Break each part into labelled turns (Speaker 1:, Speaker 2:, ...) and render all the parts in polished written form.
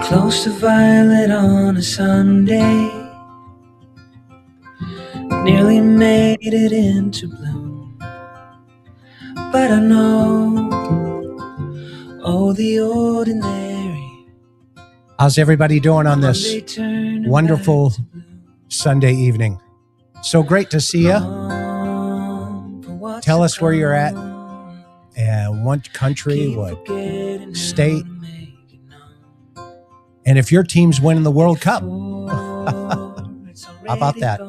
Speaker 1: Close to violet on a Sunday, nearly made it into bloom, but I know, oh, the ordinary.
Speaker 2: How's everybody doing on this wonderful Sunday evening? So great to see you. Tell us where you're at, and what country, what state, and if your team's winning the World Cup. How about that?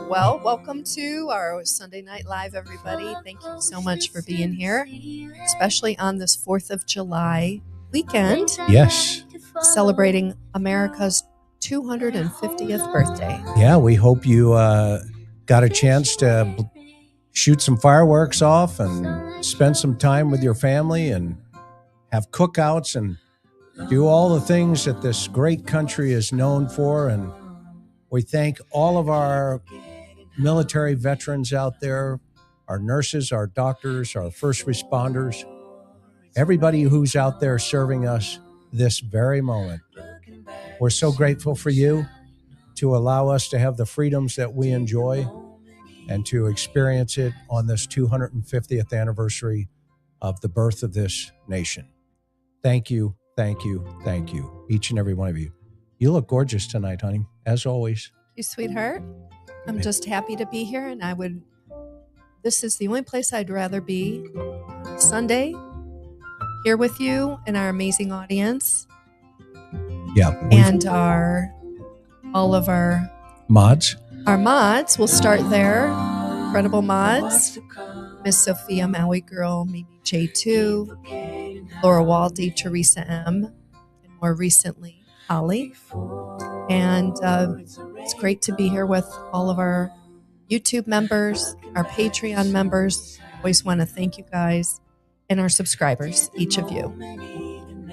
Speaker 3: Well, welcome to our Sunday Night Live, everybody. Thank you so much for being here, especially on this 4th of July weekend.
Speaker 2: Yes.
Speaker 3: Celebrating America's 250th birthday.
Speaker 2: Yeah, we hope you got a chance to shoot some fireworks off and spend some time with your family and have cookouts and do all the things that this great country is known for. And we thank all of our military veterans out there, our nurses, our doctors, our first responders, everybody who's out there serving us this very moment. We're so grateful for you to allow us to have the freedoms that we enjoy and to experience it on this 250th anniversary of the birth of this nation. Thank you. Thank you. Thank you. Each and every one of you. You look gorgeous tonight, honey, as always.
Speaker 3: You sweetheart. I'm just happy to be here, and this is the only place I'd rather be Sunday, here with you and our amazing audience.
Speaker 2: Yeah.
Speaker 3: And all of our
Speaker 2: mods.
Speaker 3: Our mods, we'll start there. Incredible mods. Miss Sophia, Maui Girl, Mimi J2, Laura Waldy, Teresa M, and more recently, Holly. And it's great to be here with all of our YouTube members, our Patreon members. I always want to thank you guys, and our subscribers, each of you.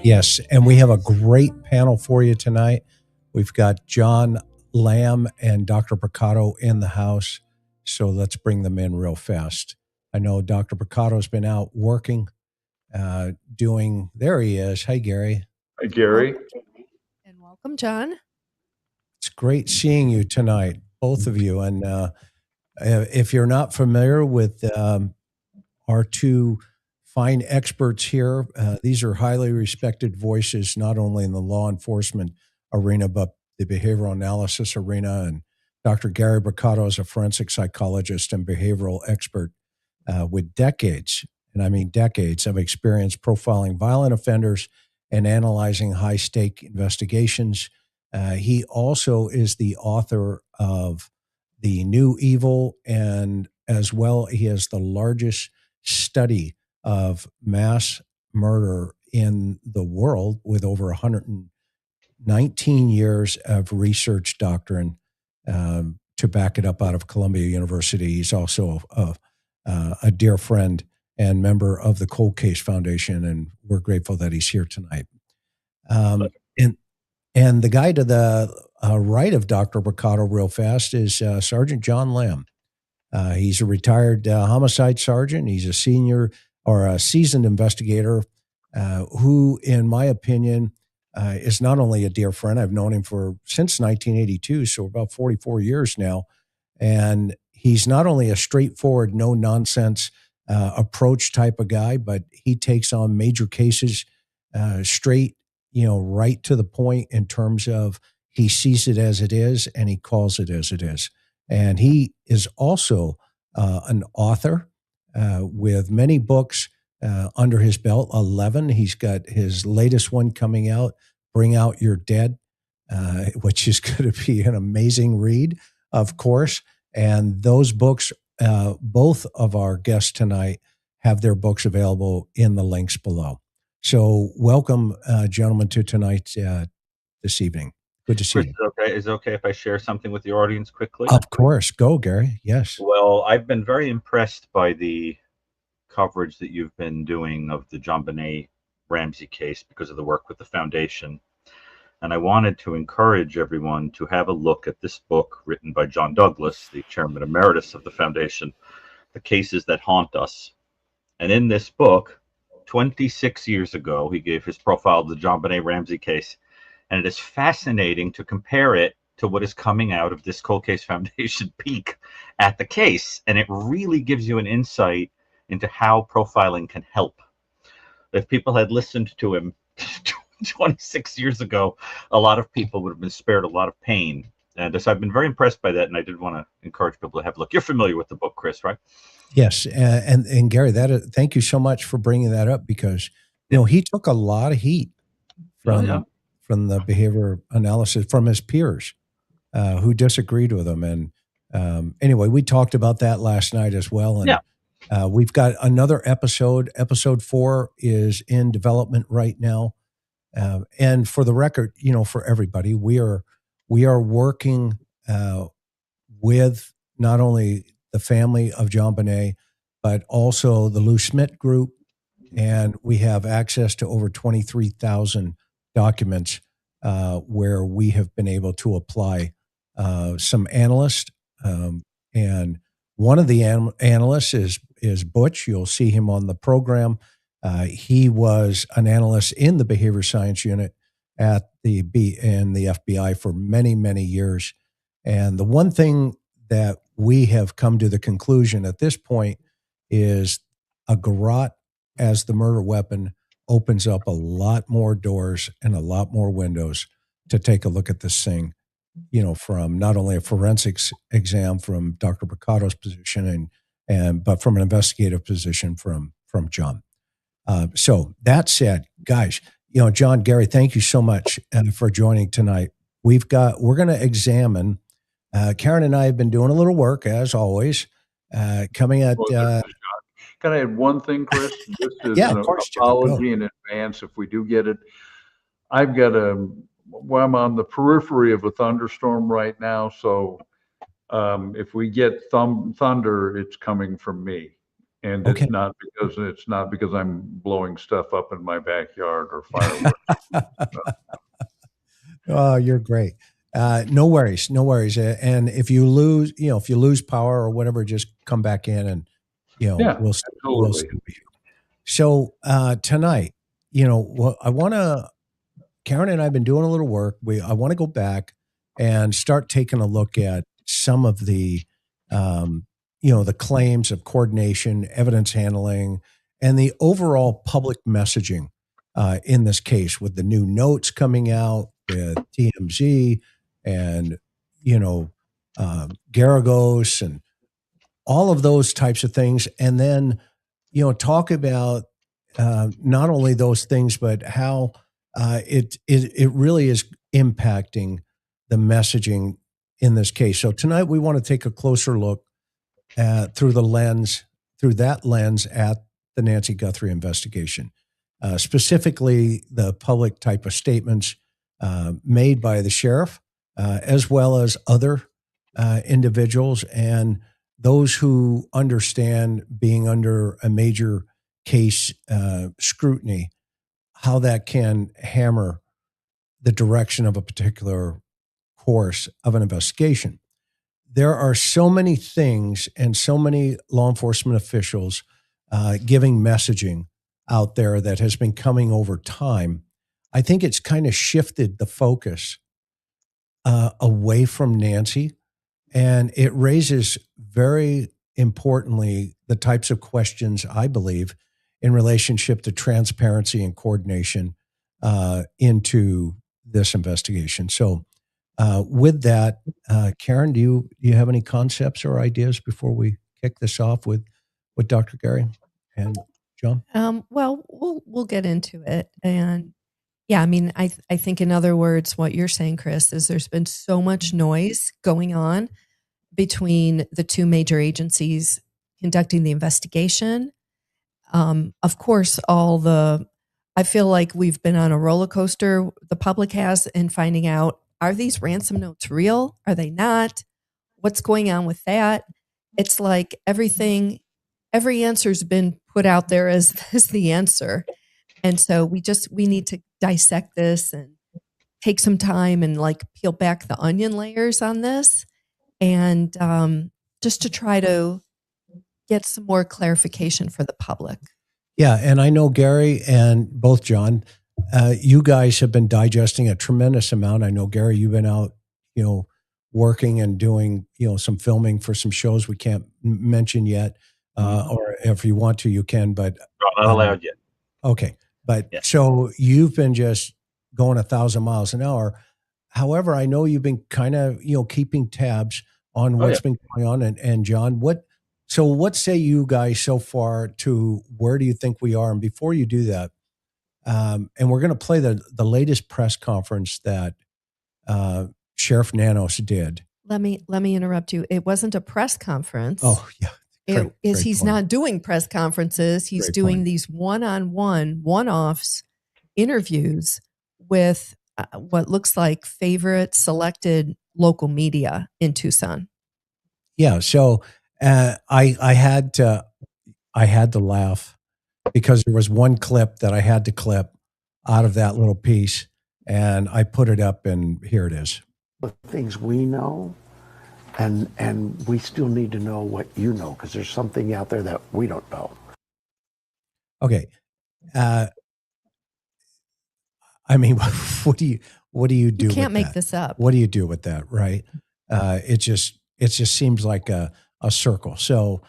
Speaker 2: Yes, and we have a great panel for you tonight. We've got John Lamb and Dr. Picotto in the house, so let's bring them in real fast. I know Dr. Picotto's been out working, there he is. Hey, Gary.
Speaker 4: Hi, Gary.
Speaker 3: And welcome, John.
Speaker 2: It's great seeing you tonight, both of you. And if you're not familiar with our two fine experts here, these are highly respected voices, not only in the law enforcement arena, but the behavioral analysis arena. And Dr. Gary Picotto is a forensic psychologist and behavioral expert with decades, and I mean decades, of experience profiling violent offenders and analyzing high-stake investigations. He also is the author of The New Evil, and as well, he has the largest study of mass murder in the world with over 119 years of research doctrine to back it up out of Columbia University. He's also a dear friend and member of the Cold Case Foundation, and we're grateful that he's here tonight. And the guy to the right of Dr. Picotto real fast is Sergeant John Lamb. He's a retired homicide sergeant. He's a senior or a seasoned investigator who, in my opinion, is not only a dear friend. I've known him since 1982, so about 44 years now. And he's not only a straightforward, no nonsense approach type of guy, but he takes on major cases straight, right to the point in terms of he sees it as it is and he calls it as it is. And he is also an author with many books under his belt, 11. He's got his latest one coming out, Bring Out Your Dead, which is going to be an amazing read, of course. And those books, both of our guests tonight have their books available in the links below. So welcome, gentlemen, to tonight, this evening. Good to see
Speaker 4: Chris,
Speaker 2: you.
Speaker 4: is it okay if I share something with the audience quickly?
Speaker 2: Of course. Go, Gary. Yes.
Speaker 4: Well, I've been very impressed by the coverage that you've been doing of the JonBenet Ramsey case because of the work with the foundation. And I wanted to encourage everyone to have a look at this book written by John Douglas, the chairman emeritus of the foundation, The Cases That Haunt Us. And in this book, 26 years ago, he gave his profile of the JonBenet Ramsey case. And it is fascinating to compare it to what is coming out of this Cold Case Foundation peek at the case. And it really gives you an insight into how profiling can help. If people had listened to him 26 years ago, a lot of people would have been spared a lot of pain. And so I've been very impressed by that. And I did want to encourage people to have a look. You're familiar with the book, Chris, right?
Speaker 2: Yes. And Gary, thank you so much for bringing that up because, he took a lot of heat from the behavior analysis from his peers who disagreed with him. And anyway, we talked about that last night as well. And we've got another episode. Episode 4 is in development right now. And for the record, for everybody, we are working with not only the family of JonBenet, but also the Lou Schmidt Group. And we have access to over 23,000 documents where we have been able to apply some analysts. And one of the analysts is Butch. You'll see him on the program. He was an analyst in the behavior science unit at the FBI for many, many years. And the one thing that we have come to the conclusion at this point is a garrote as the murder weapon opens up a lot more doors and a lot more windows to take a look at this thing, from not only a forensics exam from Dr. Bricato's position but from an investigative position from John. So that said, guys, John, Gary, thank you so much for joining tonight. We're going to examine, Karen and I have been doing a little work as always, coming at,
Speaker 5: Can I add one thing, Chris? This is
Speaker 2: yeah,
Speaker 5: an
Speaker 2: of course,
Speaker 5: apology in advance if we do get it. I've got I'm on the periphery of a thunderstorm right now, so if we get thunder, it's coming from me, and
Speaker 2: okay.
Speaker 5: it's not because I'm blowing stuff up in my backyard or fireworks.
Speaker 2: Oh, you're great. No worries. And if you lose power or whatever, just come back in and we'll see. So tonight, Karen and I have been doing a little work. I want to go back and start taking a look at some of the, the claims of coordination, evidence handling, and the overall public messaging in this case with the new notes coming out with TMZ and, Garagos and all of those types of things. And then, talk about not only those things, but how it really is impacting the messaging in this case. So tonight we want to take a closer look through that lens at the Nancy Guthrie investigation, specifically the public type of statements made by the sheriff, as well as other individuals and those who understand being under a major case scrutiny, how that can hammer the direction of a particular course of an investigation. There are so many things and so many law enforcement officials giving messaging out there that has been coming over time. I think it's kind of shifted the focus away from Nancy And it raises very importantly the types of questions I believe in relationship to transparency and coordination into this investigation. So with that, Karen, do you have any concepts or ideas before we kick this off with Dr. Gary and John?
Speaker 3: Well, we'll get into it. And yeah, I mean, I think in other words, what you're saying, Chris, is there's been so much noise going on between the two major agencies conducting the investigation. Of course, I feel like we've been on a roller coaster, the public has, in finding out, are these ransom notes real? Are they not? What's going on with that? It's like every answer's been put out there as the answer. And so we need to dissect this and take some time and like peel back the onion layers on this, and just to try to get some more clarification for the public.
Speaker 2: Yeah, and I know Gary and both John, you guys have been digesting a tremendous amount. I know, Gary, you've been out, working and doing, some filming for some shows we can't mention yet, or if you want to, you can, but
Speaker 4: not allowed yet.
Speaker 2: Okay. But
Speaker 4: yeah.
Speaker 2: So you've been just going 1,000 miles an hour. However, I know you've been kind of, keeping tabs on what's been going on. And John, what say you guys so far to where do you think we are? And before you do that, and we're going to play the latest press conference that Sheriff Nanos did.
Speaker 3: Let me interrupt you. It wasn't a press conference.
Speaker 2: Oh, yeah.
Speaker 3: He's not doing press conferences. He's doing these one-offs interviews with what looks like favorite selected local media in Tucson.
Speaker 2: Yeah. So I had to laugh because there was one clip that I had to clip out of that little piece, and I put it up, and here it is.
Speaker 6: The things we know. And we still need to know what you know, because there's something out there that we don't know.
Speaker 2: Okay. I mean, what do you do? You
Speaker 3: can't make this up.
Speaker 2: What do you do with that, right? It just seems like a circle. So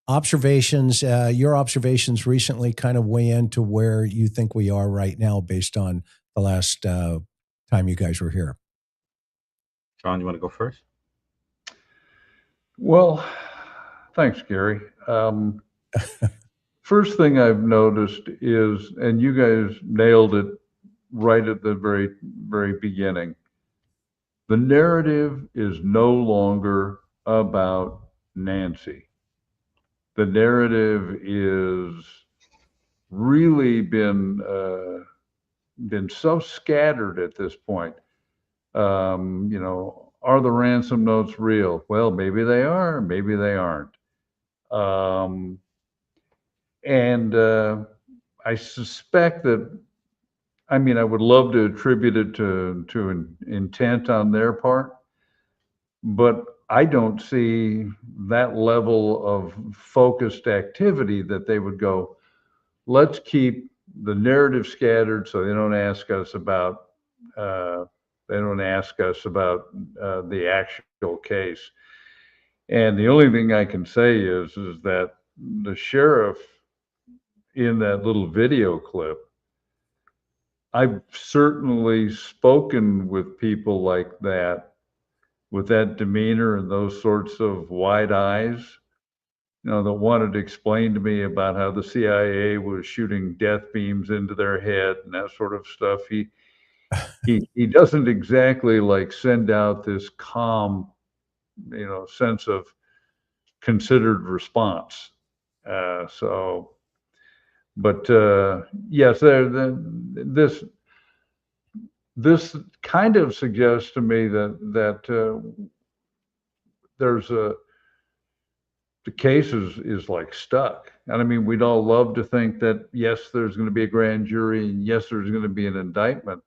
Speaker 2: observations, your observations recently kind of weigh into where you think we are right now based on the last time you guys were here.
Speaker 4: John, you want to go first?
Speaker 5: Well, thanks, Gary. First thing I've noticed is, and you guys nailed it right at the very, very beginning, the narrative is no longer about Nancy. The narrative is really been so scattered at this point. Are the ransom notes real? Well, maybe they are, maybe they aren't. I suspect that, I would love to attribute it to an intent on their part, but I don't see that level of focused activity that they would go, let's keep the narrative scattered so they don't ask us about the actual case. And the only thing I can say is that the sheriff in that little video clip, I've certainly spoken with people like that, with that demeanor and those sorts of wide eyes, that wanted to explain to me about how the CIA was shooting death beams into their head and that sort of stuff. He doesn't exactly like send out this calm, sense of considered response. Yes, this kind of suggests to me that the case is like stuck. And we'd all love to think that, yes, there's going to be a grand jury, and yes, there's going to be an indictment.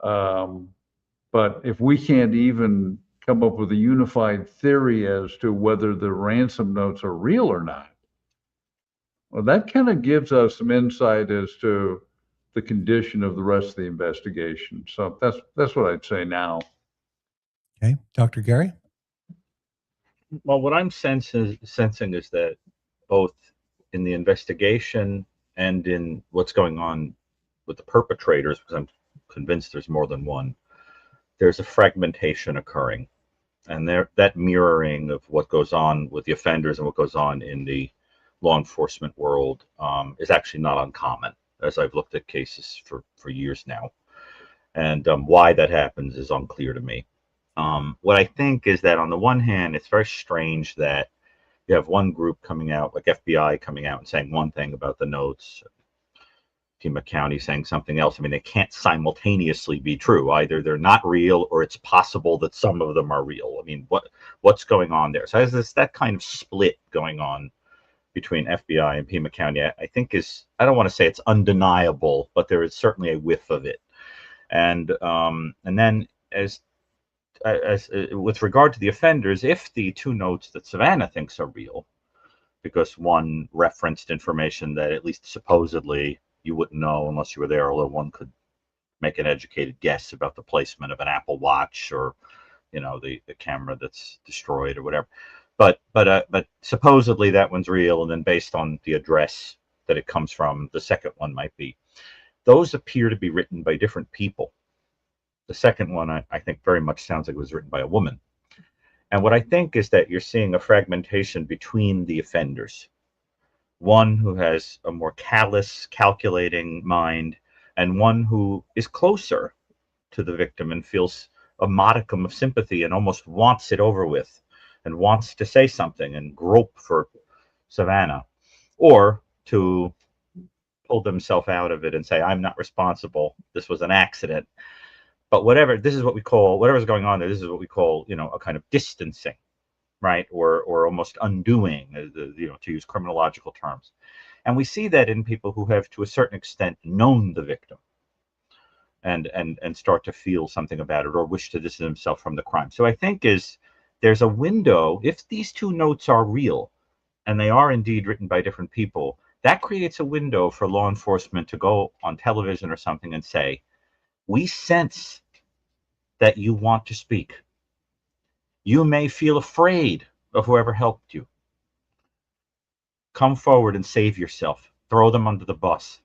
Speaker 5: But if we can't even come up with a unified theory as to whether the ransom notes are real or not, well, that kind of gives us some insight as to the condition of the rest of the investigation. So that's what I'd say now.
Speaker 2: Okay, Dr. Gary?
Speaker 4: Well, what I'm sensing is that both in the investigation and in what's going on with the perpetrators, because I'm convinced there's more than one, there's a fragmentation occurring. And that mirroring of what goes on with the offenders and what goes on in the law enforcement world is actually not uncommon, as I've looked at cases for years now. And why that happens is unclear to me. What I think is that on the one hand, it's very strange that you have one group coming out, like FBI coming out and saying one thing about the notes, Pima County saying something else. I mean, they can't simultaneously be true. Either they're not real, or it's possible that some of them are real. I mean, what's going on there? So there's this, that kind of split going on between FBI and Pima County. I think I don't want to say it's undeniable, but there is certainly a whiff of it. And then as with regard to the offenders, if the two notes that Savannah thinks are real, because one referenced information that at least supposedly you wouldn't know unless you were there, although one could make an educated guess about the placement of an Apple Watch, or the camera that's destroyed or whatever. But supposedly that one's real, and then based on the address that it comes from, the second one might be. Those appear to be written by different people. The second one, I think, very much sounds like it was written by a woman. And what I think is that you're seeing a fragmentation between the offenders. One who has a more callous, calculating mind, and one who is closer to the victim and feels a modicum of sympathy and almost wants it over with and wants to say something and grope for Savannah, or to pull themselves out of it and say, I'm not responsible. This was an accident. But this is what we call, whatever's going on there, this is what we call, a kind of distancing, right? Or almost undoing, to use criminological terms. And we see that in people who have, to a certain extent, known the victim and start to feel something about it, or wish to distance themselves from the crime. So I think there's a window, if these two notes are real, and they are indeed written by different people, that creates a window for law enforcement to go on television or something and say, we sense that you want to speak. You may feel afraid of whoever helped you. Come forward and save yourself. Throw them under the bus.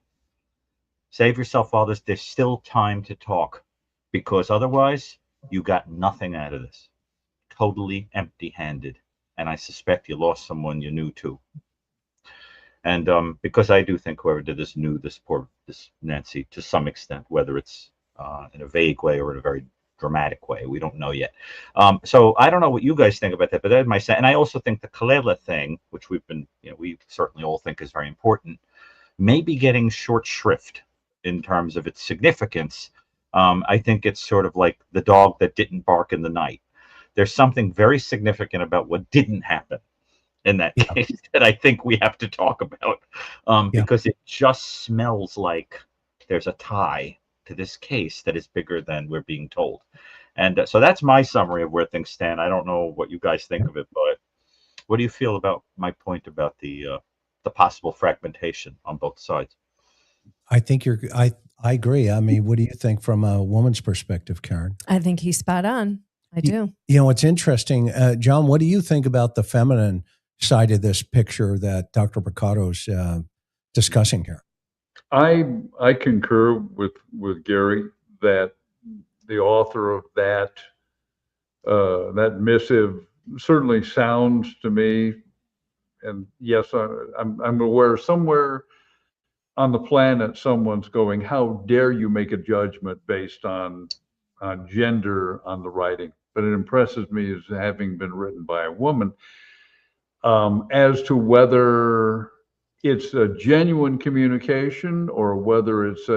Speaker 4: Save yourself while there's still time to talk, because otherwise you got nothing out of this. Totally empty-handed. And I suspect you lost someone you knew too. And because I do think whoever did this knew this Nancy to some extent, whether it's in a vague way or in a very dramatic way, we don't know yet. So I don't know what you guys think about that, but that's my sense. And I also think the Kalela thing, which we certainly all think is very important, may be getting short shrift in terms of its significance. I think it's sort of like the dog that didn't bark in the night. There's something very significant about what didn't happen in that case that I think we have to talk about, because it just smells like there's a tie to this case that is bigger than we're being told. And so that's my summary of where things stand. I don't know what you guys think of it, but what do you feel about my point about the possible fragmentation on both sides?
Speaker 2: I think I agree. I mean, what do you think from a woman's perspective, Karen?
Speaker 3: I think he's spot on. I do.
Speaker 2: It's interesting. John, what do you think about the feminine side of this picture that Dr. Mercado's discussing here?
Speaker 5: I concur with Gary that the author of that missive certainly sounds to me, and yes, I'm aware somewhere on the planet someone's going, how dare you make a judgment based on gender on the writing? But it impresses me as having been written by a woman. As to whether it's a genuine communication or whether it's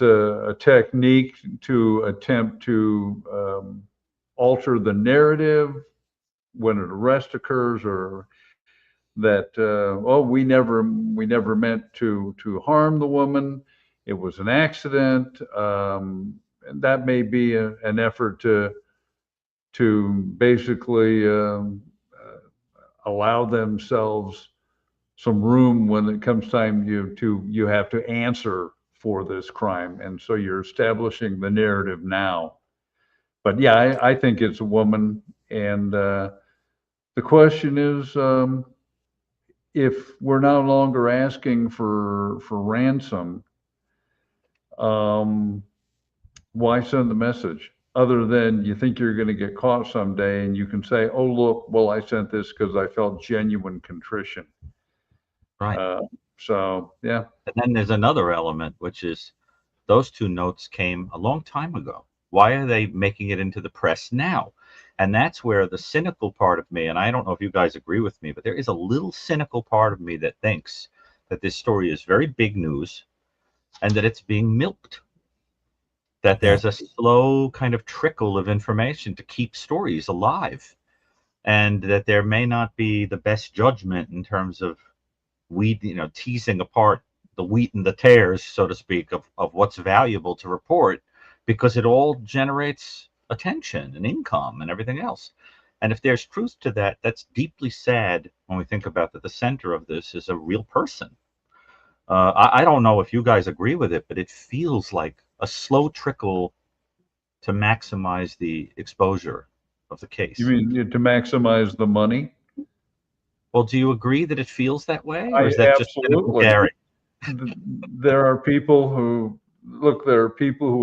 Speaker 5: a technique to attempt to alter the narrative when an arrest occurs, or that we never meant to harm the woman, it was an accident, and that may be an effort to basically allow themselves some room when it comes time you have to answer for this crime, and so you're establishing the narrative now. But yeah, I think it's a woman, And the question is, if we're no longer asking for ransom, why send the message? Other than you think you're going to get caught someday, and you can say, "Oh, look, well, I sent this because I felt genuine contrition."
Speaker 4: Right.
Speaker 5: So, yeah.
Speaker 4: And then there's another element, which is those two notes came a long time ago. Why are they making it into the press now? And that's where the cynical part of me, and I don't know if you guys agree with me, but there is a little cynical part of me that thinks that this story is very big news and that it's being milked. That there's a slow kind of trickle of information to keep stories alive, and that there may not be the best judgment in terms of teasing apart the wheat and the tares, so to speak, of what's valuable to report, because it all generates attention and income and everything else. And if there's truth to that, that's deeply sad when we think about that the center of this is a real person. I don't know if you guys agree with it, but it feels like a slow trickle to maximize the exposure of the case.
Speaker 5: You mean to maximize the money?
Speaker 4: Well, do you agree that it feels that way, or
Speaker 5: I
Speaker 4: is that just
Speaker 5: absolutely.
Speaker 4: Gary?
Speaker 5: There are people who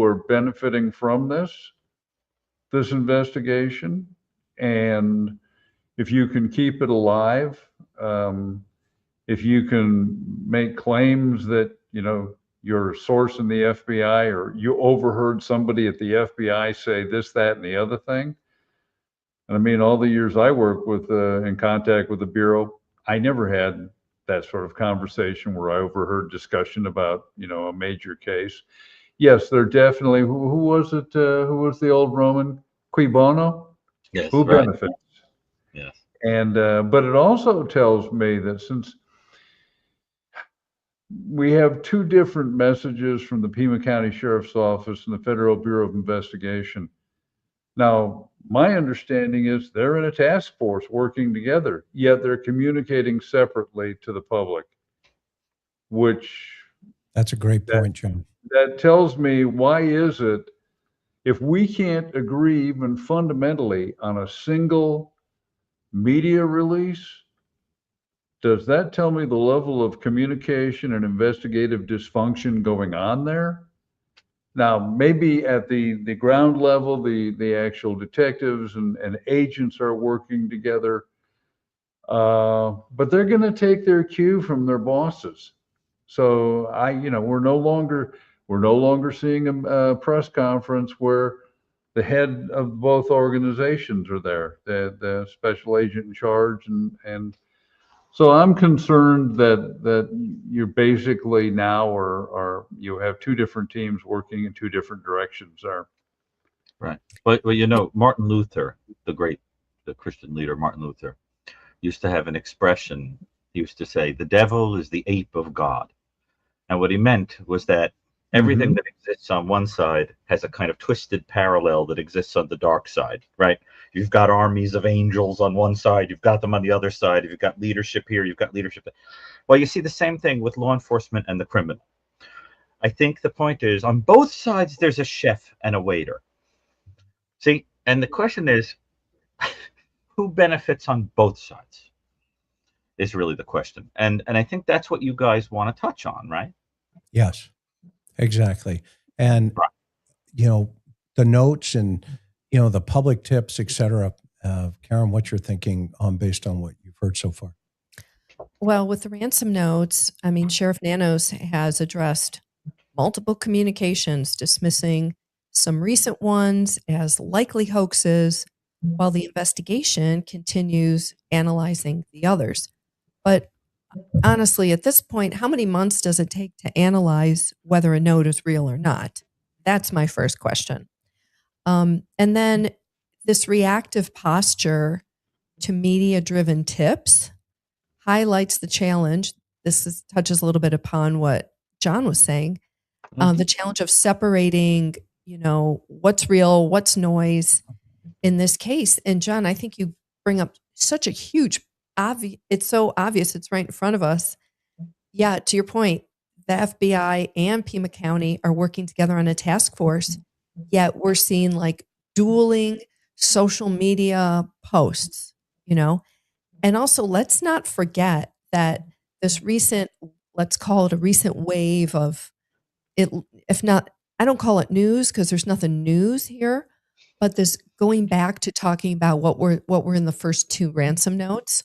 Speaker 5: are benefiting from this investigation, and if you can keep it alive, if you can make claims that your source in the FBI, or you overheard somebody at the FBI say this, that, and the other thing. And I mean, all the years I worked with in contact with the Bureau, I never had that sort of conversation where I overheard discussion about a major case. Yes, there definitely. Who was it? Who was the old Roman? Cui bono?
Speaker 4: Yes.
Speaker 5: Who
Speaker 4: right.
Speaker 5: benefits?
Speaker 4: Yes.
Speaker 5: And but it also tells me that since we have two different messages from the Pima County Sheriff's Office and the Federal Bureau of Investigation. Now, my understanding is they're in a task force working together, yet they're communicating separately to the public, which...
Speaker 2: That's a great point, John.
Speaker 5: That tells me, why is it, if we can't agree even fundamentally on a single media release, does that tell me the level of communication and investigative dysfunction going on there? Now, maybe at the ground level, the actual detectives and agents are working together, but they're going to take their cue from their bosses. So we're no longer seeing a press conference where the head of both organizations are there, the special agent in charge, and so I'm concerned that you're basically now are you have two different teams working in two different directions there.
Speaker 4: Right. But Martin Luther, the Christian leader Martin Luther, used to have an expression. He used to say, "The devil is the ape of God." And what he meant was that everything that exists on one side has a kind of twisted parallel that exists on the dark side, right? You've got armies of angels on one side, you've got them on the other side. If you've got leadership here, you've got leadership there. Well, you see the same thing with law enforcement and the criminal. I think the point is, on both sides, there's a chef and a waiter. See, and the question is, who benefits on both sides is really the question. And I think that's what you guys want to touch on, right?
Speaker 2: Yes, exactly. And, the notes and, the public tips, et cetera. Karen, what you're thinking based on what you've heard so far?
Speaker 3: Well, with the ransom notes, I mean, Sheriff Nanos has addressed multiple communications, dismissing some recent ones as likely hoaxes, while the investigation continues analyzing the others. But honestly, at this point, how many months does it take to analyze whether a note is real or not? That's my first question. And then this reactive posture to media-driven tips highlights the challenge. This touches a little bit upon what John was saying. The challenge of separating, what's real, what's noise in this case. And John, I think you bring up such a huge it's so obvious, it's right in front of us. Yeah, to your point, the FBI and Pima County are working together on a task force, yet we're seeing like dueling social media posts, you know. And also, let's not forget that this recent, let's call it a recent wave of it, if not, I don't call it news because there's nothing news here, but this going back to talking about what were in the first two ransom notes.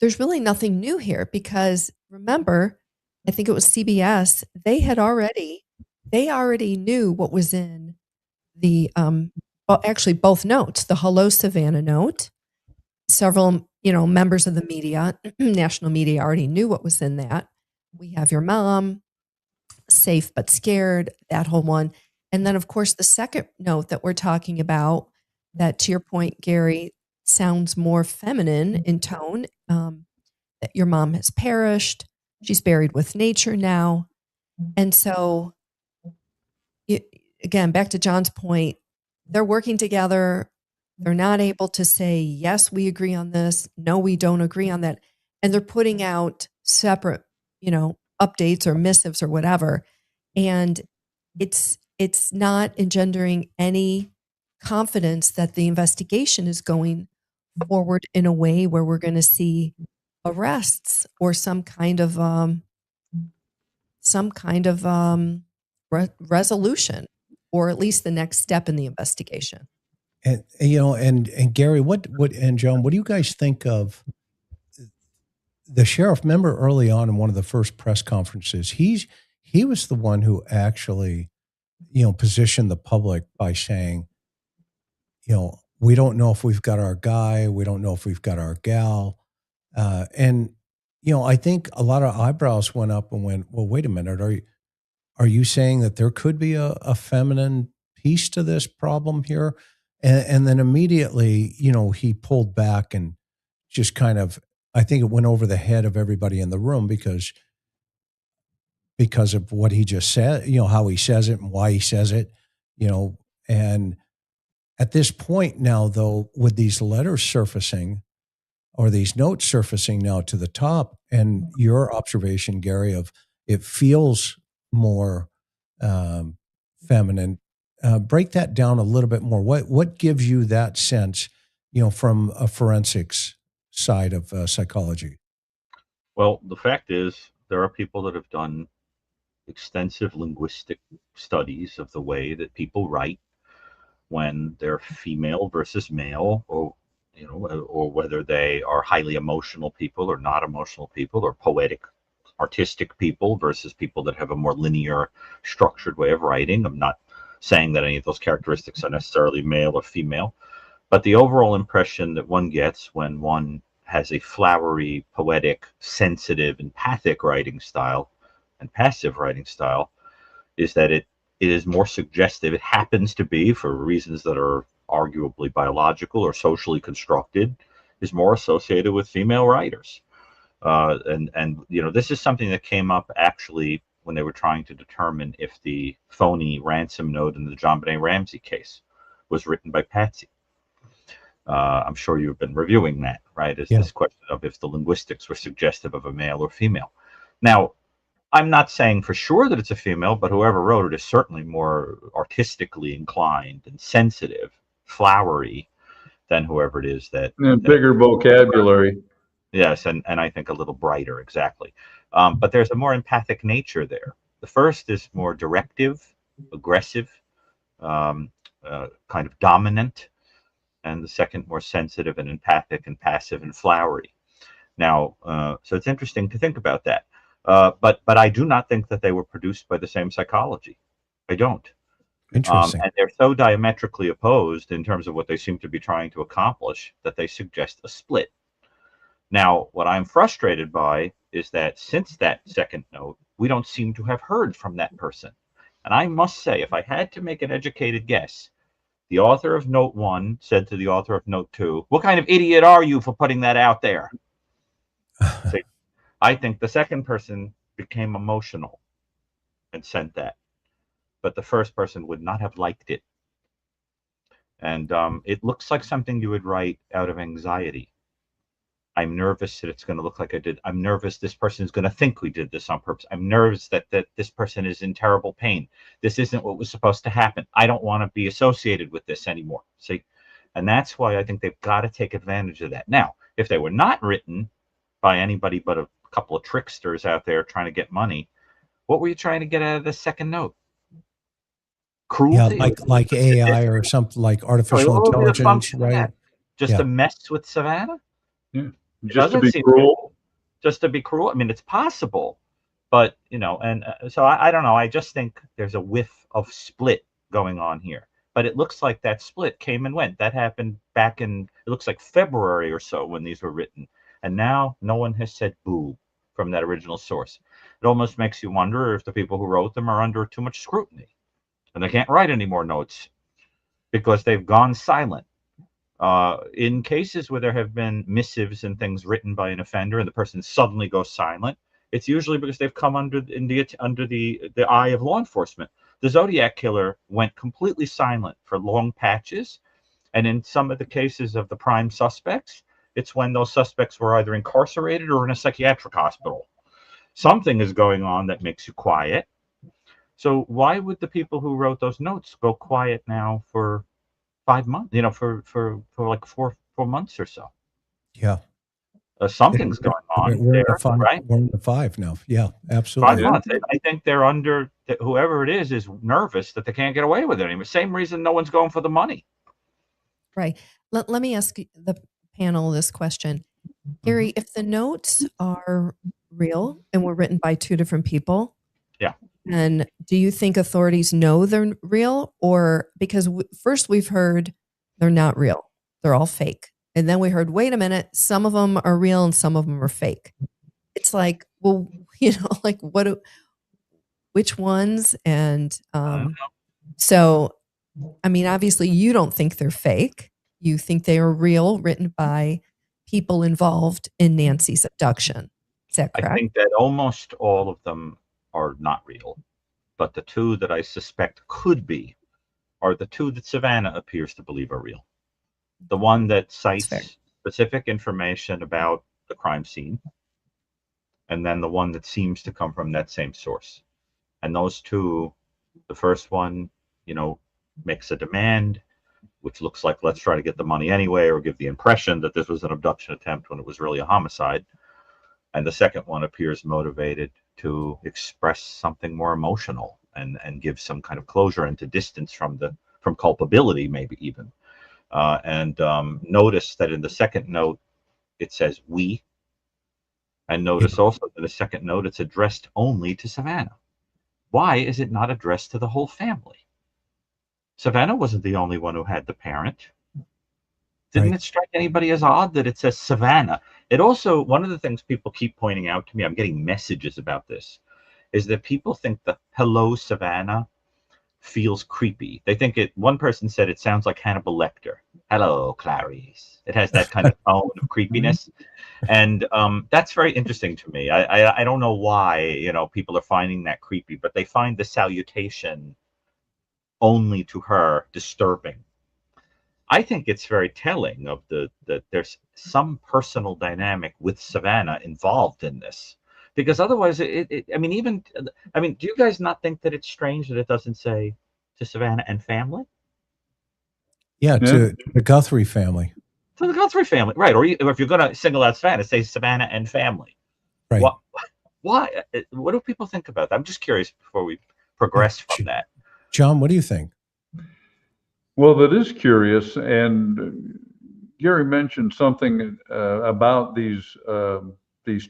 Speaker 3: There's really nothing new here because remember, I think it was CBS, they already knew what was in the well, actually both notes, the Hello Savannah note. Several, members of the media, national media already knew what was in that. We have your mom, safe but scared, that whole one. And then of course the second note that we're talking about, that to your point, Gary, sounds more feminine in tone, that your mom has perished. She's buried with nature now. And so, again, back to John's point, they're working together. They're not able to say, yes, we agree on this. No, we don't agree on that. And they're putting out separate, updates or missives or whatever. And it's not engendering any confidence that the investigation is going forward in a way where we're going to see arrests or some kind of resolution, or at least the next step in the investigation.
Speaker 2: And and Gary, what and John, what do you guys think of the sheriff? Remember early on in one of the first press conferences, he was the one who actually, positioned the public by saying, we don't know if we've got our guy, we don't know if we've got our gal, and I think a lot of eyebrows went up and went, well, wait a minute, are you saying that there could be a feminine piece to this problem here? And then immediately, he pulled back and just kind of, I think it went over the head of everybody in the room because of what he just said, how he says it and why he says it, and at this point now, though, with these letters surfacing or these notes surfacing now to the top, and your observation, Gary, of it feels more feminine. Break that down a little bit more. What gives you that sense, from a forensics side of psychology?
Speaker 4: Well, the fact is, there are people that have done extensive linguistic studies of the way that people write when they're female versus male, or or whether they are highly emotional people or not emotional people, or poetic, artistic people versus people that have a more linear, structured way of writing. I'm not saying that any of those characteristics are necessarily male or female, but the overall impression that one gets when one has a flowery, poetic, sensitive, empathic writing style and passive writing style is that it is more suggestive. It happens to be, for reasons that are arguably biological or socially constructed, is more associated with female writers. And this is something that came up actually when they were trying to determine if the phony ransom note in the JonBenet Ramsey case was written by Patsy. I'm sure you've been reviewing that, right? Is this question of if the linguistics were suggestive of a male or female. Now, I'm not saying for sure that it's a female, but whoever wrote it is certainly more artistically inclined and sensitive, flowery, than whoever it is that
Speaker 5: bigger vocabulary.
Speaker 4: Yes, and I think a little brighter, exactly. But there's a more empathic nature there. The first is more directive, aggressive, kind of dominant, and the second more sensitive and empathic and passive and flowery. Now, so it's interesting to think about that. But I do not think that they were produced by the same psychology. I don't.
Speaker 2: Interesting.
Speaker 4: And they're so diametrically opposed in terms of what they seem to be trying to accomplish that they suggest a split. Now, what I'm frustrated by is that since that second note, we don't seem to have heard from that person. And I must say, if I had to make an educated guess, the author of Note 1 said to the author of Note 2, "What kind of idiot are you for putting that out there?" See, I think the second person became emotional and sent that, but the first person would not have liked it. And it looks like something you would write out of anxiety. I'm nervous that it's going to look like I did. I'm nervous this person is going to think we did this on purpose. I'm nervous that this person is in terrible pain. This isn't what was supposed to happen. I don't want to be associated with this anymore. See, And that's why I think they've got to take advantage of that. Now, if they were not written by anybody but a couple of tricksters out there trying to get money, what were you trying to get out of the second note? Cruelty?
Speaker 2: Yeah, like AI or something like artificial
Speaker 4: What would be the
Speaker 2: intelligence,
Speaker 4: function of
Speaker 2: right?
Speaker 4: that? Just to mess with Savannah?
Speaker 5: Yeah.
Speaker 4: It
Speaker 5: Just to
Speaker 4: doesn't
Speaker 5: be
Speaker 4: seem
Speaker 5: cruel.
Speaker 4: just to be cruel. I mean, it's possible, but and so I don't know. I just think there's a whiff of split going on here. But it looks like that split came and went. That happened back in, it looks like February or so when these were written. And now no one has said boo from that original source. It almost makes you wonder if the people who wrote them are under too much scrutiny and they can't write any more notes because they've gone silent. In cases where there have been missives and things written by an offender and the person suddenly goes silent, it's usually because they've come under the eye of law enforcement. The Zodiac killer went completely silent for long patches, and in some of the cases of the prime suspects, it's when those suspects were either incarcerated or in a psychiatric hospital. Something is going on that makes you quiet. So why would the people who wrote those notes go quiet now for 5 months? For like four months or so.
Speaker 2: Yeah.
Speaker 4: Something's going on
Speaker 2: We're
Speaker 4: there, right?
Speaker 2: We're in the 5 now. Yeah, absolutely.
Speaker 4: 5 months. I think they're under, whoever it is nervous that they can't get away with it anymore. Same reason no one's going for the money.
Speaker 3: Right. Let me ask the panel this question. Gary, if the notes are real and were written by two different people,
Speaker 4: yeah,
Speaker 3: and do you think authorities know they're real? Or because first we've heard they're not real, they're all fake. And then we heard, wait a minute, some of them are real and some of them are fake. It's like, well, like which ones? And so, I mean, obviously you don't think they're fake. You think they are real, written by people involved in Nancy's abduction. Is that correct?
Speaker 4: I think that almost all of them are not real, but the two that I suspect could be are the two that Savannah appears to believe are real. The one that cites specific information about the crime scene, and then the one that seems to come from that same source. And those two, the first one, makes a demand, which looks like let's try to get the money anyway, or give the impression that this was an abduction attempt when it was really a homicide. And the second one appears motivated to express something more emotional and give some kind of closure and to distance from culpability, maybe even. Notice that in the second note, it says we. And notice also in the second note, it's addressed only to Savannah. Why is it not addressed to the whole family? Savannah wasn't the only one who had the parent. Didn't it strike anybody as odd that it says Savannah? It also, one of the things people keep pointing out to me, I'm getting messages about this, is that people think the hello Savannah feels creepy. They think one person said it sounds like Hannibal Lecter. Hello, Clarice. It has that kind of tone of creepiness. And that's very interesting to me. I don't know why, people are finding that creepy, but they find the salutation only to her disturbing. I think it's very telling of that there's some personal dynamic with Savannah involved in this. Because otherwise, do you guys not think that it's strange that it doesn't say to Savannah and family?
Speaker 2: Yeah, to the Guthrie family.
Speaker 4: To the Guthrie family, right? Or if you're going to single out Savannah, say Savannah and family.
Speaker 2: Right.
Speaker 4: Why? What do people think about that? I'm just curious before we progress from that.
Speaker 2: John, what do you think?
Speaker 5: Well, that is curious. And Gary mentioned something about these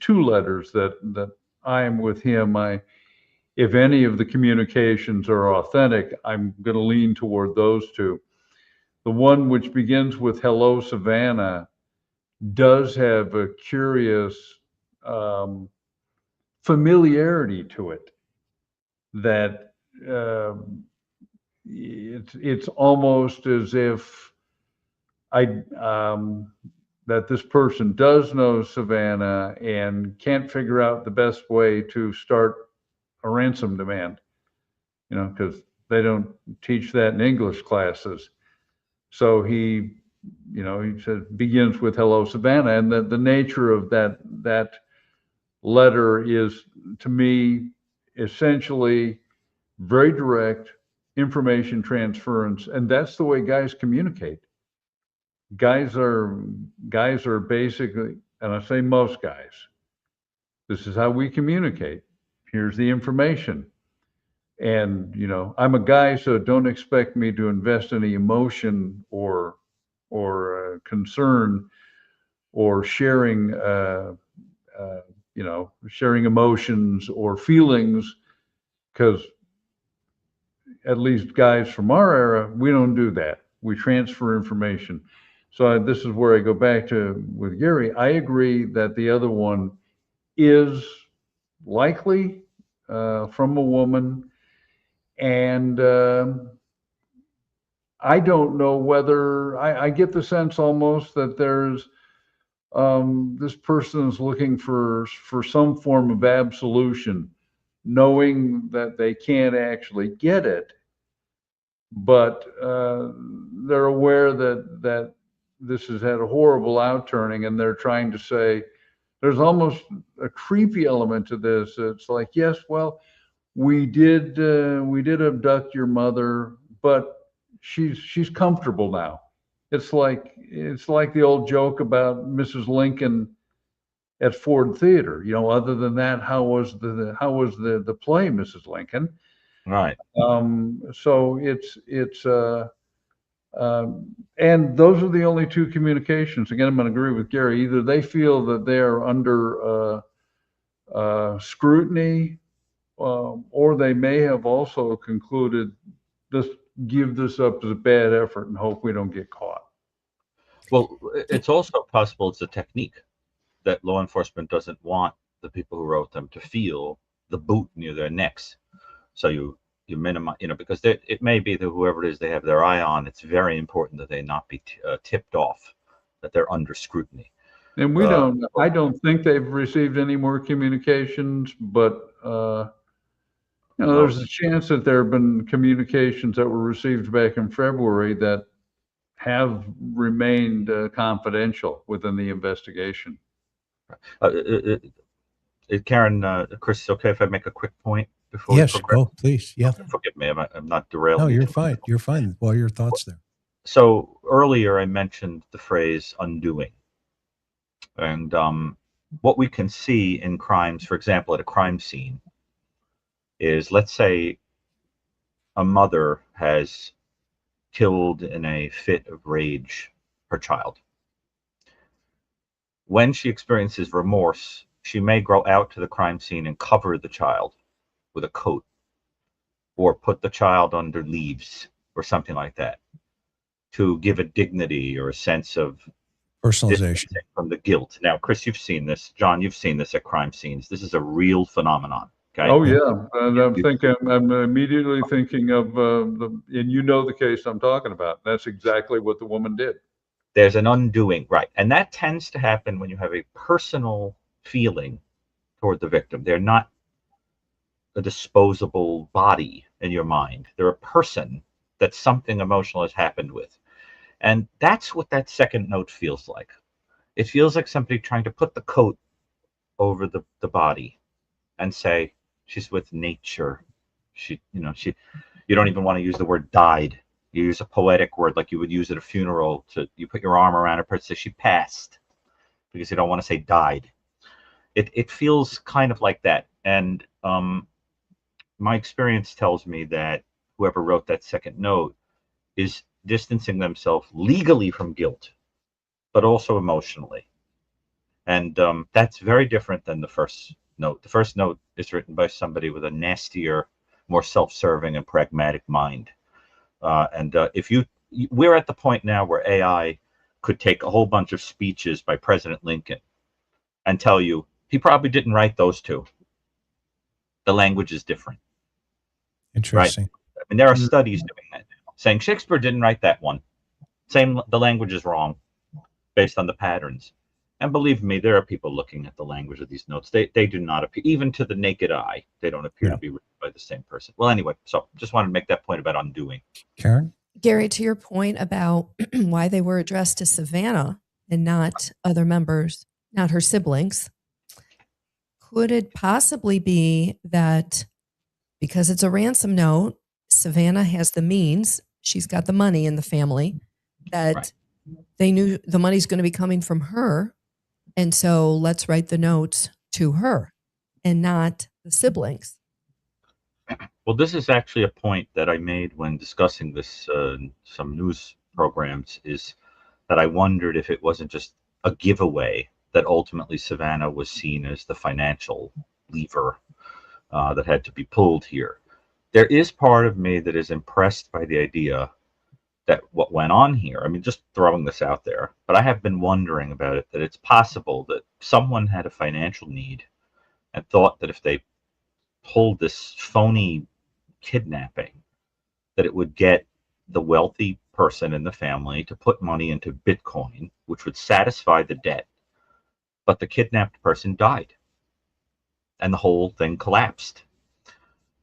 Speaker 5: two letters that I am with him. If any of the communications are authentic, I'm going to lean toward those two. The one which begins with "Hello, Savannah" does have a curious familiarity to it. That it's almost as if that this person does know Savannah and can't figure out the best way to start a ransom demand, because they don't teach that in English classes. So he says, begins with "Hello, Savannah," and the nature of that letter is, to me, essentially very direct information transference, and that's the way guys communicate. guys are basically, and I say most guys, this is how we communicate. Here's the information. And, I'm a guy, so don't expect me to invest any emotion or concern or sharing, sharing emotions or feelings, because at least guys from our era, we don't do that. We transfer information. So this is where I go back to with Gary. I agree that the other one is likely from a woman. And I don't know whether I get the sense almost that there's this person is looking for some form of absolution, knowing that they can't actually get it, but they're aware that this has had a horrible outturning, and they're trying to say there's almost a creepy element to this. It's like, yes, well, we did abduct your mother, but she's comfortable now. It's like the old joke about Mrs. Lincoln at Ford Theater. Other than that, how was the play, Mrs. Lincoln?
Speaker 4: Right.
Speaker 5: So and those are the only two communications. Again, I'm going to agree with Gary. Either they feel that they are under scrutiny, or they may have also concluded, just give this up as a bad effort and hope we don't get caught.
Speaker 4: Well, it's also possible it's a technique that law enforcement doesn't want the people who wrote them to feel the boot near their necks. So you minimize, because it may be that whoever it is they have their eye on, it's very important that they not be tipped off that they're under scrutiny.
Speaker 5: And I don't think they've received any more communications, but there's a chance that there have been communications that were received back in February that have remained confidential within the investigation.
Speaker 4: Karen, Chris, okay if I make a quick point before?
Speaker 2: Yes, go, please. Yeah.
Speaker 4: Forgive me, I'm not derailing.
Speaker 2: No, you're fine. You're fine. What are your thoughts there?
Speaker 4: So earlier I mentioned the phrase undoing. And what we can see in crimes, for example, at a crime scene, is, let's say a mother has killed in a fit of rage her child. When she experiences remorse, she may go out to the crime scene and cover the child with a coat, or put the child under leaves or something like that, to give a dignity or a sense of
Speaker 2: personalization
Speaker 4: from the guilt. Now, Chris, you've seen this. John, you've seen this at crime scenes. This is a real phenomenon. Okay?
Speaker 5: Oh yeah, and I'm immediately thinking of and the case I'm talking about. That's exactly what the woman did.
Speaker 4: There's an undoing, right? And that tends to happen when you have a personal feeling toward the victim. They're not a disposable body in your mind. They're a person that something emotional has happened with. And that's what that second note feels like. It feels like somebody trying to put the coat over the body and say, she's with nature. You don't even want to use the word died. You use a poetic word like you would use at a funeral. You put your arm around her person, say she passed, because you don't want to say died. It feels kind of like that. And my experience tells me that whoever wrote that second note is distancing themselves legally from guilt, but also emotionally. And that's very different than the first note. The first note is written by somebody with a nastier, more self-serving and pragmatic mind. We're at the point now where AI could take a whole bunch of speeches by President Lincoln and tell you he probably didn't write those two. The language is different.
Speaker 2: Interesting.
Speaker 4: Right? I mean, there are studies doing that now, saying Shakespeare didn't write that one. The language is wrong based on the patterns. And believe me, there are people looking at the language of these notes. They do not appear, even to the naked eye, they don't appear to be written by the same person. Well, anyway, so just wanted to make that point about undoing.
Speaker 2: Karen?
Speaker 3: Gary, to your point about why they were addressed to Savannah and not other members, not her siblings, could it possibly be that because it's a ransom note, Savannah has the means, she's got the money in the family, that they knew the money's going to be coming from her. And so let's write the notes to her and not the siblings.
Speaker 4: Well, this is actually a point that I made when discussing this, some news programs, is that I wondered if it wasn't just a giveaway that ultimately Savannah was seen as the financial lever that had to be pulled here. There is part of me that is impressed by the idea that what went on here, I mean, just throwing this out there, but I have been wondering about it, that it's possible that someone had a financial need and thought that if they pulled this phony kidnapping, that it would get the wealthy person in the family to put money into Bitcoin, which would satisfy the debt, but the kidnapped person died and the whole thing collapsed.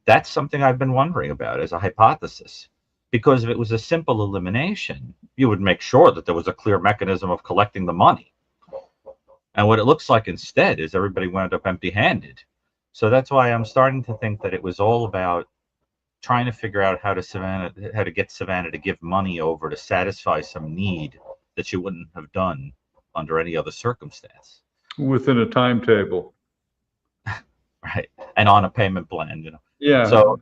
Speaker 4: That's something I've been wondering about as a hypothesis, because if it was a simple elimination, you would make sure that there was a clear mechanism of collecting the money. And what it looks like instead is everybody wound up empty-handed. So that's why I'm starting to think that it was all about trying to figure out how to get Savannah to give money over to satisfy some need that she wouldn't have done under any other circumstance.
Speaker 5: Within a timetable.
Speaker 4: Right. And on a payment plan, you know.
Speaker 5: Yeah.
Speaker 4: So,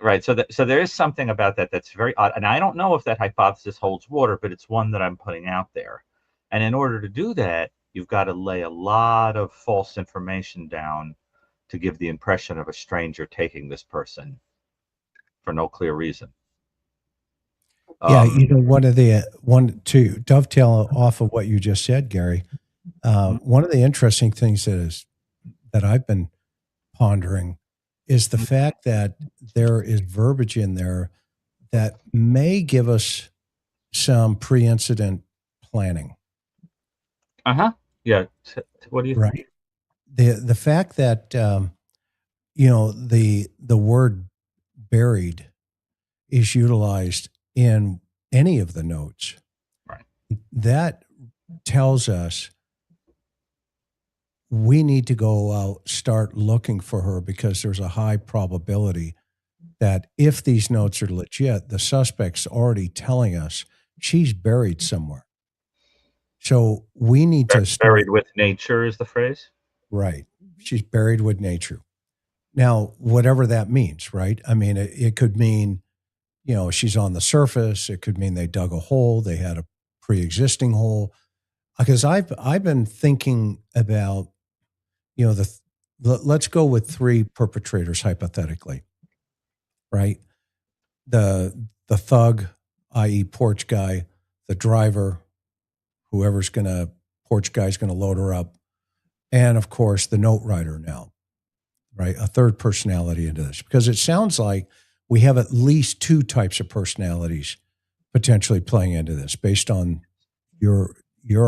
Speaker 4: right. So there is something about that that's very odd. And I don't know if that hypothesis holds water, but it's one that I'm putting out there. And in order to do that, you've got to lay a lot of false information down to give the impression of a stranger taking this person for no clear reason.
Speaker 2: Yeah, you know, to dovetail off of what you just said, Gary, one of the interesting things that I've been pondering is the fact that there is verbiage in there that may give us some pre-incident planning.
Speaker 4: Yeah. What do you think?
Speaker 2: The fact that you know, the word buried is utilized in any of the notes,
Speaker 4: right,
Speaker 2: that tells us we need to go out, start looking for her, because there's a high probability that if these notes are legit, the suspect's already telling us she's buried somewhere. So we need to start,
Speaker 4: buried with nature is the phrase.
Speaker 2: Right. She's buried with nature. Now, whatever that means, right? I mean, it could mean, you know, she's on the surface. It could mean they dug a hole. They had a pre-existing hole. Because I've been thinking about, you know, let's go with three perpetrators hypothetically, right? The thug, i.e. porch guy, the driver, porch guy's going to load her up, and of course the note writer now, right? A third personality into this, because it sounds like we have at least two types of personalities potentially playing into this based on your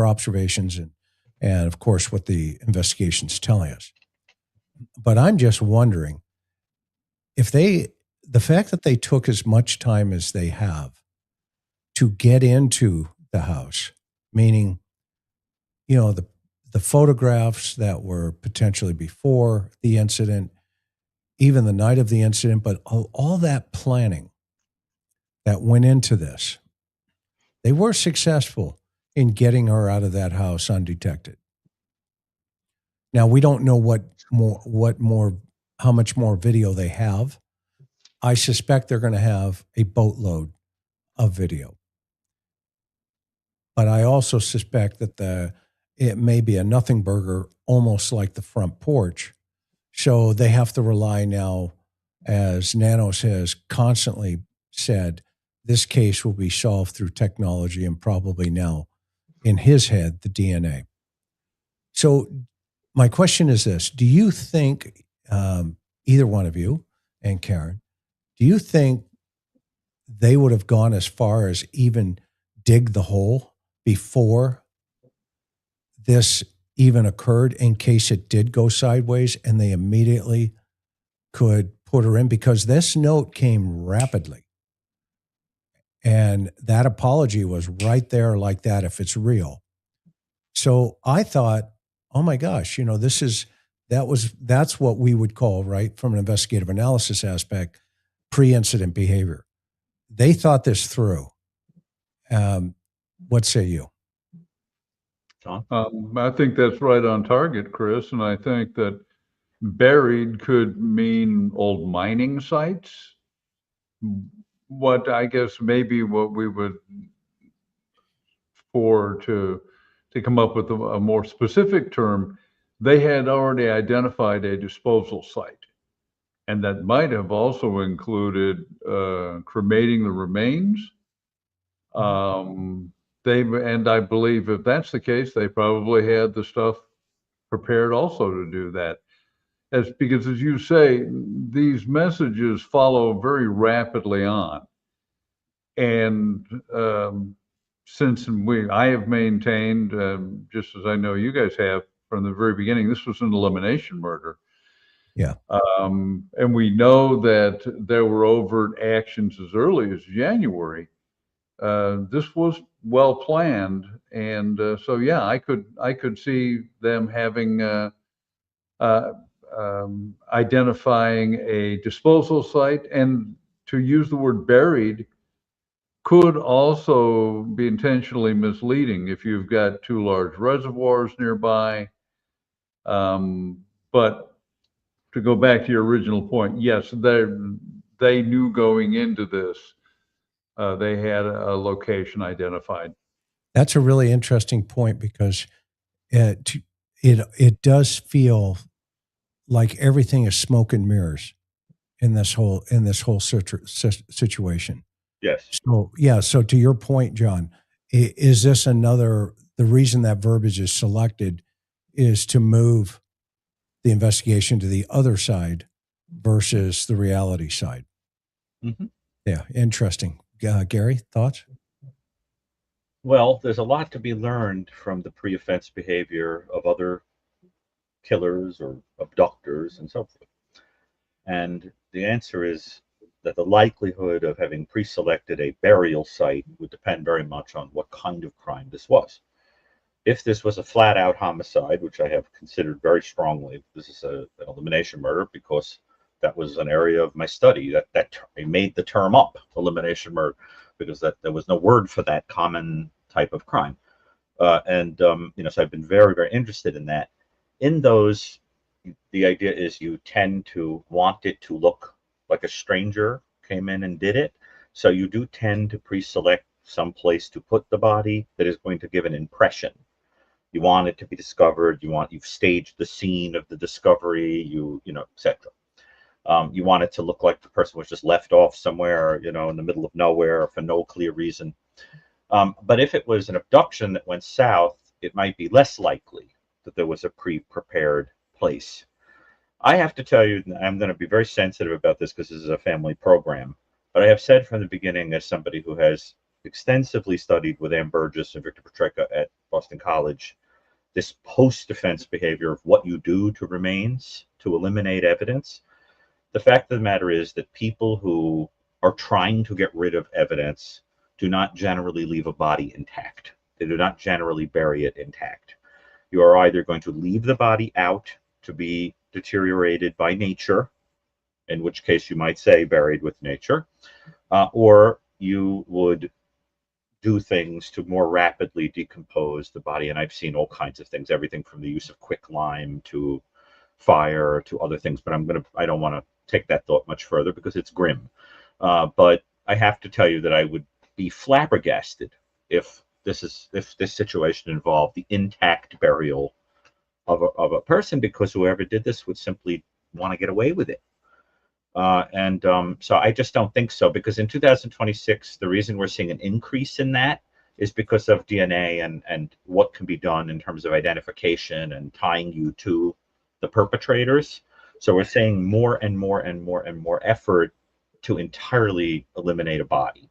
Speaker 2: observations and of course what the investigation's telling us. But I'm just wondering if the fact that they took as much time as they have to get into the house, meaning, you know, the photographs that were potentially before the incident, even the night of the incident, but all that planning that went into this, they were successful in getting her out of that house undetected. Now, we don't know how much more video they have. I suspect they're going to have a boatload of video. But I also suspect that it may be a nothing burger, almost like the front porch. So they have to rely now, as Nanos has constantly said, this case will be solved through technology and probably now, in his head, the DNA. So my question is this. Do you think, either one of you and Karen, do you think they would have gone as far as even dig the hole before this even occurred, in case it did go sideways and they immediately could put her in? Because this note came rapidly. And that apology was right there like that, if it's real. So I thought, oh my gosh, you know, that's what we would call, right, from an investigative analysis aspect, pre-incident behavior. They thought this through. What say you?
Speaker 4: John?
Speaker 5: I think that's right on target, Chris, and I think that buried could mean old mining sites. What I guess maybe what we would to come up with a more specific term, they had already identified a disposal site. And that might have also included cremating the remains. And I believe if that's the case, they probably had the stuff prepared also to do that. Because as you say, these messages follow very rapidly on. And since I have maintained, just as I know you guys have from the very beginning, this was an elimination murder.
Speaker 2: Yeah.
Speaker 5: And we know that there were overt actions as early as January. This was well planned, and so yeah, I could see them having identifying a disposal site, and to use the word buried could also be intentionally misleading if you've got two large reservoirs nearby. But to go back to your original point, yes, they knew going into this, they had a location identified.
Speaker 2: That's a really interesting point because it does feel like everything is smoke and mirrors in this whole situation.
Speaker 4: Yes.
Speaker 2: So yeah. So to your point, John, is this the reason that verbiage is selected is to move the investigation to the other side versus the reality side.
Speaker 4: Mm-hmm.
Speaker 2: Yeah. Interesting. Gary, thoughts?
Speaker 4: Well, there's a lot to be learned from the pre-offense behavior of other killers or abductors and so forth. And the answer is that the likelihood of having pre-selected a burial site would depend very much on what kind of crime this was. If this was a flat-out homicide, which I have considered very strongly, this is an elimination murder because that was an area of my study. I made the term up, elimination murder, because there was no word for that common type of crime. So I've been very, very interested in that. In those, the idea is you tend to want it to look like a stranger came in and did it. So you do tend to pre-select some place to put the body that is going to give an impression. You want it to be discovered. You've staged the scene of the discovery, etc. You want it to look like the person was just left off somewhere, in the middle of nowhere for no clear reason. But if it was an abduction that went south, it might be less likely that there was a pre-prepared place. I have to tell you, I'm going to be very sensitive about this because this is a family program, but I have said from the beginning, as somebody who has extensively studied with Ann Burgess and Victor Petrecka at Boston College, this post-defense behavior of what you do to remains to eliminate evidence. The fact of the matter is that people who are trying to get rid of evidence do not generally leave a body intact. They do not generally bury it intact. You are either going to leave the body out to be deteriorated by nature, in which case you might say buried with nature, or you would do things to more rapidly decompose the body. And I've seen all kinds of things, everything from the use of quicklime to fire to other things, but I don't want to take that thought much further because it's grim. But I have to tell you that I would be flabbergasted if this situation involved the intact burial of a person, because whoever did this would simply want to get away with it. So I just don't think so, because in 2026, the reason we're seeing an increase in that is because of DNA and what can be done in terms of identification and tying you to the perpetrators. So we're seeing more and more and more and more effort to entirely eliminate a body.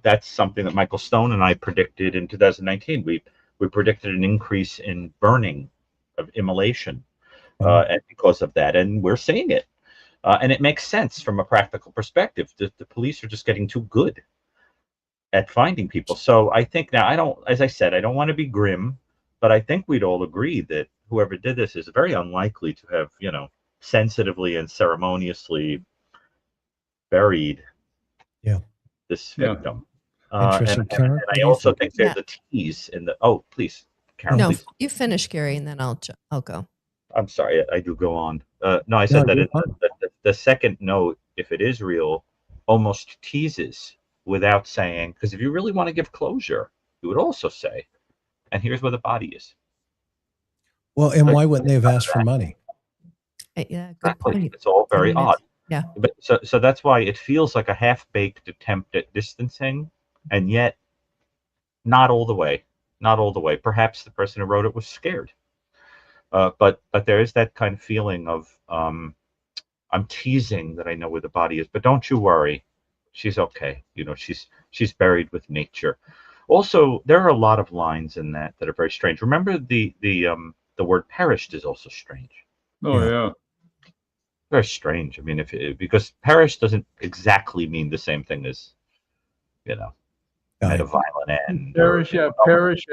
Speaker 4: That's something that Michael Stone and I predicted in 2019. We predicted an increase in burning of immolation and because of that, and we're seeing it. And it makes sense from a practical perspective. The police are just getting too good at finding people. So I think now, as I said, I don't want to be grim, but I think we'd all agree that whoever did this is very unlikely to have, sensitively and ceremoniously buried this victim.
Speaker 2: Interesting.
Speaker 4: And I also think there's a tease in the, please. Karen,
Speaker 3: No,
Speaker 4: please.
Speaker 3: you finish, Gary, and then I'll go.
Speaker 4: I'm sorry, I do go on. No, I said that the second note, if it is real, almost teases without saying, because if you really want to give closure, you would also say, and here's where the body is.
Speaker 2: Well, and why wouldn't they have asked for money?
Speaker 3: Yeah, good point.
Speaker 4: It's all very odd.
Speaker 3: Yeah.
Speaker 4: But so that's why it feels like a half-baked attempt at distancing, and yet not all the way. Not all the way. Perhaps the person who wrote it was scared. But there is that kind of feeling of I'm teasing that I know where the body is, but don't you worry, she's okay. You know, she's buried with nature. Also, there are a lot of lines in that are very strange. Remember the word perished is also strange.
Speaker 5: Oh yeah.
Speaker 4: Very strange. I mean, because perished doesn't exactly mean the same thing as, at a violent end.
Speaker 5: Perish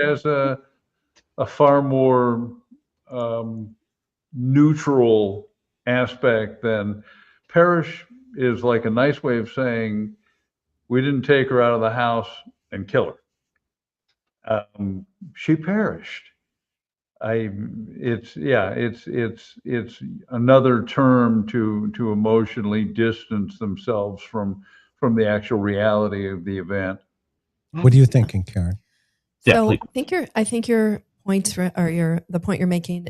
Speaker 5: has a far more neutral aspect than perish is like a nice way of saying we didn't take her out of the house and kill her. She perished. It's another term to emotionally distance themselves from the actual reality of the event.
Speaker 2: What are you thinking, Karen?
Speaker 3: So I think your points or the point you're making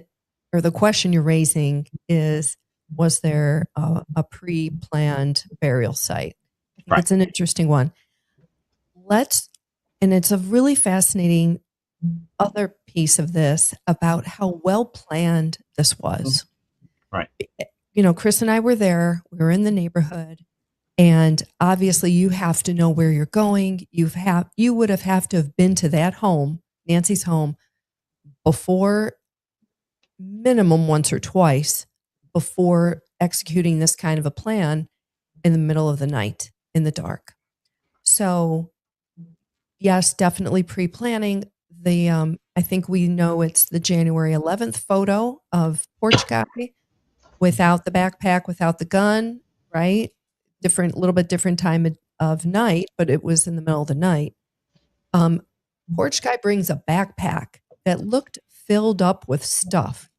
Speaker 3: or the question you're raising is, was there a pre-planned burial site? I think it's an interesting one. And it's a really fascinating other piece of this about how well planned this was.
Speaker 4: Right.
Speaker 3: Chris and I were there. We were in the neighborhood, and obviously you have to know where you're going. You would have to have been to that home, Nancy's home, before, minimum once or twice, before executing this kind of a plan in the middle of the night in the dark. So yes, definitely pre-planning. I think we know it's the January 11th photo of Porch Guy without the backpack, without the gun, right? Little bit different time of night, but it was in the middle of the night. Porch Guy brings a backpack that looked filled up with stuff.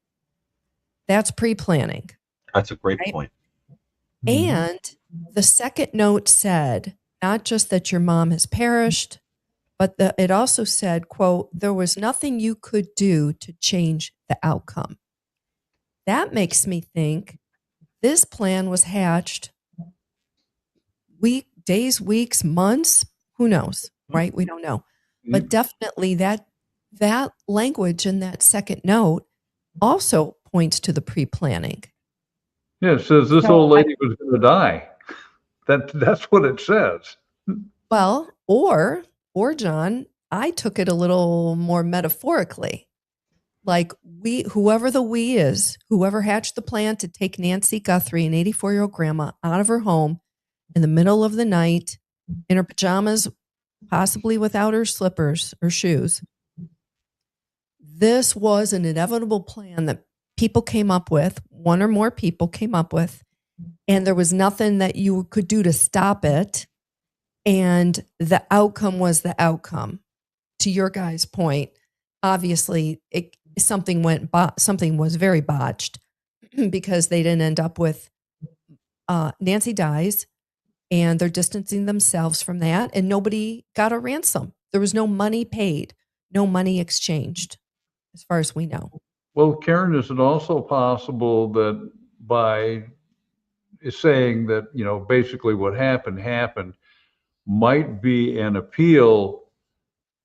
Speaker 3: That's pre-planning.
Speaker 4: That's a great point.
Speaker 3: And the second note said, not just that your mom has perished, but it also said, quote, there was nothing you could do to change the outcome. That makes me think this plan was hatched days, weeks, months, who knows, right? We don't know. But definitely that language in that second note also points to the pre-planning.
Speaker 5: Yeah, it says this old lady was going to die. That's what it says.
Speaker 3: Well, or John, I took it a little more metaphorically. Like whoever the we is, whoever hatched the plan to take Nancy Guthrie, an 84-year-old grandma, out of her home in the middle of the night, in her pajamas, possibly without her slippers or shoes. This was an inevitable plan that people came up with, one or more people came up with, and there was nothing that you could do to stop it. And the outcome was the outcome. To your guys' point, obviously something was very botched because they didn't end up with Nancy dies, and they're distancing themselves from that, and nobody got a ransom. There was no money paid, no money exchanged, as far as we know.
Speaker 5: Well, Karen, is it also possible that by saying that, basically what happened might be an appeal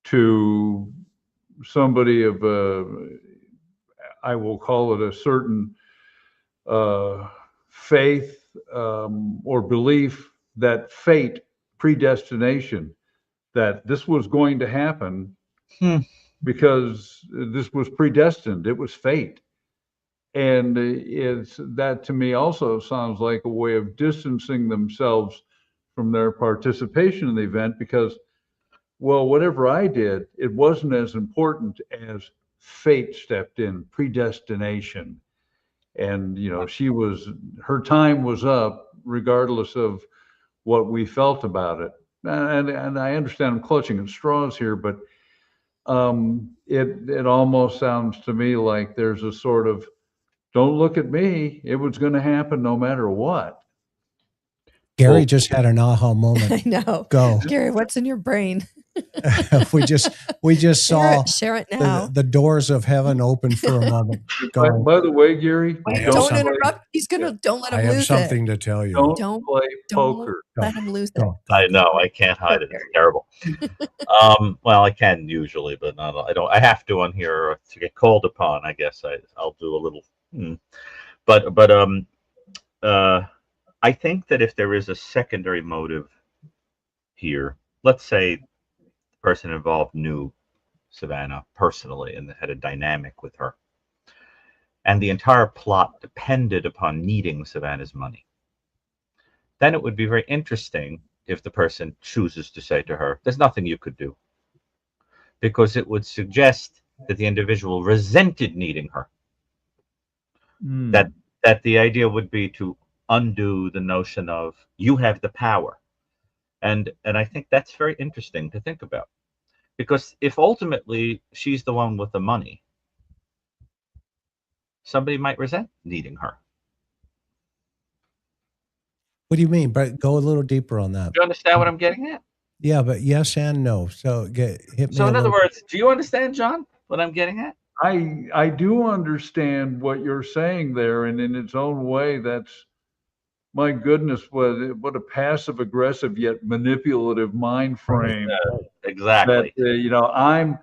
Speaker 5: to somebody of I will call it a certain faith or belief that fate, predestination, that this was going to happen because this was predestined. It was fate. And that to me also sounds like a way of distancing themselves from their participation in the event because, well, whatever I did, it wasn't as important as fate stepped in, predestination. And, her time was up regardless of what we felt about it. And I understand I'm clutching at straws here, but it almost sounds to me like there's a sort of, don't look at me. It was going to happen no matter what.
Speaker 2: Gary
Speaker 4: Well,
Speaker 2: just had an aha moment.
Speaker 3: I know.
Speaker 2: Go.
Speaker 3: Gary, what's in your brain?
Speaker 2: we just saw
Speaker 3: Share it now.
Speaker 2: the doors of heaven open for a moment. Go.
Speaker 5: By the way, Gary,
Speaker 3: Don't interrupt. He's gonna. Don't let him
Speaker 2: I have
Speaker 3: lose
Speaker 2: something
Speaker 3: it.
Speaker 2: to tell you.
Speaker 5: don't play poker.
Speaker 3: Let him lose it.
Speaker 2: Go.
Speaker 4: I know I can't hide it. It's terrible. Well, I can usually, but not. I don't. I have to on here to get called upon. I guess I'll do a little. But I think that if there is a secondary motive here, let's say the person involved knew Savannah personally and had a dynamic with her, and the entire plot depended upon needing Savannah's money, then it would be very interesting if the person chooses to say to her, there's nothing you could do, because it would suggest that the individual resented needing her. That the idea would be to undo the notion of you have the power. And I think that's very interesting to think about, because if ultimately she's the one with the money, somebody might resent needing her.
Speaker 2: What do you mean? But go a little deeper on that.
Speaker 4: Do you understand what I'm getting at?
Speaker 2: Yeah, but yes and no. So hit me.
Speaker 4: So in other words, do you understand, John, what I'm getting at?
Speaker 5: I do understand what you're saying there, and in its own way, that's, my goodness, what a passive aggressive yet manipulative mind frame.
Speaker 4: Exactly.
Speaker 5: That,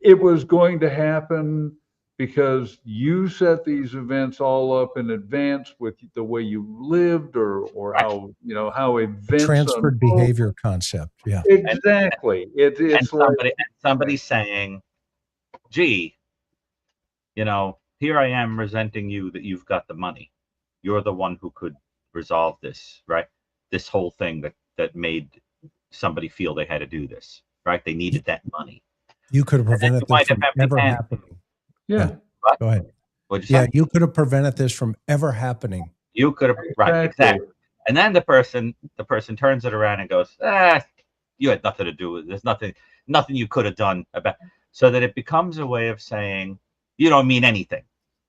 Speaker 5: it was going to happen because you set these events all up in advance with the way you lived, or how events
Speaker 2: transferred
Speaker 5: unfold.
Speaker 2: behavior concept. Yeah,
Speaker 5: exactly. It's
Speaker 4: and somebody saying, gee, here I am resenting you that you've got the money. You're the one who could resolve this, right? This whole thing that made somebody feel they had to do this, right? They needed that money.
Speaker 2: You could have prevented this from ever happening.
Speaker 5: Yeah.
Speaker 2: Go ahead.
Speaker 4: What'd you say?
Speaker 2: You could have prevented this from ever happening.
Speaker 4: You could have, right? Exactly. And then the person turns it around and goes, you had nothing to do with it. There's nothing you could have done about. So that it becomes a way of saying, you don't mean anything.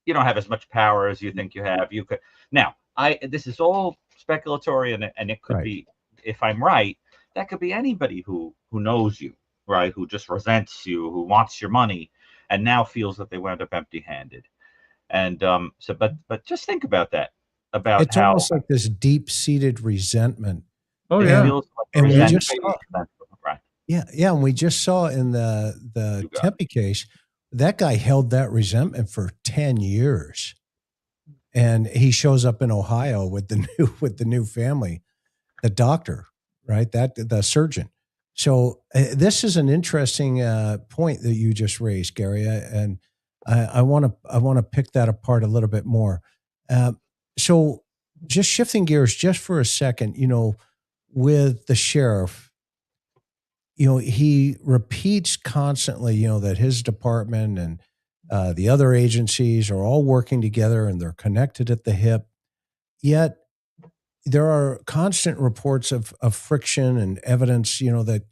Speaker 4: You don't have as much power as you think you have. You could. Now, this is all speculatory, and it could be, if I'm right, that could be anybody who knows you, right? Who just resents you, who wants your money, and now feels that they wound up empty-handed. And but just think about that. About
Speaker 2: it's almost like this deep-seated resentment.
Speaker 5: Oh yeah.
Speaker 2: And we just saw, and we just saw in the Tempe case, that guy held that resentment for 10 years. And he shows up in Ohio with the new family, the doctor, right? The surgeon. So this is an interesting point that you just raised, Gary, and I want to pick that apart a little bit more. So just shifting gears just for a second, with the sheriff, he repeats constantly, that his department and the other agencies are all working together and they're connected at the hip. Yet there are constant reports of friction and evidence, that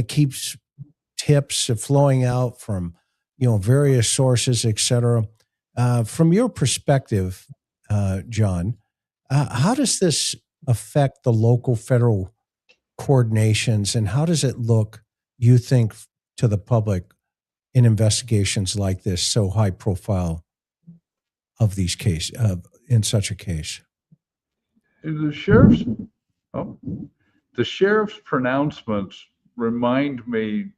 Speaker 2: keeps tips flowing out from, various sources, et cetera. From your perspective, John, how does this affect the local federal coordinations, and how does it look, you think, to the public in investigations like this, so high profile of these cases, in such a case?
Speaker 5: The sheriff's pronouncements remind me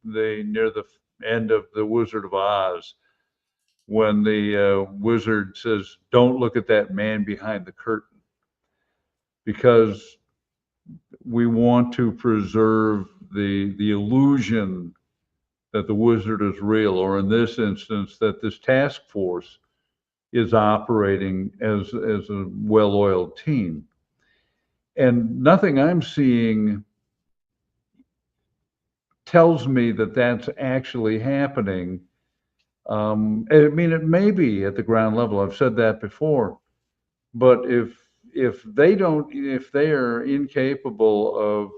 Speaker 5: near the end of The Wizard of Oz, when the wizard says, "Don't look at that man behind the curtain," because we want to preserve the illusion that the wizard is real, or in this instance, that this task force is operating as a well-oiled team. And nothing I'm seeing tells me that that's actually happening. I mean, it may be at the ground level. I've said that before. But if they are incapable of,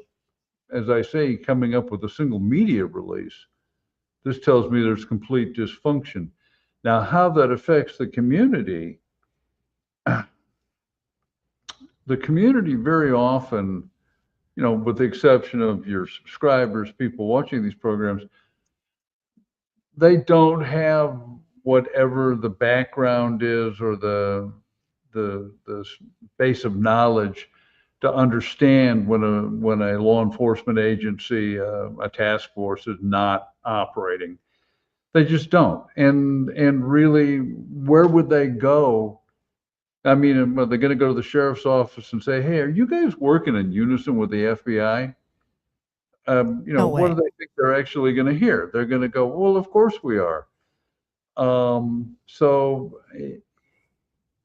Speaker 5: as I say, coming up with a single media release, This tells me there's complete dysfunction. Now, how that affects the community very often, with the exception of your subscribers, people watching these programs, they don't have whatever the background is or the base of knowledge to understand when a law enforcement agency, a task force is not operating. They just don't. And really, where would they go? I mean, are they going to go to the sheriff's office and say, "Hey, are you guys working in unison with the FBI?"
Speaker 3: No
Speaker 5: What do
Speaker 3: way.
Speaker 5: they think they're actually going to hear? They're going to go, "Well, of course we are." So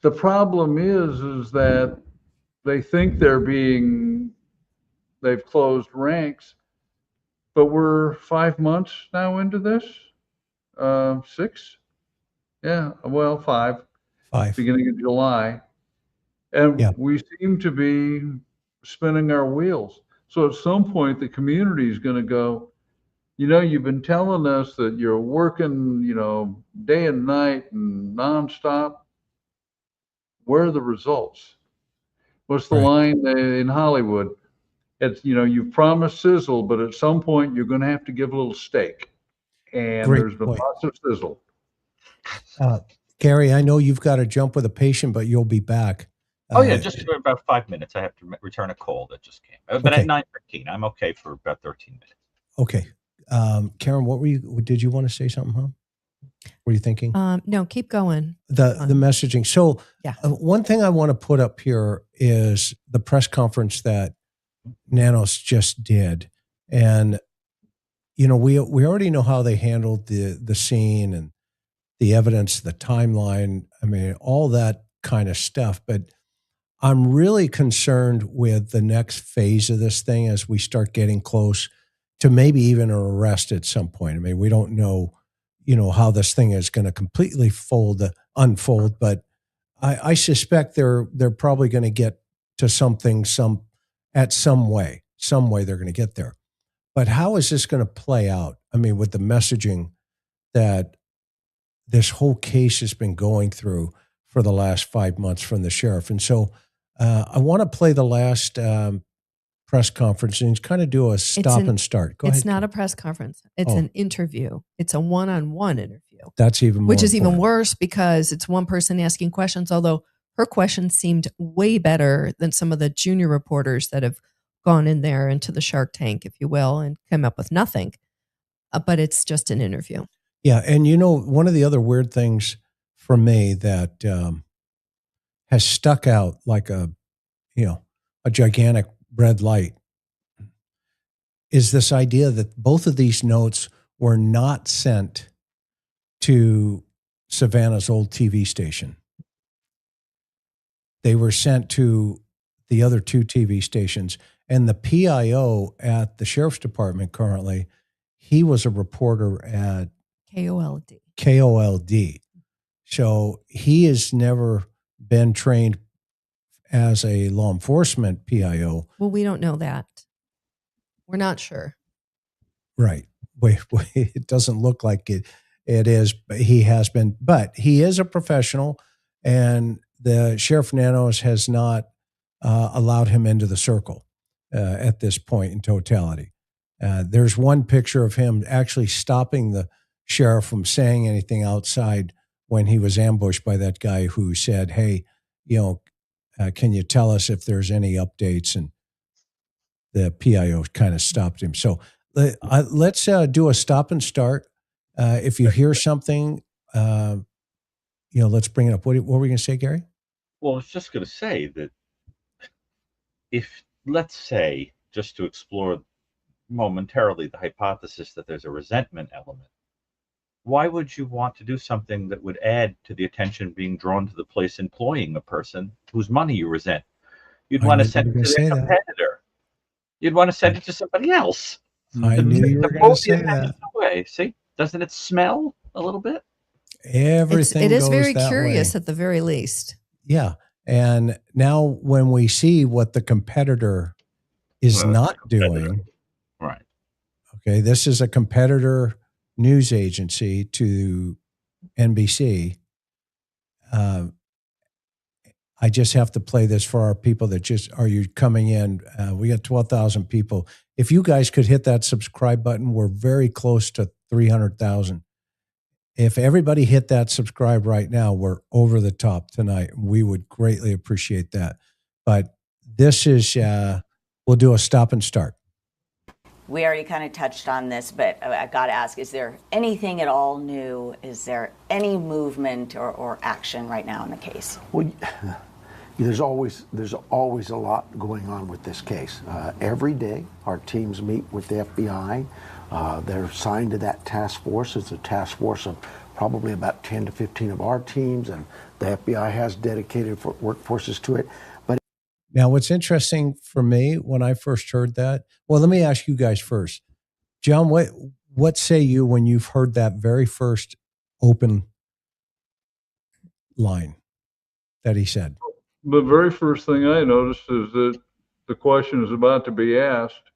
Speaker 5: the problem is that they think they've closed ranks, but we're 5 months now into this, 6, yeah, well, 5,
Speaker 2: 5.
Speaker 5: beginning of July, and
Speaker 2: Yeah.
Speaker 5: we seem to be spinning our wheels. So at some point, the community is going to go, you've been telling us that you're working, day and night and nonstop. Where are the results? What's the
Speaker 2: Right.
Speaker 5: line in Hollywood? It's, you've promised sizzle, but at some point you're going to have to give a little steak. And
Speaker 2: Great
Speaker 5: there's been
Speaker 2: point.
Speaker 5: lots of sizzle.
Speaker 2: Gary, I know you've got to jump with a patient, but you'll be back.
Speaker 4: Oh yeah, just for about 5 minutes. I have to return a call that just came. But
Speaker 2: Okay.
Speaker 4: at 9:13, I'm okay for about 13 minutes.
Speaker 2: Okay. Karen, did you want to say something, huh? What are you thinking?
Speaker 3: No, keep going.
Speaker 2: The messaging. So
Speaker 3: Yeah.
Speaker 2: one thing I want to put up here is the press conference that Nanos just did. And, we already know how they handled the scene and the evidence, the timeline. I mean, all that kind of stuff. But I'm really concerned with the next phase of this thing as we start getting close to maybe even an arrest at some point. I mean, we don't know, how this thing is going to completely unfold, but I suspect they're probably going to get to something some way they're going to get there. But how is this going to play out? I mean, with the messaging that this whole case has been going through for the last 5 months from the sheriff. And so I want to play the last press conference and kind of do a stop and start. Go ahead.
Speaker 3: It's not a press conference. It's an interview. It's a one-on-one interview.
Speaker 2: That's even more
Speaker 3: Which is even
Speaker 2: important.
Speaker 3: worse because it's one person asking questions, although her questions seemed way better than some of the junior reporters that have gone in there into the Shark Tank, if you will, and come up with nothing. But it's just an interview.
Speaker 2: Yeah. And one of the other weird things for me that has stuck out like a gigantic red light is this idea that both of these notes were not sent to Savannah's old TV station. They were sent to the other 2 TV stations. And the PIO at the Sheriff's Department currently, he was a reporter at KOLD. So he has never been trained as a law enforcement PIO.
Speaker 3: Well, we don't know that. We're not sure.
Speaker 2: Right. Wait, it doesn't look like it is, but he has been, but he is a professional, and the Sheriff Nanos has not allowed him into the circle at this point in totality. There's one picture of him actually stopping the sheriff from saying anything outside when he was ambushed by that guy who said, "Hey, can you tell us if there's any updates?" And the PIO kind of stopped him. So let's do a stop and start. If you hear something, let's bring it up. What were we going to say, Gary?
Speaker 4: Well, I was just going to say that if, let's say, just to explore momentarily the hypothesis that there's a resentment element, why would you want to do something that would add to the attention being drawn to the place employing a person whose money you resent? You'd want to send it to their competitor. You'd want to send it to somebody else.
Speaker 2: I knew you were going to say that.
Speaker 4: Way. See, doesn't it smell a little bit?
Speaker 2: Everything
Speaker 3: it is
Speaker 2: goes
Speaker 3: very
Speaker 2: that
Speaker 3: curious
Speaker 2: way.
Speaker 3: at the very least.
Speaker 2: Yeah. And now when we see what the competitor is not doing.
Speaker 4: Right.
Speaker 2: Okay. This is a competitor news agency to NBC. I just have to play this for our people that just are you coming in. We got 12,000 people. If you guys could hit that subscribe button, we're very close to 300,000. If everybody hit that subscribe right now, we're over the top tonight. We would greatly appreciate that. But this is, we'll do a stop and start.
Speaker 7: We already kind of touched on this, but I got to ask, is there anything at all new? Is there any movement or action right now in the case?
Speaker 6: Well, there's always a lot going on with this case. Every day, our teams meet with the FBI. They're assigned to that task force. It's a task force of probably about 10 to 15 of our teams, and the FBI has dedicated workforces to it. But
Speaker 2: now, what's interesting for me when I first heard that, well, let me ask you guys first. John, what say you when you've heard that very first open line that he said?
Speaker 5: The very first thing I noticed is that the question is about to be asked.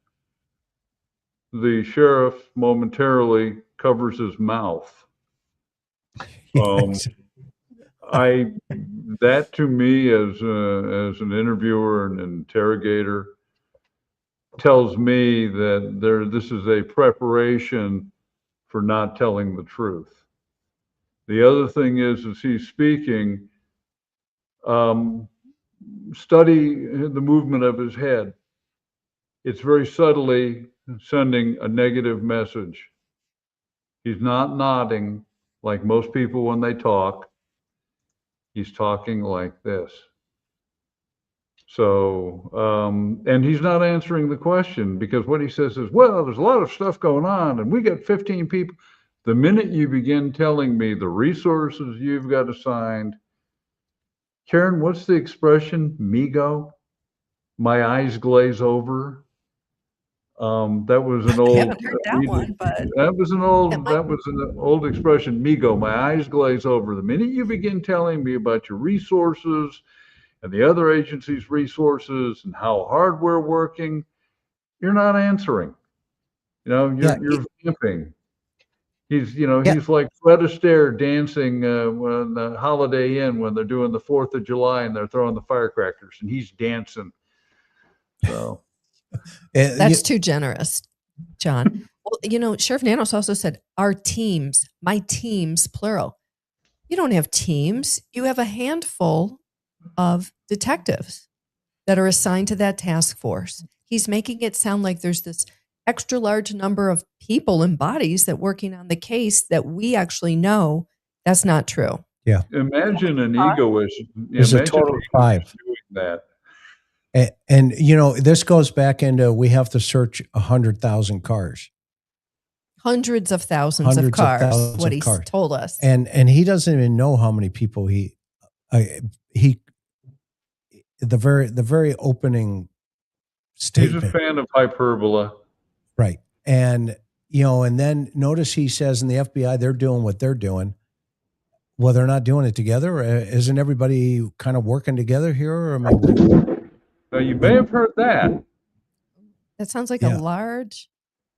Speaker 5: The sheriff momentarily covers his mouth. That to me as an interviewer and interrogator tells me that this is a preparation for not telling the truth. The other thing is, as he's speaking, study the movement of his head. It's very subtly sending a negative message. He's not nodding like most people when they talk. He's talking like this. So, and he's not answering the question, because what he says is, well, there's a lot of stuff going on and we got 15 people. The minute you begin telling me the resources you've got assigned, Karen, what's the expression? Migo? My eyes glaze over. That was an old.
Speaker 3: I haven't heard that one, but
Speaker 5: that was an old expression. Migo, my eyes glaze over. The minute you begin telling me about your resources and the other agency's resources and how hard we're working, you're not answering. You're vamping. He's like Fred Astaire dancing when the Holiday Inn when they're doing the 4th of July and they're throwing the firecrackers and he's dancing. So
Speaker 3: that's too generous, John. Well, Sheriff Nanos also said our teams, my teams, plural. You don't have teams. You have a handful of detectives that are assigned to that task force. He's making it sound like there's this extra large number of people and bodies that working on the case that we actually know that's not true.
Speaker 2: Yeah.
Speaker 5: Imagine an egoist.
Speaker 2: There's a total of 5
Speaker 5: doing that.
Speaker 2: And this goes back into we have to search 100,000 cars.
Speaker 3: Hundreds of thousands of cars, what he told us.
Speaker 2: And he doesn't even know how many people the very opening statement.
Speaker 5: He's a fan of hyperbola.
Speaker 2: Right. And, and then notice he says in the FBI, they're doing what they're doing. Well, they're not doing it together. Isn't everybody kind of working together here? I mean,
Speaker 5: now, you may have heard that.
Speaker 3: That sounds like a large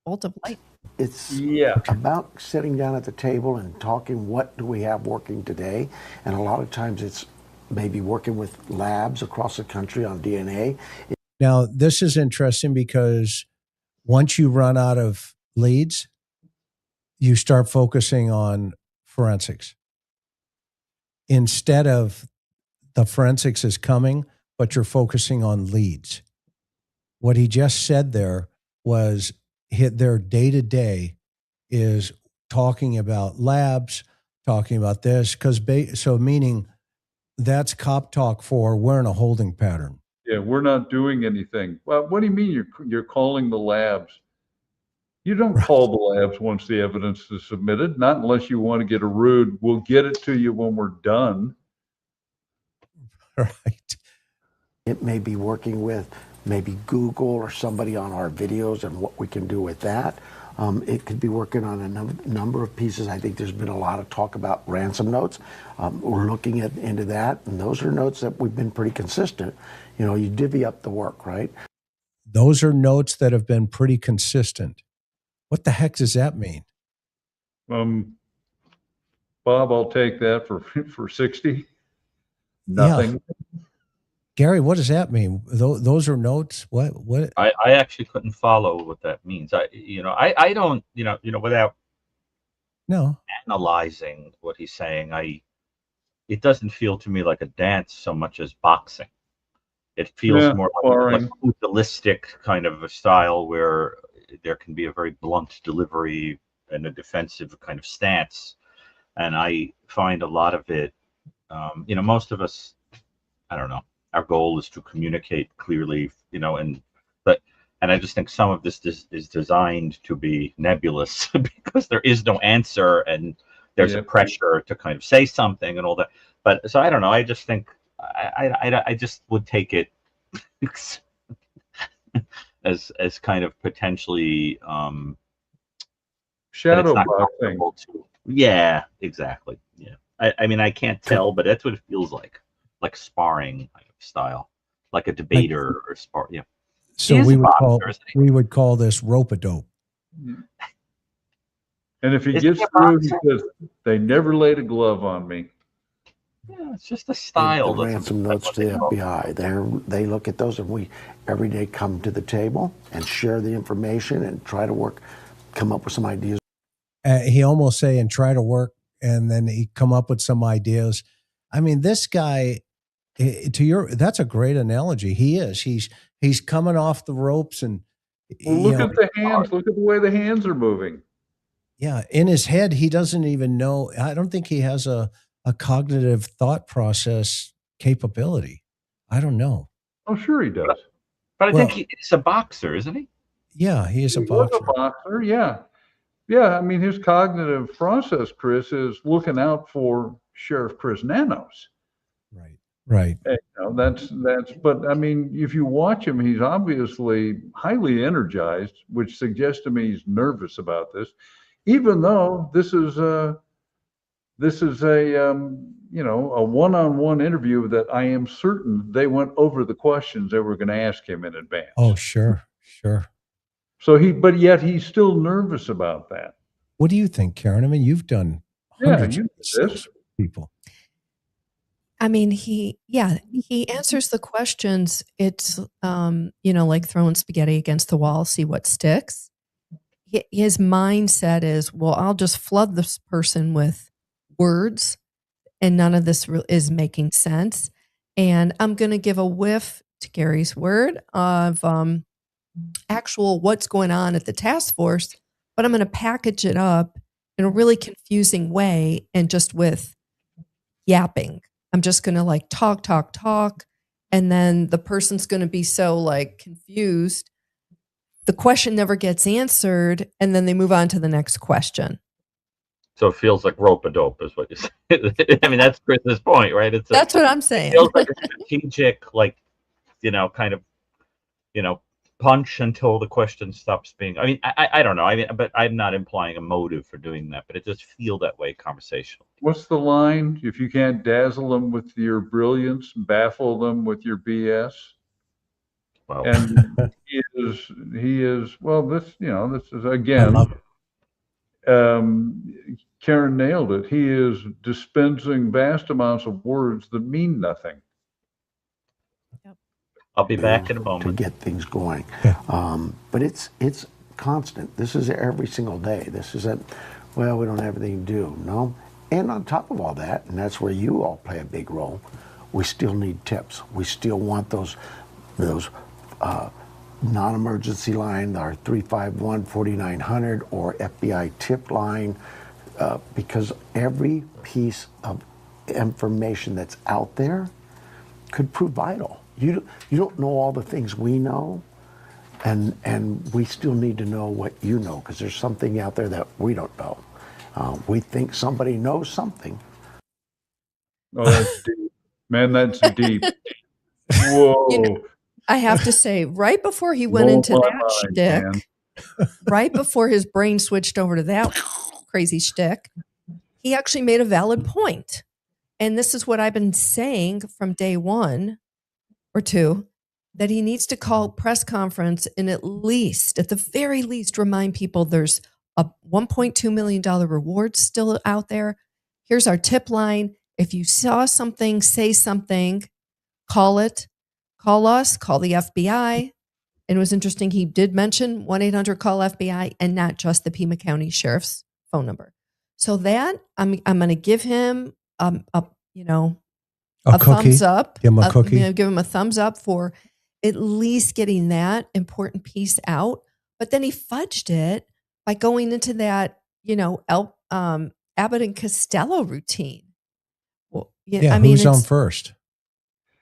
Speaker 3: bolt of light.
Speaker 6: It's about sitting down at the table and talking, what do we have working today? And a lot of times it's maybe working with labs across the country on DNA.
Speaker 2: Now, this is interesting because once you run out of leads, you start focusing on forensics. Instead of the forensics is coming, but you're focusing on leads. What he just said there was their day-to-day is talking about labs, talking about this, meaning that's cop talk for we're in a holding pattern.
Speaker 5: Yeah, we're not doing anything. Well, what do you mean you're calling the labs? You don't call the labs once the evidence is submitted, not unless you want to get a rude, we'll get it to you when we're done.
Speaker 2: Right.
Speaker 6: It may be working with maybe Google or somebody on our videos and what we can do with that. It could be working on a number of pieces. I think there's been a lot of talk about ransom notes. We're looking into that, and those are notes that we've been pretty consistent. You divvy up the work, right?
Speaker 2: Those are notes that have been pretty consistent. What the heck does that mean?
Speaker 5: Bob, I'll take that for 60. Nothing.
Speaker 2: Yeah. Gary, what does that mean? Those are notes. What?
Speaker 4: I actually couldn't follow what that means. I don't, without analyzing what he's saying, it doesn't feel to me like a dance so much as boxing. It feels more like a pugilistic kind of a style where there can be a very blunt delivery and a defensive kind of stance. And I find a lot of it, most of us, I don't know, our goal is to communicate clearly, and I just think some of this is designed to be nebulous because there is no answer and there's a pressure to kind of say something and all that. But so I don't know. I just think I just would take it as kind of potentially
Speaker 5: shadow boxing.
Speaker 4: Yeah, exactly. Yeah. I mean, I can't tell, but that's what it feels like sparring kind of style, like a debater or spar. Yeah.
Speaker 2: So we would call this rope-a-dope.
Speaker 5: And if he gets through, he says, "They never laid a glove on me."
Speaker 4: Yeah, it's just a style.
Speaker 6: The ransom notes to the FBI. They look at those, and we every day come to the table and share the information and try to come up with some ideas.
Speaker 2: He almost saying try to work, and then he come up with some ideas. I mean, this guy, that's a great analogy. He is. He's coming off the ropes, and
Speaker 5: look at the hands. Look at the way the hands are moving.
Speaker 2: Yeah, in his head, he doesn't even know. I don't think he has a cognitive thought process capability. I don't know.
Speaker 5: Oh, sure he does.
Speaker 4: But I think he's a boxer, isn't he?
Speaker 2: Yeah, he is a boxer.
Speaker 5: He was a boxer, yeah. Yeah, I mean, his cognitive process, Chris, is looking out for Sheriff Chris Nanos.
Speaker 2: Right.
Speaker 5: And, but I mean, if you watch him, he's obviously highly energized, which suggests to me he's nervous about this, even though this is a one-on-one interview that I am certain they went over the questions they were going to ask him in advance.
Speaker 2: Oh, sure.
Speaker 5: So but yet he's still nervous about that.
Speaker 2: What do you think, Karen? I mean, you've done hundreds of this people.
Speaker 3: I mean, he answers the questions. It's, like throwing spaghetti against the wall, see what sticks. His mindset is, well, I'll just flood this person with words and none of this is making sense. And I'm going to give a whiff, to Gary's word, of actual what's going on at the task force, but I'm going to package it up in a really confusing way and just with yapping. I'm just going to talk. And then the person's going to be so confused. The question never gets answered. And then they move on to the next question.
Speaker 4: So it feels like rope-a-dope is what you say. I mean, that's Chris's point, right?
Speaker 3: That's what I'm saying.
Speaker 4: It feels like a strategic, kind of, punch until the question stops being. I mean, I don't know. I mean, but I'm not implying a motive for doing that, but it does feel that way conversationally.
Speaker 5: What's the line? If you can't dazzle them with your brilliance, baffle them with your BS.
Speaker 4: Well,
Speaker 5: and he is. Well, this is again. Karen nailed it. He is dispensing vast amounts of words that mean nothing.
Speaker 4: I'll be back in a moment
Speaker 6: to get things going. But it's constant. This is every single day. This isn't, well, we don't have anything to do. No. And on top of all that, and that's where you all play a big role, we still need tips. We still want those non-emergency line, our 351-4900 or FBI tip line, because every piece of information that's out there could prove vital. You don't know all the things we know, and we still need to know what you know, because there's something out there that we don't know. We think somebody knows something.
Speaker 5: Oh, that's deep. Man, that's deep. Whoa.
Speaker 3: I have to say, right before he went into that shtick, right before his brain switched over to that crazy shtick, he actually made a valid point. And this is what I've been saying from day 1 or 2, that he needs to call press conference and at the very least, remind people there's a $1.2 million reward still out there. Here's our tip line. If you saw something, say something, call us, call the FBI. And it was interesting. He did mention 1-800-CALL-FBI and not just the Pima County Sheriff's phone number. So that I'm going to give him a
Speaker 2: cookie.
Speaker 3: thumbs up.
Speaker 2: Give him a cookie.
Speaker 3: I'm going to give him a thumbs up for at least getting that important piece out. But then he fudged it by going into that, Abbott and Costello routine. Well,
Speaker 2: who's on first?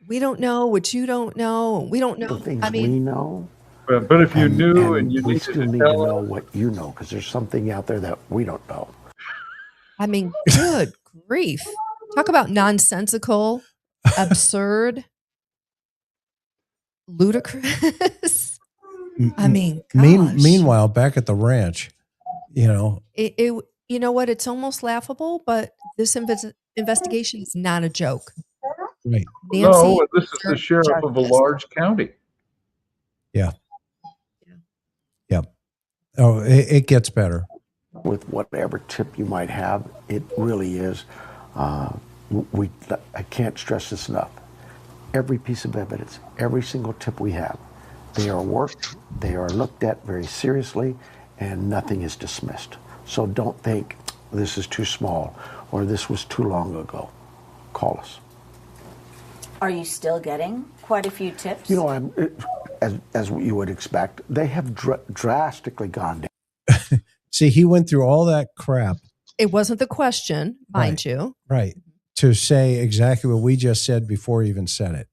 Speaker 3: We don't know what you don't know. We don't know.
Speaker 6: The things we know.
Speaker 5: But if you knew and you
Speaker 6: we
Speaker 5: needed
Speaker 6: still
Speaker 5: to
Speaker 6: need to
Speaker 5: tell
Speaker 6: know
Speaker 5: us,
Speaker 6: what you know, because there's something out there that we don't know.
Speaker 3: I mean, good grief. Talk about nonsensical, absurd, ludicrous. I mean, gosh.
Speaker 2: Meanwhile, back at the ranch,
Speaker 3: you know what? It's almost laughable, but this investigation is not a joke.
Speaker 2: Right.
Speaker 3: Nancy,
Speaker 5: no, this is the sheriff of a large county.
Speaker 2: Yeah. Oh, it gets better.
Speaker 6: With whatever tip you might have, it really is. I can't stress this enough. Every piece of evidence, every single tip we have, they are worked, they are looked at very seriously, and nothing is dismissed. So don't think this is too small or this was too long ago. Call us.
Speaker 7: Are you still getting quite a few tips?
Speaker 6: As you would expect, they have drastically gone down.
Speaker 2: See, he went through all that crap.
Speaker 3: It wasn't the question, mind you.
Speaker 2: Right. To say exactly what we just said before he even said it.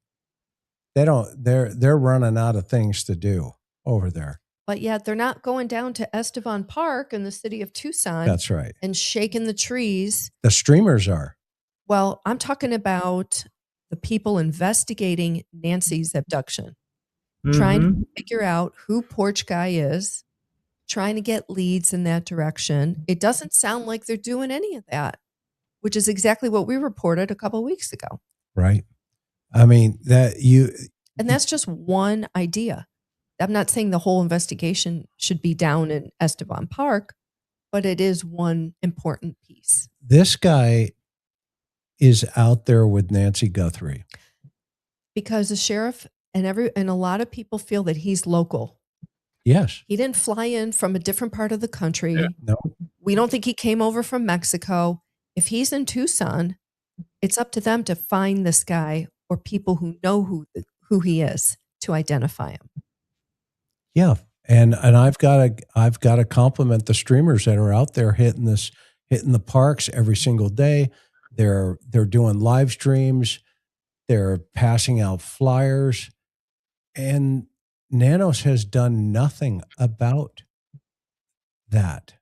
Speaker 2: They're running out of things to do over there.
Speaker 3: But yet they're not going down to Estevan Park in the city of Tucson.
Speaker 2: That's right.
Speaker 3: And shaking the trees.
Speaker 2: The streamers are.
Speaker 3: Well, I'm talking about the people investigating Nancy's abduction, trying to figure out who Porch Guy is, trying to get leads in that direction. It doesn't sound like they're doing any of that, which is exactly what we reported a couple of weeks ago.
Speaker 2: Right. I mean,
Speaker 3: and that's just one idea. I'm not saying the whole investigation should be down in Estevan Park, but it is one important piece.
Speaker 2: This guy is out there with Nancy Guthrie.
Speaker 3: Because the sheriff and a lot of people feel that he's local.
Speaker 2: Yes.
Speaker 3: He didn't fly in from a different part of the country.
Speaker 5: Yeah.
Speaker 2: No.
Speaker 3: We don't think he came over from Mexico. If he's in Tucson, it's up to them to find this guy or people who know who he is to identify him.
Speaker 2: Yeah. And I've got to compliment the streamers that are out there hitting the parks every single day. They're doing live streams. They're passing out flyers, and Nanos has done nothing about that.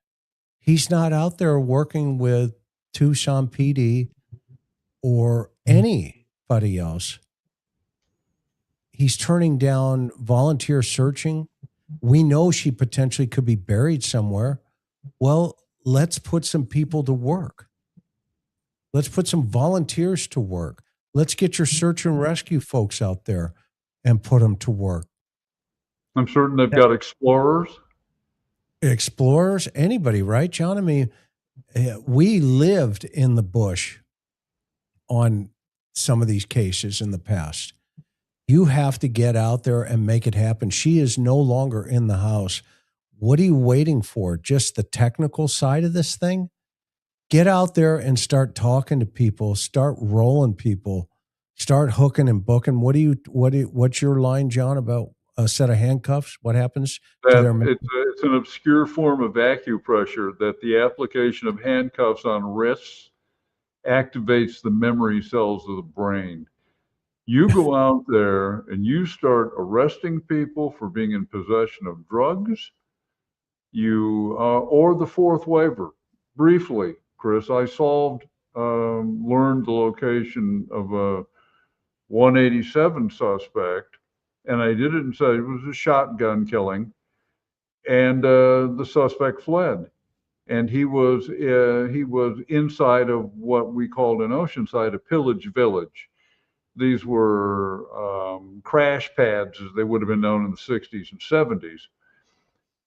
Speaker 2: He's not out there working with Tucson PD or anybody else. He's turning down volunteer searching. We know she potentially could be buried somewhere. Well, let's put some people to work. Let's put some volunteers to work. Let's get your search and rescue folks out there and put them to work.
Speaker 5: I'm certain they've got explorers.
Speaker 2: Explorers, anybody, right, John? I mean, we lived in the bush on some of these cases in the past. You have to get out there and make it happen. She is no longer in the house. What are you waiting for? Just the technical side of this thing? Get out there and start talking to people, start rolling people, start hooking and booking. What's your line, John, about a set of handcuffs? What happens to their
Speaker 5: it's an obscure form of acupressure that the application of handcuffs on wrists activates the memory cells of the brain. You go out there and you start arresting people for being in possession of drugs, or the fourth waiver. Briefly, Chris, I learned the location of a 187 suspect, and I didn't say it was a shotgun killing, and the suspect fled, and he was inside of what we called in Oceanside a pillage village. These were crash pads, as they would have been known in the 60s and 70s.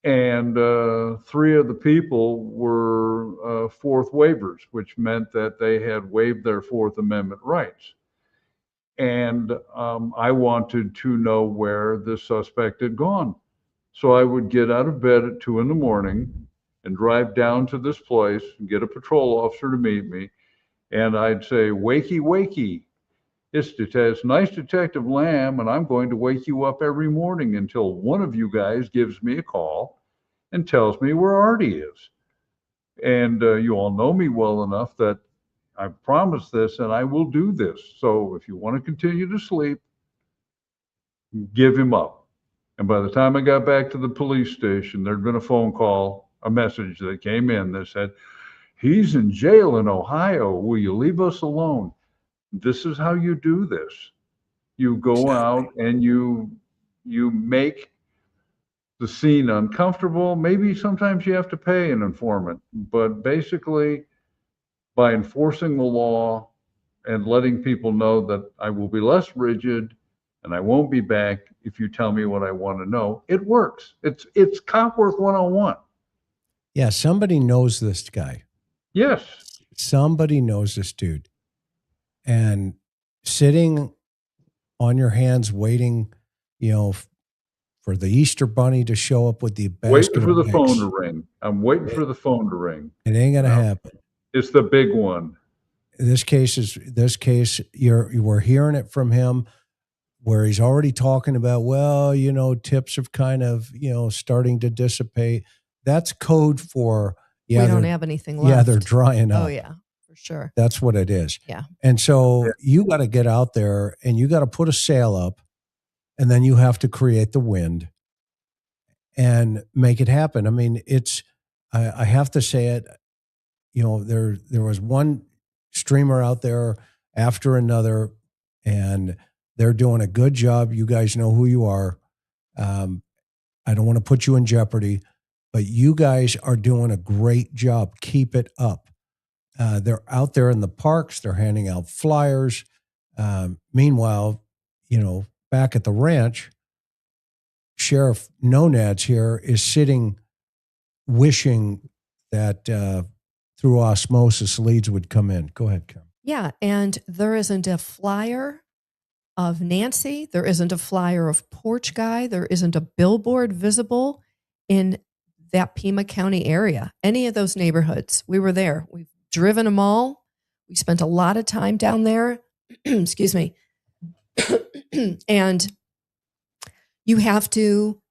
Speaker 5: And 3 of the people were fourth waivers, which meant that they had waived their Fourth Amendment rights. And I wanted to know where the suspect had gone. So I would get out of bed at 2 in the morning and drive down to this place and get a patrol officer to meet me. And I'd say, wakey, wakey, it's nice Detective Lamb, and I'm going to wake you up every morning until one of you guys gives me a call and tells me where Artie is. And you all know me well enough that I promised this and I will do this. So if you want to continue to sleep, give him up. And by the time I got back to the police station, there'd been a phone call, a message that came in that said, he's in jail in Ohio. Will you leave us alone? This is how you do this. You go out and you make the scene uncomfortable. Maybe sometimes you have to pay an informant, but basically by enforcing the law and letting people know that I will be less rigid and I won't be back if you tell me what I want to know, it works. It's cop work 101.
Speaker 2: Yeah, somebody knows this guy.
Speaker 5: Yes.
Speaker 2: Somebody knows this dude. And sitting on your hands waiting, for the Easter Bunny to show up with the basket
Speaker 5: waiting for the
Speaker 2: of
Speaker 5: phone
Speaker 2: eggs.
Speaker 5: to ring. I'm waiting for the phone to ring.
Speaker 2: It ain't gonna happen.
Speaker 5: It's the big one.
Speaker 2: This case, we're hearing it from him where he's already talking about, tips have kind of, starting to dissipate. That's code for,
Speaker 3: we don't have anything left.
Speaker 2: Yeah, they're drying up.
Speaker 3: Oh, yeah, for sure.
Speaker 2: That's what it is.
Speaker 3: Yeah.
Speaker 2: And so you got to get out there and you got to put a sail up, and then you have to create the wind and make it happen. I mean, I have to say it, there was one streamer out there after another, and they're doing a good job. You guys know who you are. I don't want to put you in jeopardy, but you guys are doing a great job. Keep it up. They're out there in the parks. They're handing out flyers. Meanwhile, back at the ranch, Sheriff Nanos here is sitting wishing that through osmosis leads would come in. Go ahead, Karen.
Speaker 3: Yeah, and there isn't a flyer of Nancy. There isn't a flyer of Porch Guy. There isn't a billboard visible in that Pima County area, any of those neighborhoods. We were there. We've driven them all. We spent a lot of time down there. Excuse me. And you have to,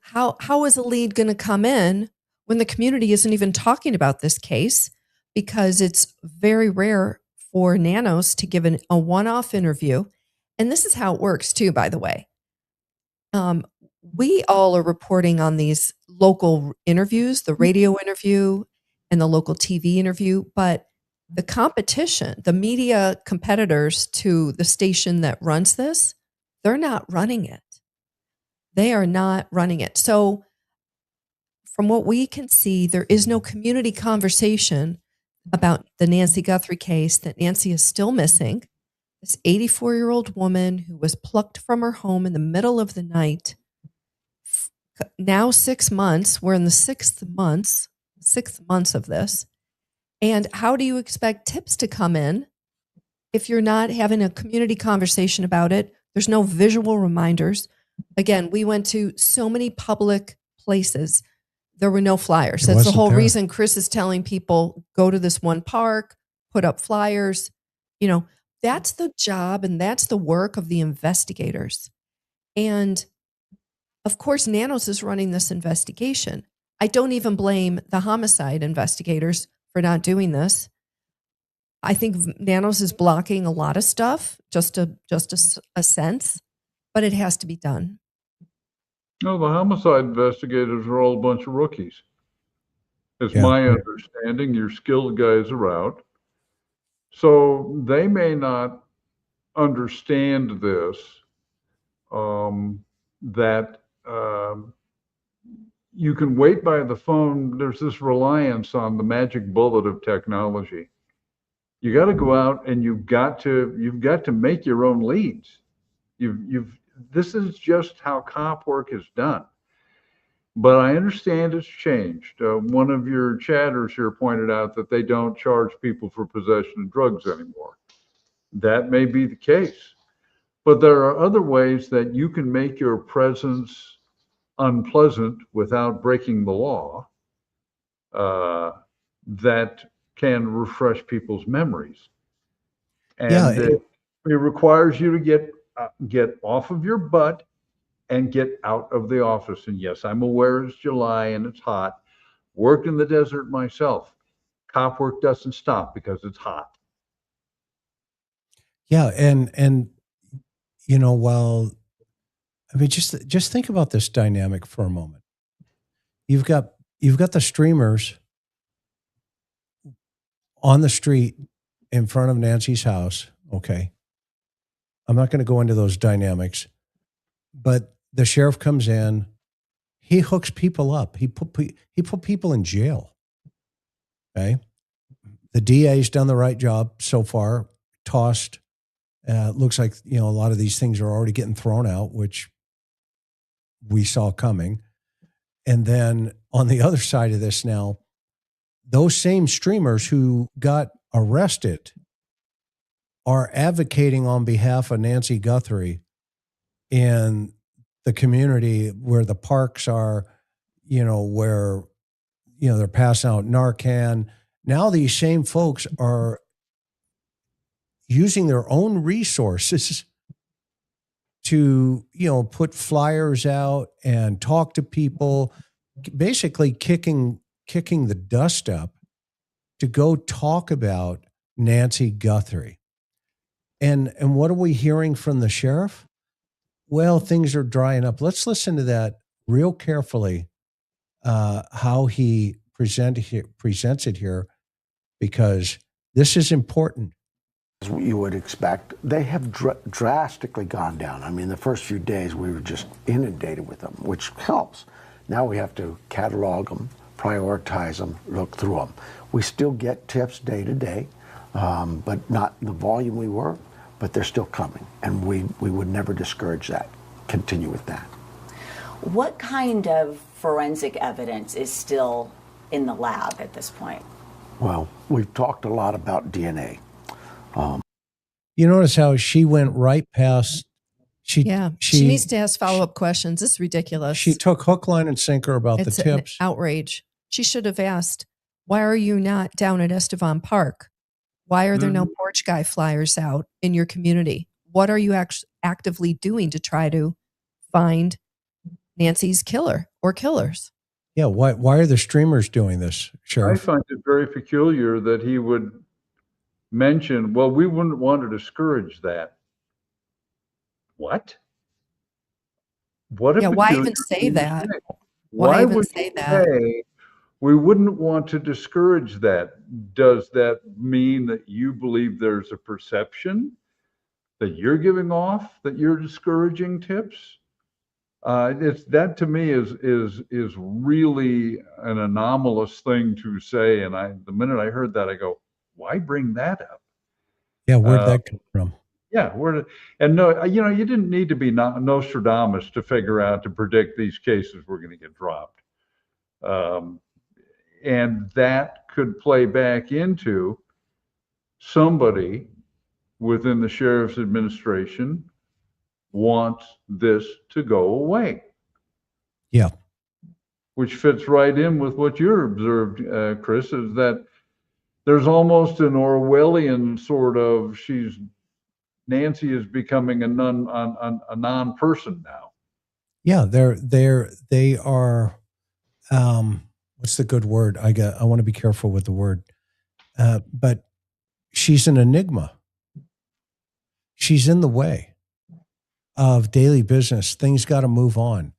Speaker 3: how is a lead going to come in when the community isn't even talking about this case? Because it's very rare for Nanos to give a one-off interview. And this is how it works too, by the way. We all are reporting on these local interviews, the radio interview and the local TV interview, but the competition, the media competitors to the station that runs this, they're not running it. They are not running it. So from what we can see, there is no community conversation about the Nancy Guthrie case, that Nancy is still missing. This 84-year-old woman who was plucked from her home in the middle of the night. Now 6 months, we're in the sixth month of this. And how do you expect tips to come in if you're not having a community conversation about it? There's no visual reminders. Again, we went to so many public places. There were no flyers. That's the whole reason Chris is telling people, go to this one park, put up flyers. That's the job and that's the work of the investigators. And of course, Nanos is running this investigation. I don't even blame the homicide investigators for not doing this. I think Nanos is blocking a lot of stuff, just a sense, but it has to be done.
Speaker 5: No, the homicide investigators are all a bunch of rookies. It's my understanding. Your skilled guys are out. So they may not understand this, that you can wait by the phone. There's this reliance on the magic bullet of technology. You got to go out and you've got to make your own leads. This is just how cop work is done. but I understand it's changed. One of your chatters here pointed out that they don't charge people for possession of drugs anymore. That may be the case, but there are other ways that you can make your presence unpleasant without breaking the law, that can refresh people's memories. And
Speaker 2: Yeah,
Speaker 5: it requires you to get off of your butt and get out of the office. And yes, I'm aware it's July and it's hot. Worked in the desert myself. Cop work doesn't stop because it's hot.
Speaker 2: yeah, and while I mean, just think about this dynamic for a moment. You've got the streamers on the street in front of Nancy's house. Okay, I'm not going to go into those dynamics, but the sheriff comes in. He hooks people up. He put people in jail. Okay, the DA's done the right job so far. Tossed. Looks like a lot of these things are already getting thrown out, which we saw coming. And then on the other side of this now, those same streamers who got arrested are advocating on behalf of Nancy Guthrie in the community where the parks are, where, they're passing out Narcan. Now these same folks are using their own resources to, put flyers out and talk to people, basically kicking the dust up to go talk about Nancy Guthrie. And what are we hearing from the sheriff? Well, things are drying up. Let's listen to that real carefully, how he presents it here, because this is important.
Speaker 6: As you would expect, they have drastically gone down. I mean, the first few days we were just inundated with them, which helps. Now we have to catalog them, prioritize them, look through them. We still get tips day to day, but not the volume we were, but they're still coming. And we would never discourage that. Continue with that.
Speaker 7: What kind of forensic evidence is still in the lab at this point?
Speaker 6: Well, we've talked a lot about DNA.
Speaker 2: You notice how she went right past. She
Speaker 3: needs to ask follow-up questions. It's ridiculous.
Speaker 2: She took hook, line, and sinker about the tips.
Speaker 3: An outrage. She should have asked, why are you not down at Estevan Park? Why are there no porch guy flyers out in your community? What are you actively doing to try to find Nancy's killer or killers?
Speaker 2: Yeah, why are the streamers doing this, Sheriff?
Speaker 5: I find it very peculiar that he would mention, well, we wouldn't want to discourage that. What?
Speaker 3: Yeah, why even say that? Why even say that?
Speaker 5: We wouldn't want to discourage that. Does that mean that you believe there's a perception that you're giving off that you're discouraging tips? That to me is really an anomalous thing to say. And the minute I heard that, I go, why bring that up?
Speaker 2: Yeah, where'd that come from?
Speaker 5: Yeah, no, you didn't need to be Nostradamus to predict these cases were going to get dropped. And that could play back into somebody within the sheriff's administration wants this to go away.
Speaker 2: Yeah.
Speaker 5: Which fits right in with what you observed, Chris, is that there's almost an Orwellian sort of, Nancy is becoming a non-person now.
Speaker 2: Yeah, they are. What's the good word? I want to be careful with the word, but she's an enigma. She's in the way of daily business. Things got to move on.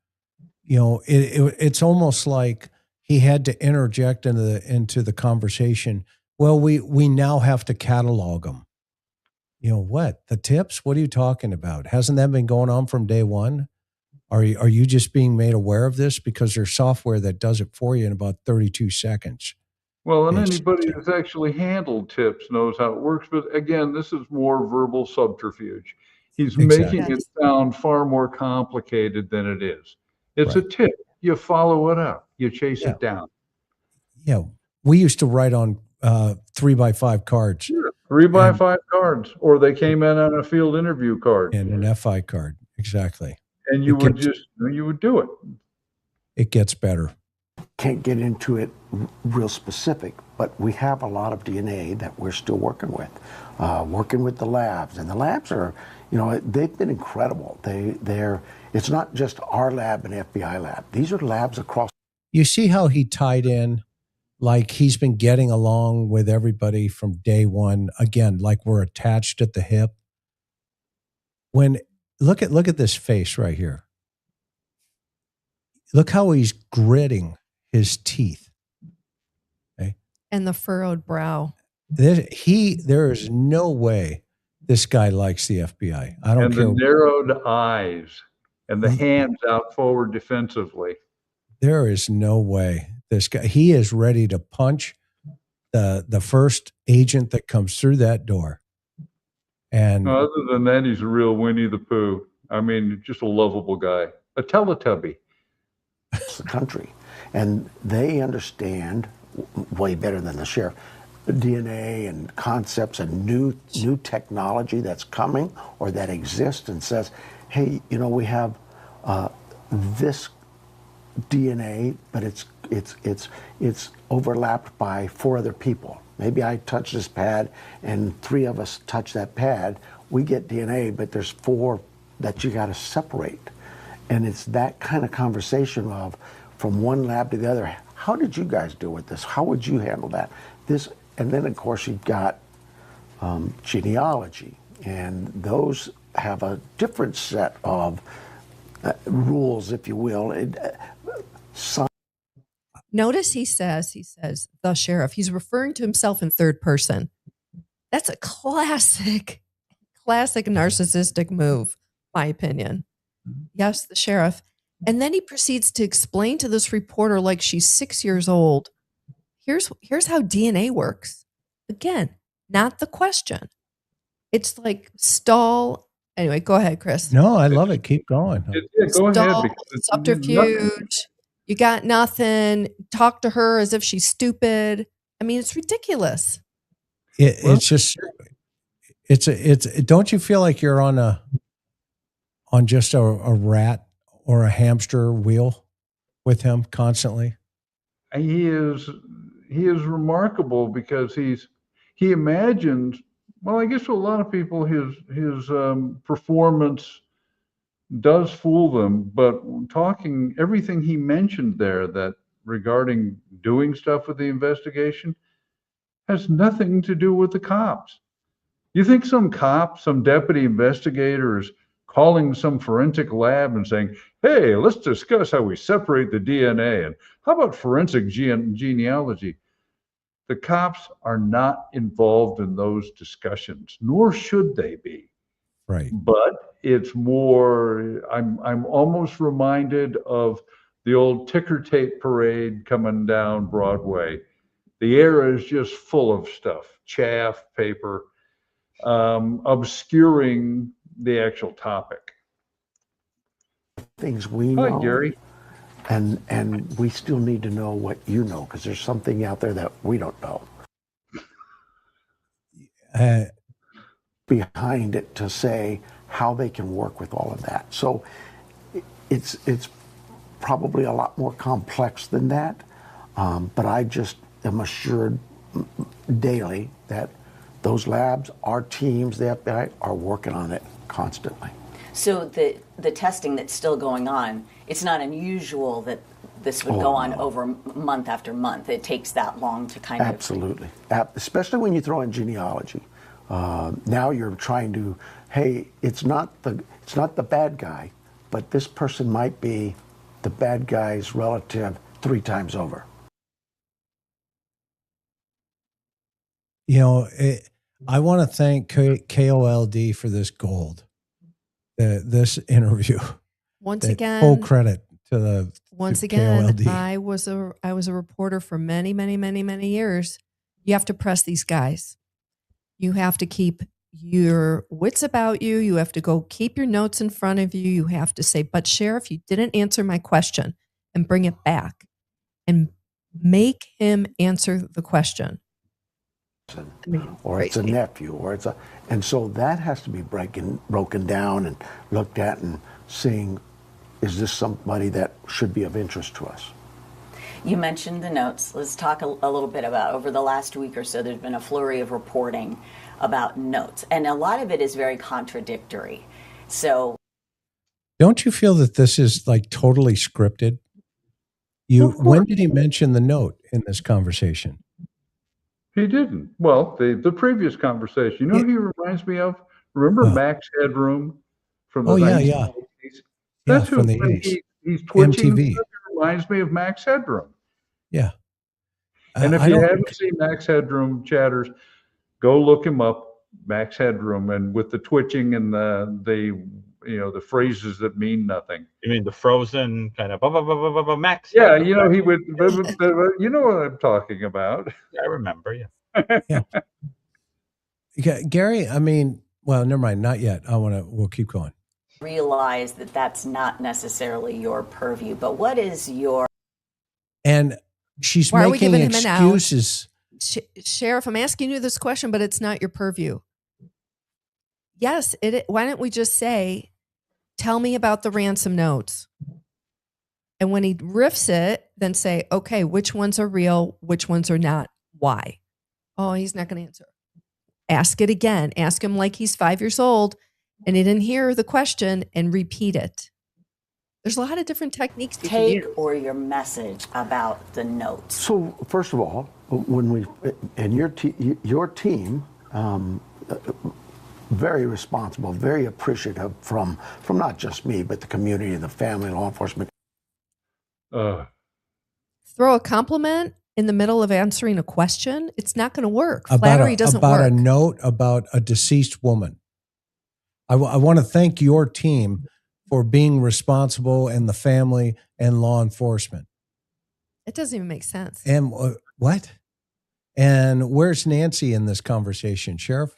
Speaker 2: It's almost like he had to interject into the conversation. Well, we now have to catalog them. What? The tips? What are you talking about? Hasn't that been going on from day one? Are you just being made aware of this because there's software that does it for you in about 32 seconds?
Speaker 5: Well, and anybody who's actually handled tips knows how it works. But again, this is more verbal subterfuge. He's making it sound far more complicated than it is. It's a tip. you follow it up. You chase
Speaker 2: Yeah.
Speaker 5: it down.
Speaker 2: Yeah. We used to write on 3x5 cards.
Speaker 5: Sure. 3x5 cards, or they came in on a field interview card.
Speaker 2: And an FI card. Exactly.
Speaker 5: And you would do it.
Speaker 2: It gets better.
Speaker 6: Can't get into it real specific, but we have a lot of DNA that we're still working with the labs. And the labs are, they've been incredible. It's not just our lab and FBI lab. These are labs across.
Speaker 2: You see how he tied in, like he's been getting along with everybody from day one. Again, like we're attached at the hip. Look at this face right here. Look how he's gritting his teeth. Okay?
Speaker 3: And the furrowed brow.
Speaker 2: There is no way this guy likes the FBI. I don't care.
Speaker 5: And the narrowed eyes and the hands out forward defensively.
Speaker 2: There is no way this guy, he is ready to punch the first agent that comes through that door. And
Speaker 5: other than that, he's a real Winnie the Pooh. I mean, just a lovable guy, a Teletubby.
Speaker 6: The country, and they understand way better than the sheriff DNA and concepts and new technology that's coming or that exists, and says, hey, we have this DNA, but it's overlapped by 4 other people. Maybe I touch this pad and 3 of us touch that pad. We get DNA, but there's 4 that you got to separate. And it's that kind of conversation of from one lab to the other. How did you guys deal with this? How would you handle that? And then of course you've got genealogy, and those have a different set of rules, if you will.
Speaker 3: Notice he says the sheriff. He's referring to himself in third person. That's a classic narcissistic move, my opinion. Yes, the sheriff. And then he proceeds to explain to this reporter like she's 6 years old. Here's how DNA works. Again, not the question. It's like stall. Anyway, go ahead, Chris.
Speaker 2: no, I love it. Keep going.
Speaker 5: Go ahead.
Speaker 3: Stall,
Speaker 5: Because it's
Speaker 3: subterfuge. You got nothing. Talk to her as if she's stupid. I mean, it's ridiculous.
Speaker 2: It's just, don't you feel like you're on just a rat or a hamster wheel with him constantly?
Speaker 5: He is remarkable because he imagines, well, I guess for a lot of people his performance does fool them, but talking everything he mentioned there that regarding doing stuff with the investigation has nothing to do with the cops. You think some deputy investigator is calling some forensic lab and saying, hey, let's discuss how we separate the DNA, and how about forensic genealogy? The cops are not involved in those discussions, nor should they be.
Speaker 2: Right.
Speaker 5: But it's more, I'm almost reminded of the old ticker tape parade coming down Broadway. The air is just full of stuff, chaff, paper, obscuring the actual topic.
Speaker 6: Things we know.
Speaker 5: Hi, Gary.
Speaker 6: And we still need to know what you know, because there's something out there that we don't know. Behind it to say how they can work with all of that. So it's probably a lot more complex than that. But I just am assured daily that those labs, our teams, the FBI, are working on it constantly.
Speaker 7: So the testing that's still going on, it's not unusual that this would go on over month after month. It takes that long to kind of...
Speaker 6: Absolutely. Especially when you throw in genealogy. Now you're trying to, hey, it's not the bad guy, but this person might be the bad guy's relative 3 times over.
Speaker 2: I want to thank KOLD for this gold, this interview.
Speaker 3: Once again,
Speaker 2: full credit to the KOLD.
Speaker 3: I was a reporter for many, many, many, many years. You have to press these guys. You have to keep your wits about you. You have to go keep your notes in front of you. You have to say, but Sheriff, you didn't answer my question. and bring it back and make him answer the question.
Speaker 6: Or it's a nephew, and so that has to be broken down and looked at and seeing, is this somebody that should be of interest to us?
Speaker 7: You mentioned the notes. Let's talk a little bit about, over the last week or so, there's been a flurry of reporting about notes, and a lot of it is very contradictory. So
Speaker 2: don't you feel that this is like totally scripted? When did he mention the note in this conversation?
Speaker 5: He didn't. Well, the previous conversation, you know who he reminds me of? Remember Max Headroom from the 1980s? That's who,
Speaker 2: from the
Speaker 5: when
Speaker 2: 80s.
Speaker 5: He's twitching.
Speaker 2: MTV.
Speaker 5: It reminds me of Max Headroom.
Speaker 2: Yeah.
Speaker 5: And if you haven't seen Max Headroom, chatters, go look him up, Max Headroom, and with the twitching and the phrases that mean nothing.
Speaker 4: You mean the Frozen kind of Max?
Speaker 5: Yeah, he would. You know what I'm talking about.
Speaker 4: I remember. Yeah.
Speaker 2: Yeah, Gary. I mean, well, never mind. Not yet. We'll keep going.
Speaker 7: Realize that that's not necessarily your purview, but what is your?
Speaker 2: And she's
Speaker 3: Why
Speaker 2: making excuses.
Speaker 3: Sheriff, I'm asking you this question, but it's not your purview. Yes, why don't we just say, tell me about the ransom notes? And when he riffs it, then say, okay, which ones are real? Which ones are not? Why? Oh, he's not going to answer. Ask it again. Ask him like he's 5 years old and he didn't hear the question, and repeat it. There's a lot of different techniques to
Speaker 7: take or your message about the notes.
Speaker 6: So first of all, your team, very responsible, very appreciative from not just me, but the community, the family, law enforcement.
Speaker 3: Throw a compliment in the middle of answering a question. It's not going to work. Flattery doesn't work.
Speaker 2: About a note about a deceased woman. I want to thank your team for being responsible, and the family and law enforcement.
Speaker 3: It doesn't even make sense.
Speaker 2: And what? And where's Nancy in this conversation, Sheriff?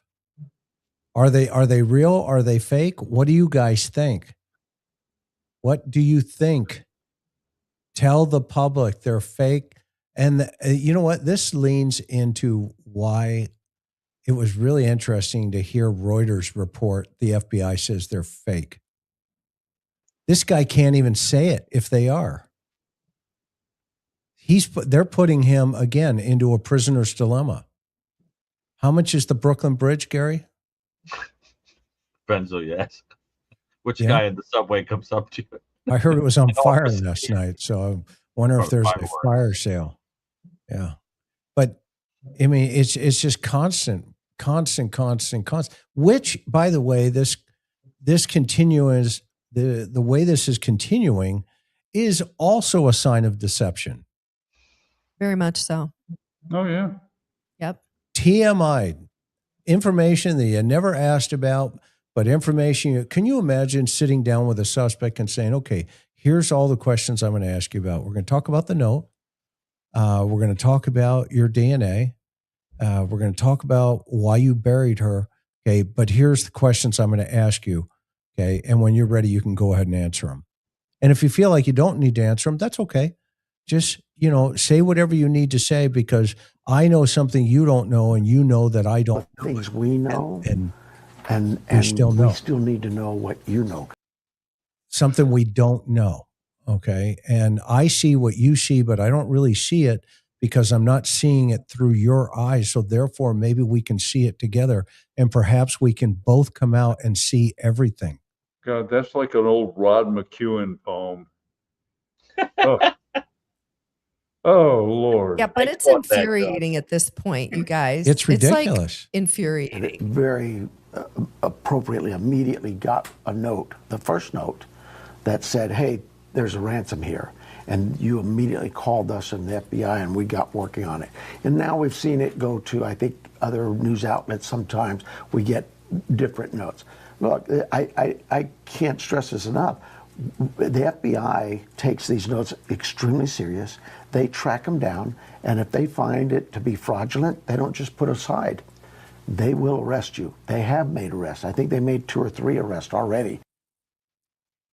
Speaker 2: Are they real? Are they fake? What do you guys think? What do you think? Tell the public they're fake. And you know what? This leans into why it was really interesting to hear Reuters report the FBI says they're fake. This guy can't even say it if they are. They're putting him again into a prisoner's dilemma. How much is the Brooklyn Bridge, Gary?
Speaker 4: Depends who you ask. Which guy in the subway comes up to you?
Speaker 2: I heard it was on fire last night, so I wonder if there's a fire sale. Yeah, but I mean, it's just constant. Which, by the way, this continues. The way this is continuing is also a sign of deception.
Speaker 3: Very much so.
Speaker 5: Oh, yeah.
Speaker 3: Yep.
Speaker 2: TMI, information that you never asked about, but information. Can you imagine sitting down with a suspect and saying, okay, here's all the questions I'm going to ask you about. We're going to talk about the note. We're going to talk about your DNA. We're going to talk about why you buried her. Okay, but here's the questions I'm going to ask you. Okay, and when you're ready, you can go ahead and answer them. And if you feel like you don't need to answer them, that's okay. Just, say whatever you need to say, because I know something you don't know, and you know that I don't know.
Speaker 6: Things we know, and
Speaker 2: we still
Speaker 6: need to know what you know.
Speaker 2: Something we don't know, okay? And I see what you see, but I don't really see it because I'm not seeing it through your eyes. So therefore, maybe we can see it together, and perhaps we can both come out and see everything.
Speaker 5: God, that's like an old Rod McEwen poem. Oh, Lord.
Speaker 3: Yeah, but it's infuriating at this point, you guys.
Speaker 2: It's ridiculous.
Speaker 3: It's like infuriating.
Speaker 6: And it very appropriately immediately got a note, the first note, that said, hey, there's a ransom here. And you immediately called us in the FBI, and we got working on it. And now we've seen it go to, I think, other news outlets. Sometimes we get different notes. Look, I can't stress this enough. The FBI takes these notes extremely serious. They track them down, and if they find it to be fraudulent, they don't just put aside. They will arrest you. They have made arrests. I think they made 2 or 3 arrests already.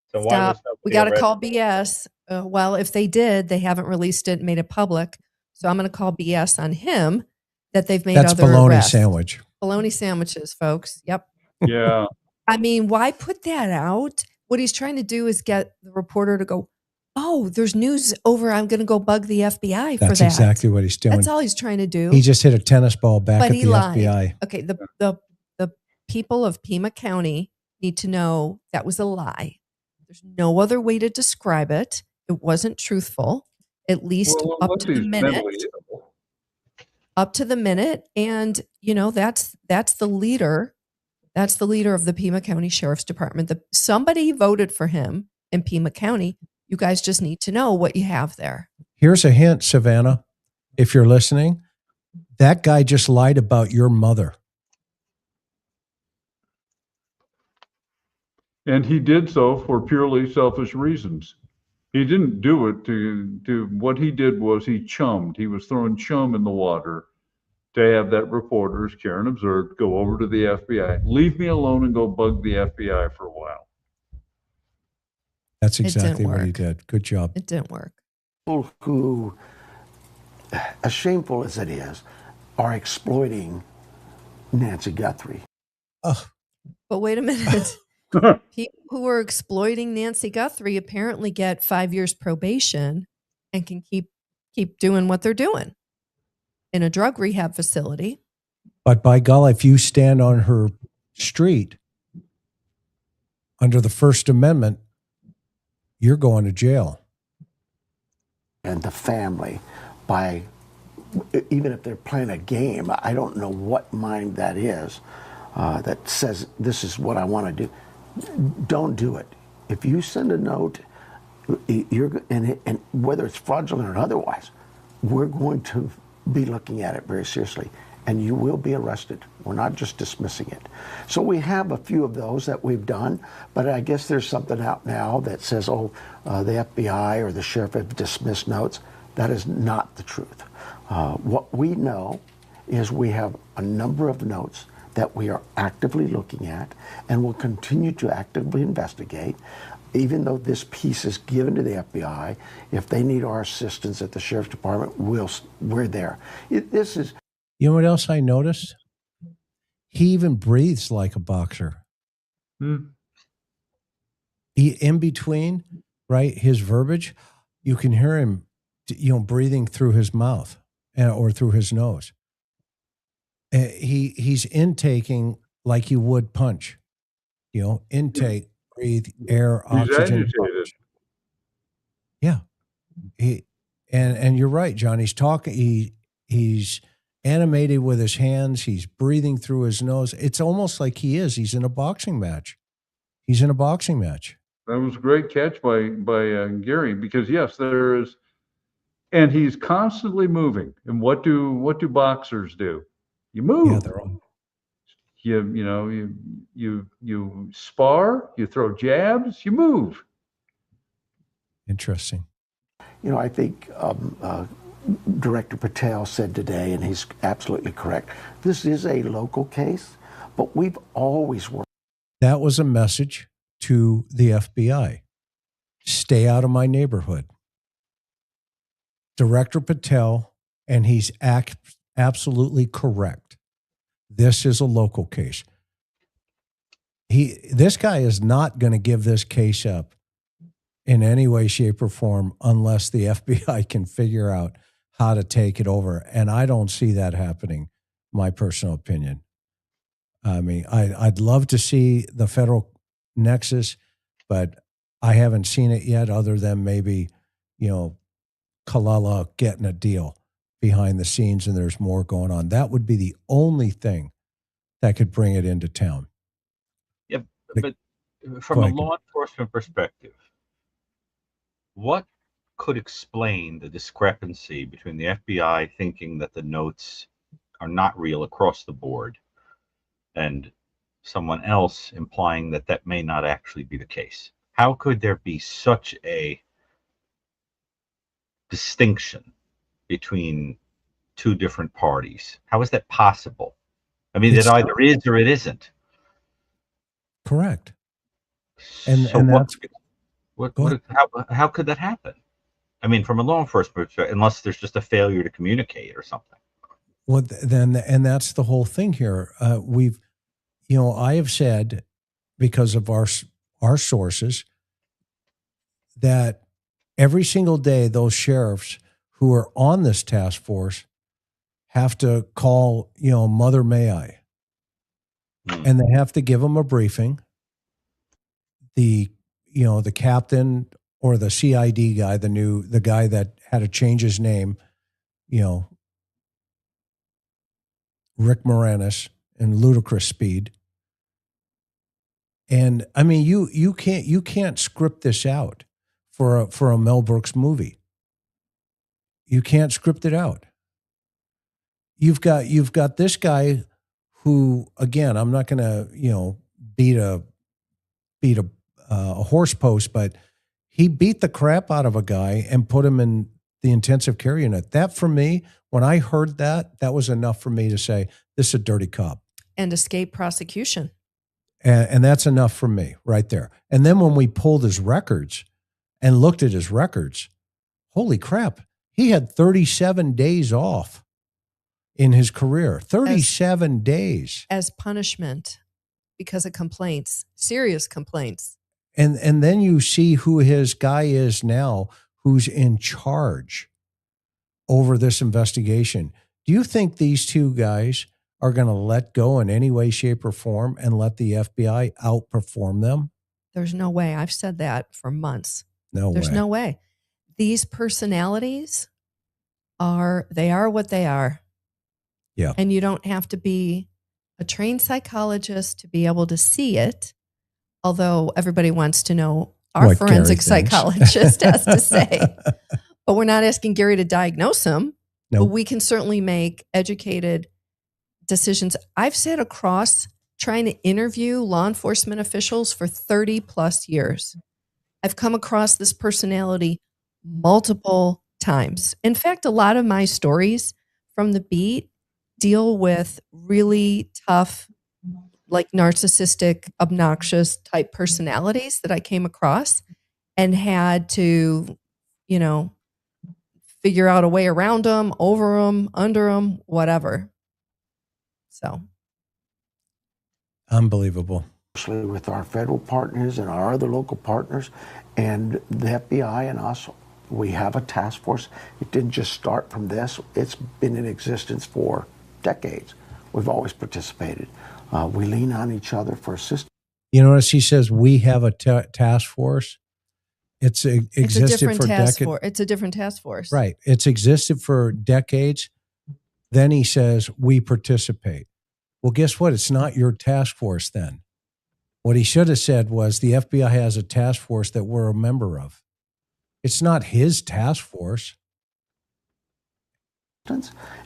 Speaker 4: So
Speaker 3: Stop. We got to call BS. Well, if they did, they haven't released it and made it public. So I'm going to call BS on him that they've made
Speaker 2: That's
Speaker 3: other
Speaker 2: bologna
Speaker 3: arrests.
Speaker 2: sandwich.
Speaker 3: Bologna sandwiches, folks. Yep.
Speaker 5: Yeah.
Speaker 3: I mean, why put that out? What he's trying to do is get the reporter to go, oh, there's news over. I'm going to go bug the FBI for that.
Speaker 2: That's exactly what he's doing.
Speaker 3: That's all he's trying to do.
Speaker 2: He just hit a tennis ball back
Speaker 3: But
Speaker 2: at
Speaker 3: he
Speaker 2: the
Speaker 3: lied.
Speaker 2: FBI.
Speaker 3: Okay, the people of Pima County need to know that was a lie. There's no other way to describe it. It wasn't truthful, at least up to the minute. Up to the minute. And, you know, that's the leader. That's the leader of the Pima County Sheriff's Department. Somebody voted for him in Pima County. You guys just need to know what you have there.
Speaker 2: Here's a hint, Savannah, if you're listening. That guy just lied about your mother.
Speaker 5: And he did so for purely selfish reasons. He didn't do it to what he did was he chummed. He was throwing chum in the water to have that reporter, as Karen observed, go over to the FBI. Leave me alone and go bug the FBI for a while.
Speaker 2: That's exactly what he did. Good job.
Speaker 3: It didn't work.
Speaker 6: People who, as shameful as it is, are exploiting Nancy Guthrie.
Speaker 2: Oh.
Speaker 3: But wait a minute. People who are exploiting Nancy Guthrie apparently get 5 years probation and can keep doing what they're doing in a drug rehab facility.
Speaker 2: But by golly, if you stand on her street under the First Amendment, you're going to jail.
Speaker 6: And the family, by even if they're playing a game, I don't know what mind that is that says this is what I want to do. Don't do it. If you send a note, and whether it's fraudulent or otherwise, we're going to be looking at it very seriously, and you will be arrested. We're not just dismissing it. So we have a few of those that we've done, but I guess there's something out now that says, the FBI or the sheriff have dismissed notes. That is not the truth. What we know is we have a number of notes that we are actively looking at and will continue to actively investigate. Even though this piece is given to the FBI, if they need our assistance at the Sheriff's Department, we're there. This is.
Speaker 2: You know what else I noticed? He even breathes like a boxer. He, in between, right, his verbiage, you can hear him, breathing through his mouth or through his nose. He's intaking like you would punch, intake, breathe, air, oxygen. Yeah. And you're right, John. He's talking, he's animated with his hands. He's breathing through his nose. It's almost like he's in a boxing match. He's in a boxing match.
Speaker 5: That was a great catch by Gary, because yes, there is, and he's constantly moving. And what do boxers do? You move.
Speaker 2: Yeah, they're all.
Speaker 5: You spar, you throw jabs, you move.
Speaker 2: Interesting.
Speaker 6: I think Director Patel said today, and he's absolutely correct, this is a local case, but we've always worked.
Speaker 2: That was a message to the FBI. Stay out of my neighborhood. Director Patel, and he's absolutely correct. This is a local case. This guy is not going to give this case up in any way, shape, or form unless the FBI can figure out how to take it over. And I don't see that happening, my personal opinion. I mean, I'd love to see the federal nexus, but I haven't seen it yet, other than maybe, Kalala getting a deal behind the scenes and there's more going on. That would be the only thing that could bring it into town.
Speaker 4: Yeah, but from a law enforcement perspective, what could explain the discrepancy between the FBI thinking that the notes are not real across the board and someone else implying that that may not actually be the case? How could there be such a distinction between two different parties? How is that possible? I mean, it either is or it isn't.
Speaker 2: Correct.
Speaker 4: And How could that happen? I mean, from a law enforcement perspective, unless there's just a failure to communicate or something.
Speaker 2: Well, then, and that's the whole thing here. I have said, because of our sources, that every single day those sheriffs who are on this task force have to call, Mother May I, and they have to give them a briefing. The captain or the CID guy, the guy that had to change his name, Rick Moranis, in ludicrous speed. And I mean, you can't script this out for a Mel Brooks movie. You can't script it out. You've got this guy who, again, I'm not going to beat a horse post, but he beat the crap out of a guy and put him in the intensive care unit. That, for me, when I heard that was enough for me to say, this is a dirty cop.
Speaker 3: And escape prosecution.
Speaker 2: And that's enough for me right there. And then when we pulled his records and looked at his records, holy crap, he had 37 days off in his career. 37 days. As
Speaker 3: punishment because of complaints, serious complaints.
Speaker 2: And then you see who his guy is now, who's in charge over this investigation. Do you think these two guys are going to let go in any way, shape, or form and let the FBI outperform them?
Speaker 3: There's no way. I've said that for months.
Speaker 2: There's
Speaker 3: no way. These personalities are what they are.
Speaker 2: Yeah.
Speaker 3: And you don't have to be a trained psychologist to be able to see it. Although everybody wants to know our forensic psychologist has to say. But we're not asking Gary to diagnose him.
Speaker 2: Nope.
Speaker 3: But we can certainly make educated decisions. I've sat across trying to interview law enforcement officials for 30 plus years. I've come across this personality multiple times. In fact, a lot of my stories from the beat deal with really tough, like narcissistic, obnoxious type personalities that I came across and had to, figure out a way around them, over them, under them, whatever. So.
Speaker 2: Unbelievable.
Speaker 6: Especially with our federal partners and our other local partners and the FBI and us, we have a task force. It didn't just start from this. It's been in existence for decades. We've always participated. We lean on each other for assistance.
Speaker 2: You notice he says we have a task force. It's existed for decades.
Speaker 3: It's a different task force.
Speaker 2: Right. It's existed for decades. Then he says we participate. Well, guess what? It's not your task force then. What he should have said was the FBI has a task force that we're a member of. It's not his task force.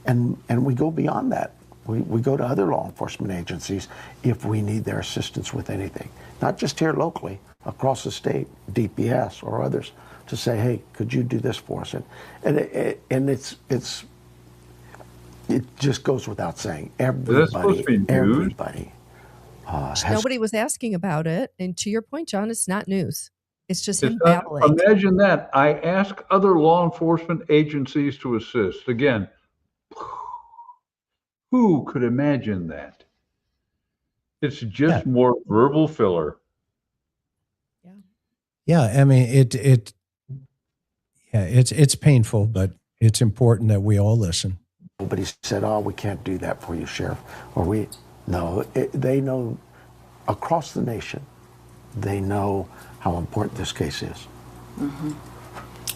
Speaker 6: And we go beyond that. We go to other law enforcement agencies if we need their assistance with anything. Not just here locally, across the state, DPS or others, to say, hey, could you do this for us? And it just goes without saying. Everybody.
Speaker 3: Nobody was asking about it. And to your point, John, it's not news. It's just him babbling.
Speaker 5: Imagine that. I ask other law enforcement agencies to assist. Again, who could imagine that? It's just more verbal filler.
Speaker 2: Yeah, I mean it's painful, but it's important that we all listen.
Speaker 6: Nobody said, "Oh, we can't do that for you, Sheriff," or they know across the nation. They know how important this case is.
Speaker 7: Mm-hmm.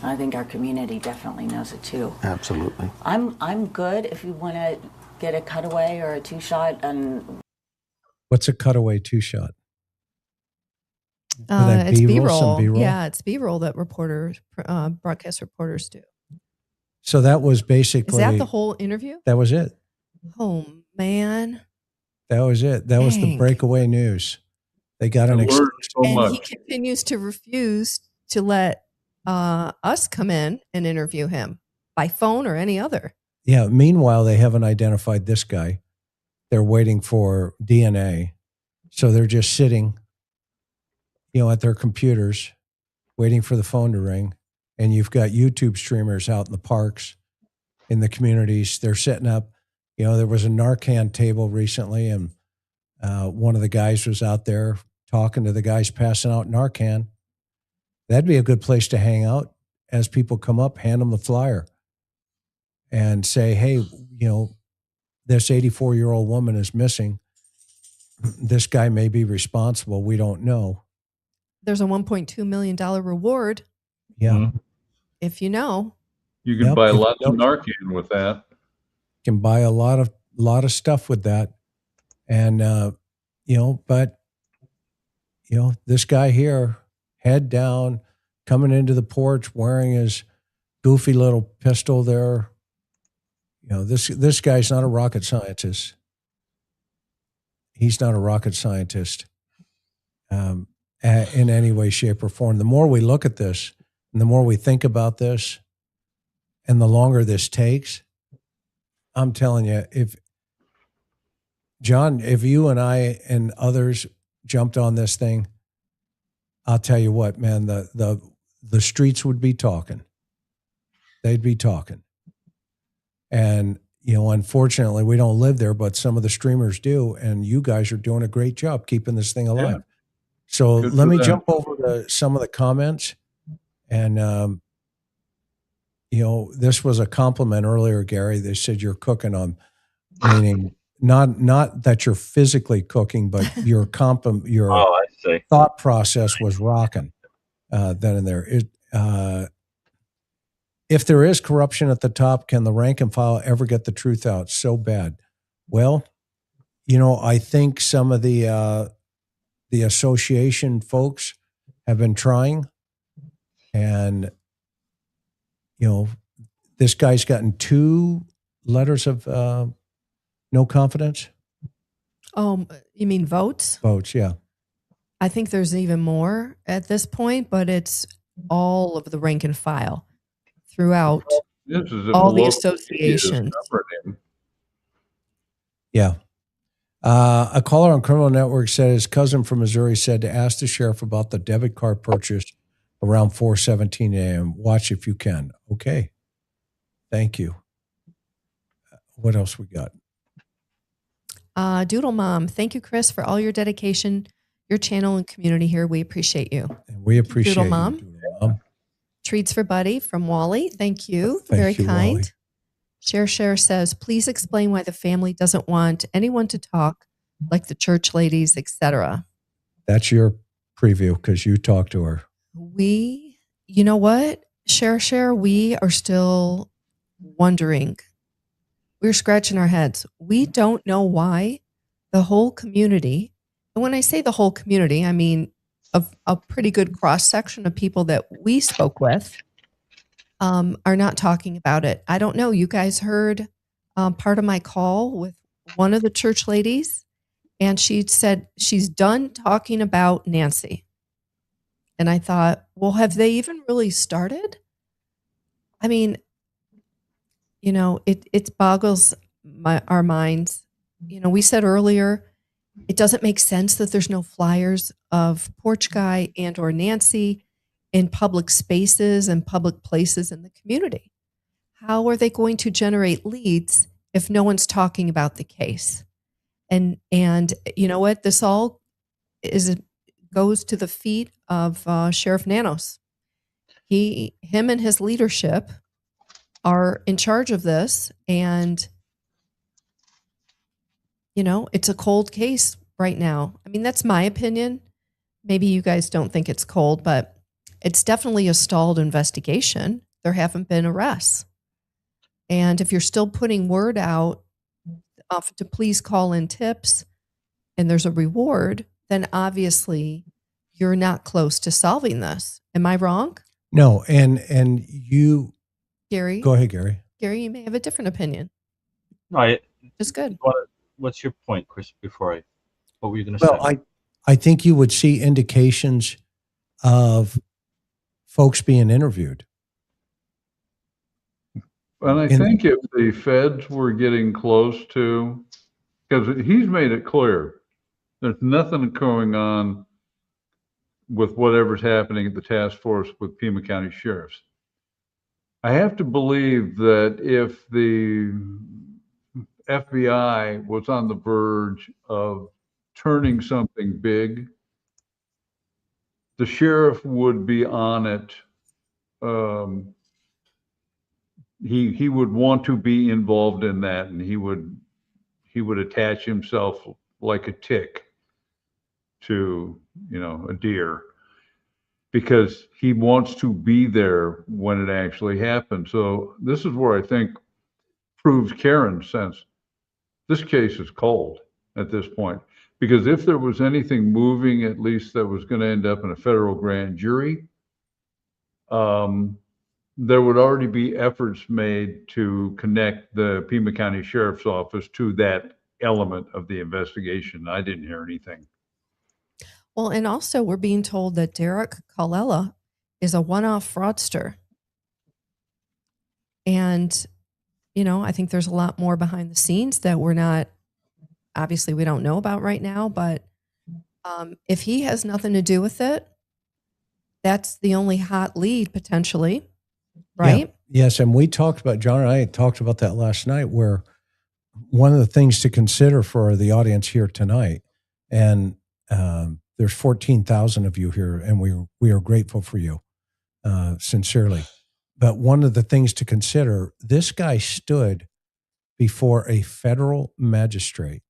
Speaker 7: I think our community definitely knows it too.
Speaker 6: Absolutely.
Speaker 7: I'm good if you want to get a cutaway or a two-shot. And
Speaker 2: what's a cutaway two-shot?
Speaker 3: It's B-roll. Yeah, it's B-roll that broadcast reporters do.
Speaker 2: So that was basically...
Speaker 3: Is that the whole interview?
Speaker 2: That was it.
Speaker 3: Oh, man.
Speaker 2: That was it. That was the breakaway news. They got an extension.
Speaker 3: And he continues to refuse to let us come in and interview him by phone or any other.
Speaker 2: Yeah. Meanwhile, they haven't identified this guy. They're waiting for DNA. So they're just sitting, at their computers waiting for the phone to ring. And you've got YouTube streamers out in the parks, in the communities. They're setting up, there was a Narcan table recently, and one of the guys was out there talking to the guys passing out Narcan. That'd be a good place to hang out. As people come up, hand them the flyer and say, hey, this 84-year-old woman is missing. This guy may be responsible. We don't know.
Speaker 3: There's a $1.2 million reward.
Speaker 2: Yeah.
Speaker 3: If you know.
Speaker 5: You can buy lots of Narcan with that.
Speaker 2: You can buy a lot of stuff with that. And, this guy here, head down, coming into the porch, wearing his goofy little pistol there. This guy's not a rocket scientist. He's not a rocket scientist in any way, shape, or form. The more we look at this and the more we think about this and the longer this takes, I'm telling you, if you and I and others jumped on this thing, I'll tell you what, man, the streets would be talking. They'd be talking. And, unfortunately, we don't live there, but some of the streamers do. And you guys are doing a great job keeping this thing alive. Yeah. So let me jump over to some of the comments. And, this was a compliment earlier, Gary. They said you're cooking on, meaning not that you're physically cooking, but your thought process was rocking then and there. If there is corruption at the top, can the rank and file ever get the truth out? So bad. Well, I think some of the association folks have been trying, and this guy's gotten 2 letters of no confidence.
Speaker 3: Oh, you mean votes?
Speaker 2: Votes, yeah.
Speaker 3: I think there's even more at this point, but it's all of the rank and file throughout all the associations.
Speaker 2: Yeah. A caller on Criminal Network said his cousin from Missouri said to ask the sheriff about the debit card purchase around 4:17 a.m. Watch if you can. Okay. Thank you. What else we got?
Speaker 3: Doodle Mom, thank you, Chris, for all your dedication, your channel and community here. We appreciate you.
Speaker 2: And we appreciate
Speaker 3: Doodle
Speaker 2: you,
Speaker 3: Mom.
Speaker 2: Doodle Mom.
Speaker 3: Treats for Buddy from Wally. Thank you.
Speaker 2: Thank
Speaker 3: Very
Speaker 2: you,
Speaker 3: kind.
Speaker 2: Wally.
Speaker 3: Share says, please explain why the family doesn't want anyone to talk, like the church ladies, etc.
Speaker 2: That's your preview because you talked to her.
Speaker 3: You know what? Share, we are still wondering. We're scratching our heads. We don't know why the whole community, and when I say the whole community, I mean a pretty good cross-section of people that we spoke with are not talking about it. I don't know. You guys heard part of my call with one of the church ladies, and she said she's done talking about Nancy. And I thought, well, have they even really started? I mean, it boggles our minds. We said earlier, it doesn't make sense that there's no flyers of Porch Guy and or Nancy in public spaces and public places in the community. How are they going to generate leads if no one's talking about the case? And you know what? This all goes to the feet of Sheriff Nanos. Him and his leadership are in charge of this, and it's a cold case right now. I mean, that's my opinion. Maybe you guys don't think it's cold, but it's definitely a stalled investigation. There haven't been arrests. And if you're still putting word out to please call in tips and there's a reward, then obviously you're not close to solving this. Am I wrong?
Speaker 2: No, and you,
Speaker 3: Gary.
Speaker 2: Go ahead, Gary.
Speaker 3: Gary, you may have a different opinion.
Speaker 4: Right.
Speaker 3: Just good.
Speaker 4: What's your point, Chris? What were you going to say?
Speaker 2: Well, I think you would see indications of folks being interviewed.
Speaker 5: And I think if the feds were getting close to, because he's made it clear, there's nothing going on with whatever's happening at the task force with Pima County Sheriffs. I have to believe that if the FBI was on the verge of turning something big, the sheriff would be on it. He would want to be involved in that, and he would attach himself like a tick to, a deer, because he wants to be there when it actually happens. So this is where I think proves Karen's sense. This case is cold at this point, because if there was anything moving, at least that was going to end up in a federal grand jury, there would already be efforts made to connect the Pima County Sheriff's Office to that element of the investigation. I didn't hear anything.
Speaker 3: Well, and also we're being told that Derek Colella is a one-off fraudster. And, I think there's a lot more behind the scenes that we don't know about right now, but if he has nothing to do with it, that's the only hot lead potentially, right?
Speaker 2: Yeah. Yes, and we talked about, John and I talked about that last night, where one of the things to consider for the audience here tonight, and there's 14,000 of you here, and we are grateful for you, sincerely. But one of the things to consider, this guy stood before a federal magistrate,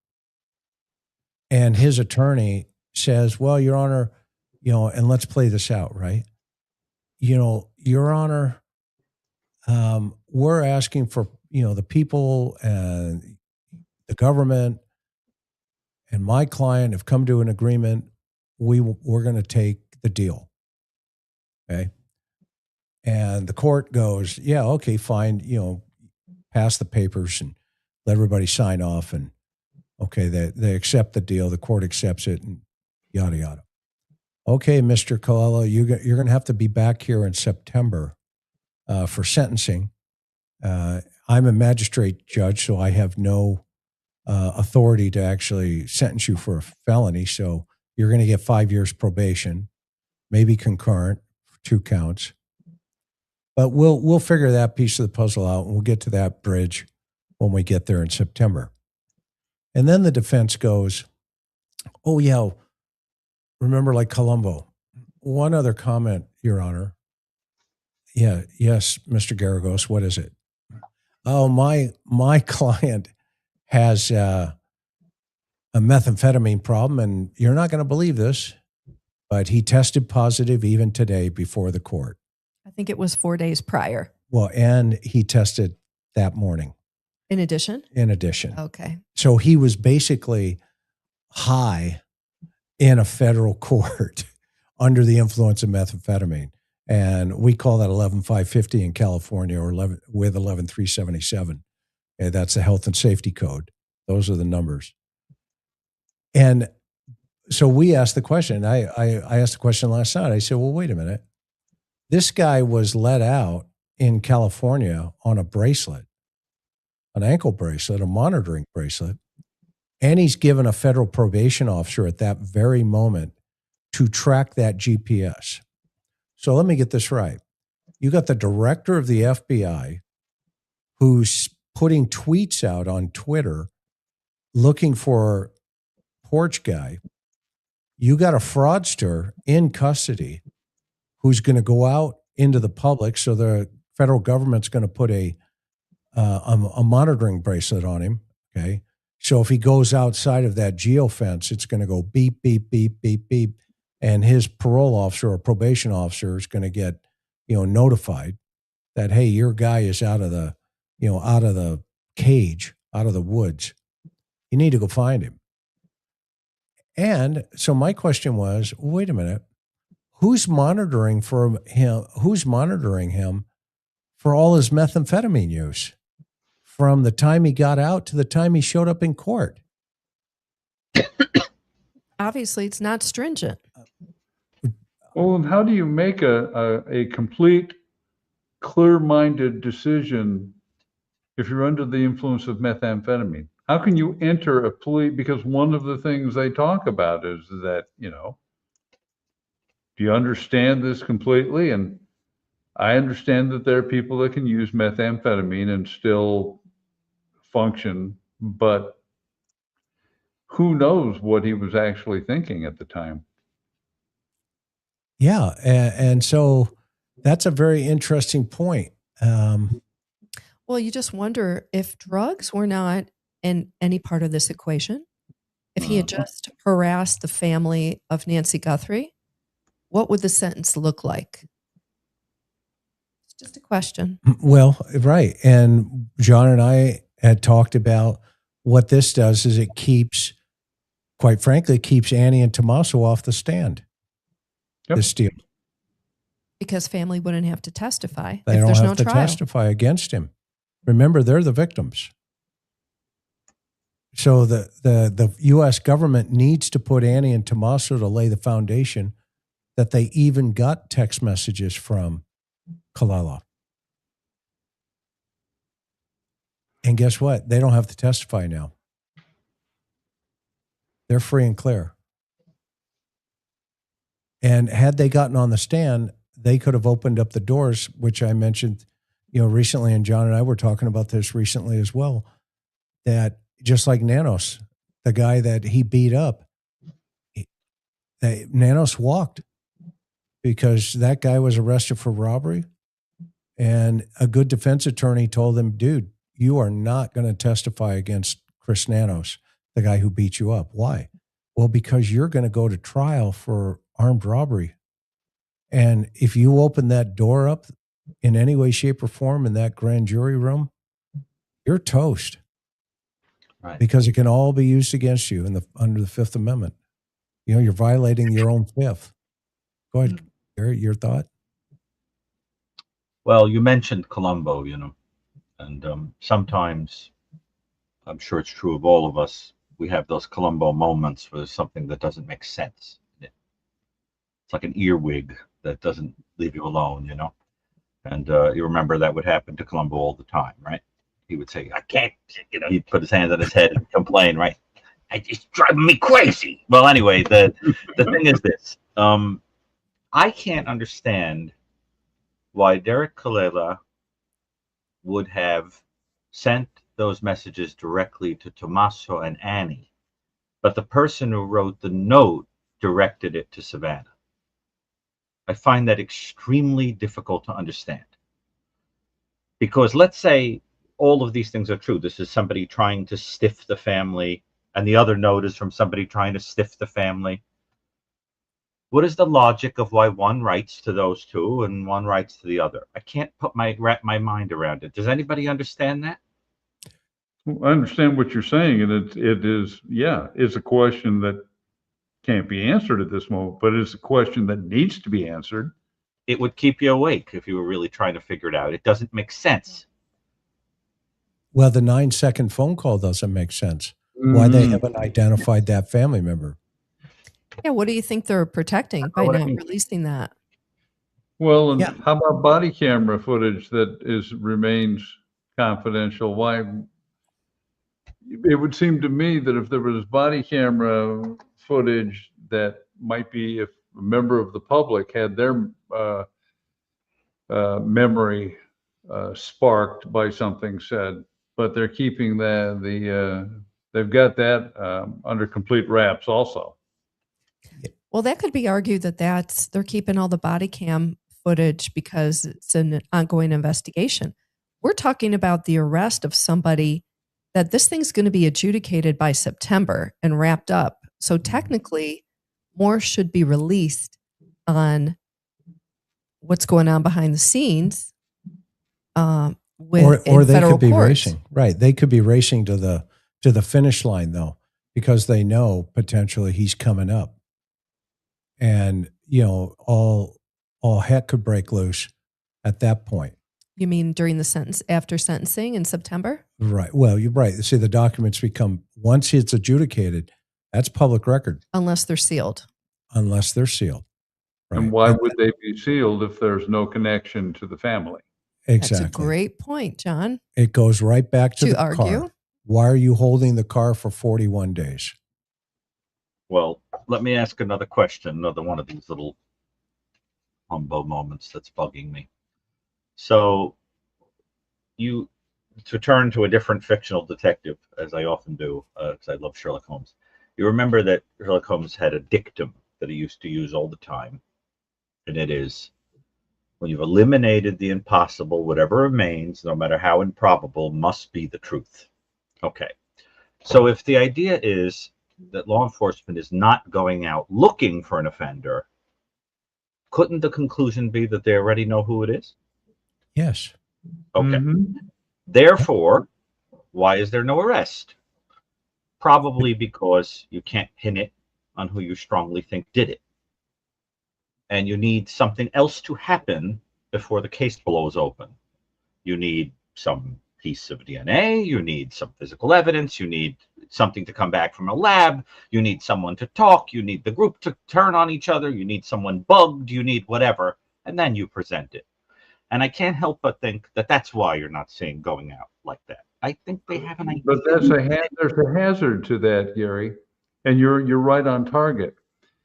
Speaker 2: and his attorney says, well, Your Honor, and let's play this out, right? Your Honor, we're asking for, the people and the government and my client have come to an agreement. We're going to take the deal. Okay. And the court goes, yeah, okay, fine. Pass the papers and let everybody sign off. And okay, they accept the deal. The court accepts it and yada, yada. Okay, Mr. Colella, you're going to have to be back here in September for sentencing. I'm a magistrate judge, so I have no authority to actually sentence you for a felony. So you're going to get 5 years probation, maybe concurrent for 2 counts. But we'll figure that piece of the puzzle out, and we'll get to that bridge when we get there in September. And then the defense goes, oh, yeah, remember like Colombo. One other comment, Your Honor. Yeah, yes, Mr. Garagos, what is it? Oh, my client has a methamphetamine problem, and you're not going to believe this, but he tested positive even today before the court.
Speaker 3: I think it was 4 days prior.
Speaker 2: Well, and he tested that morning.
Speaker 3: In addition?
Speaker 2: In addition.
Speaker 3: Okay.
Speaker 2: So he was basically high in a federal court under the influence of methamphetamine. And we call that 11-550 in California, or with 11-377. And that's the health and safety code. Those are the numbers. And so we asked the question. I asked the question last night. I said, well, wait a minute. This guy was let out in California on a bracelet, an ankle bracelet, a monitoring bracelet, and he's given a federal probation officer at that very moment to track that GPS. So let me get this right. You got the director of the FBI who's putting tweets out on Twitter looking for porch guy. You got a fraudster in custody who's going to go out into the public. So the federal government's going to put a monitoring bracelet on him. Okay. So if he goes outside of that geofence, it's going to go beep, beep, beep, beep, beep. And his parole officer or probation officer is going to get, notified that, hey, your guy is out of the cage, out of the woods. You need to go find him. And so my question was, wait a minute, who's monitoring him for all his methamphetamine use from the time he got out to the time he showed up in court?
Speaker 3: Obviously, it's not stringent.
Speaker 5: Well, and how do you make a complete, clear-minded decision if you're under the influence of methamphetamine? How can you enter a plea? Because one of the things they talk about is that, do you understand this completely? And I understand that there are people that can use methamphetamine and still function, but who knows what he was actually thinking at the time.
Speaker 2: Yeah. And so that's a very interesting point.
Speaker 3: Well, you just wonder if drugs were not in any part of this equation, if he had just harassed the family of Nancy Guthrie, what would the sentence look like? It's just a question.
Speaker 2: Well, right. And John and I had talked about what this does is it keeps, quite frankly, keeps Annie and Tommaso off the stand.
Speaker 5: Yep.
Speaker 2: This deal.
Speaker 3: Because family wouldn't have to testify
Speaker 2: They
Speaker 3: if
Speaker 2: don't
Speaker 3: there's
Speaker 2: have
Speaker 3: no
Speaker 2: to
Speaker 3: trial.
Speaker 2: testify against him. Remember, they're the victims. So the U.S. government needs to put Annie and Tommaso to lay the foundation that they even got text messages from Kalila. And guess what? They don't have to testify now. They're free and clear. And had they gotten on the stand, they could have opened up the doors, which I mentioned, recently, and John and I were talking about this recently as well, that just like Nanos, the guy that he beat up, Nanos walked because that guy was arrested for robbery. And a good defense attorney told him, dude, you are not going to testify against Chris Nanos, the guy who beat you up. Why? Well, because you're going to go to trial for armed robbery. And if you open that door up in any way, shape, or form in that grand jury room, you're toast.
Speaker 4: Right.
Speaker 2: Because it can all be used against you under the Fifth Amendment. You're violating your own fifth. Go ahead, Gary, your thought?
Speaker 4: Well, you mentioned Colombo, and sometimes, I'm sure it's true of all of us, we have those Colombo moments where there's something that doesn't make sense. It's like an earwig that doesn't leave you alone, And you remember that would happen to Colombo all the time, right? He would say, I can't, he'd put his hand on his head and complain, right? It's driving me crazy. Well, anyway, the thing is this. I can't understand why Derek Kalila would have sent those messages directly to Tommaso and Annie, but the person who wrote the note directed it to Savannah. I find that extremely difficult to understand. Because let's say all of these things are true. This is somebody trying to stiff the family, and the other note is from somebody trying to stiff the family. What is the logic of why one writes to those two and one writes to the other? I can't wrap my mind around it. Does anybody understand that?
Speaker 5: I understand what you're saying, and it is, it's a question that can't be answered at this moment, but it's a question that needs to be answered.
Speaker 4: It would keep you awake if you were really trying to figure it out. It doesn't make sense.
Speaker 2: Well, the 9-second phone call doesn't make sense. Why they haven't identified that family member.
Speaker 3: Yeah, what do you think they're protecting by not releasing that?
Speaker 5: Well, and how about body camera footage that remains confidential? Why? It would seem to me that if there was body camera footage that might be, if a member of the public had their memory sparked by something said, but they're keeping they've got that under complete wraps also.
Speaker 3: Well, that could be argued that they're keeping all the body cam footage because it's an ongoing investigation. We're talking about the arrest of somebody that this thing's going to be adjudicated by September and wrapped up. So technically, more should be released on what's going on behind the scenes. Or
Speaker 2: they could be
Speaker 3: courts.
Speaker 2: racing. Right. They could be racing to the finish line, though, because they know potentially he's coming up. And, all heck could break loose at that point.
Speaker 3: You mean during after sentencing in September?
Speaker 2: Right. Well, you're right. See, the documents once it's adjudicated, that's public record.
Speaker 3: Unless they're sealed.
Speaker 2: Right.
Speaker 5: And why would they be sealed if there's no connection to the family?
Speaker 2: Exactly.
Speaker 3: That's a great point, John.
Speaker 2: It goes right back to the
Speaker 3: argue.
Speaker 2: car. Why are you holding the car for 41 days?
Speaker 4: Well, let me ask another question, another one of these little humbug moments that's bugging me. So to turn to a different fictional detective, as I often do, because I love Sherlock Holmes. You remember that Sherlock Holmes had a dictum that he used to use all the time, and it is, when you've eliminated the impossible, whatever remains, no matter how improbable, must be the truth. Okay. So if the idea is that law enforcement is not going out looking for an offender, couldn't the conclusion be that they already know who it is?
Speaker 2: Yes.
Speaker 4: Okay. Therefore, why is there no arrest? Probably because you can't pin it on who you strongly think did it. And you need something else to happen before the case blows open. You need some piece of DNA, you need some physical evidence, you need something to come back from a lab, you need someone to talk, you need the group to turn on each other, you need someone bugged, you need whatever, and then you present it. And I can't help but think that that's why you're not seeing going out like that. I think they have an idea.
Speaker 5: But there's a hazard to that, Gary, and you're right on target.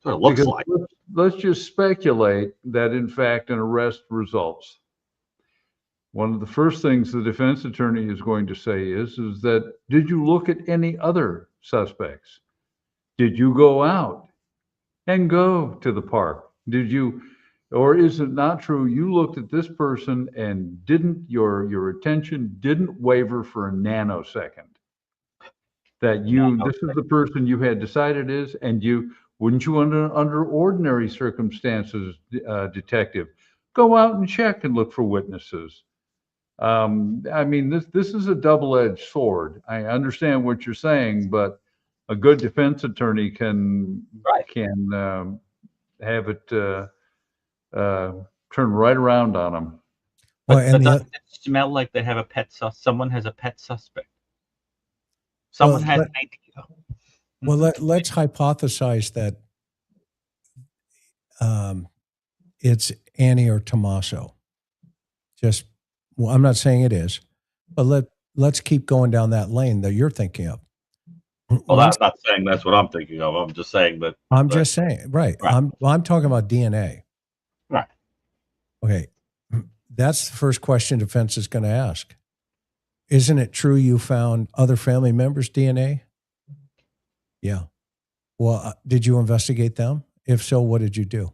Speaker 4: That's what it looks
Speaker 5: Because
Speaker 4: like.
Speaker 5: let's just speculate that in fact an arrest results. One of the first things the defense attorney is going to say is that, did you look at any other suspects? Did you go out and go to the park? Or is it not true you looked at this person and your attention didn't waver for a nanosecond? That this is the person you had decided is, and wouldn't you under ordinary circumstances, detective, go out and check and look for witnesses? I mean, this is a double-edged sword. I understand what you're saying, but a good defense attorney can have it turn right around on them.
Speaker 4: But doesn't it smell like they have a pet someone has a pet suspect? Someone has an idea.
Speaker 2: Well, let's hypothesize that it's Annie or Tommaso. I'm not saying it is, but let's keep going down that lane that you're thinking of.
Speaker 4: Well, I'm not saying that's what I'm thinking of. I'm just saying that.
Speaker 2: Just saying, right. I'm talking about DNA.
Speaker 4: Right.
Speaker 2: Okay. That's the first question defense is going to ask. Isn't it true you found other family members' DNA? Yeah. Well, did you investigate them? If so, what did you do?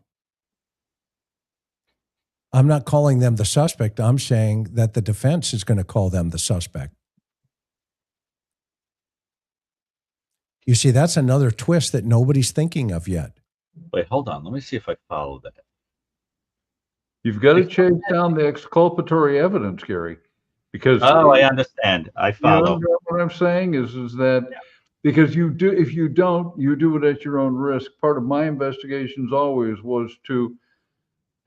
Speaker 2: I'm not calling them the suspect. I'm saying that the defense is going to call them the suspect. You see, that's another twist that nobody's thinking of yet.
Speaker 4: Wait, hold on. Let me see if I follow that.
Speaker 5: You've got to chase down the exculpatory evidence, Gary, because
Speaker 4: I understand. I follow.
Speaker 5: You know what I'm saying is that because if you don't, you do it at your own risk. Part of my investigations always was to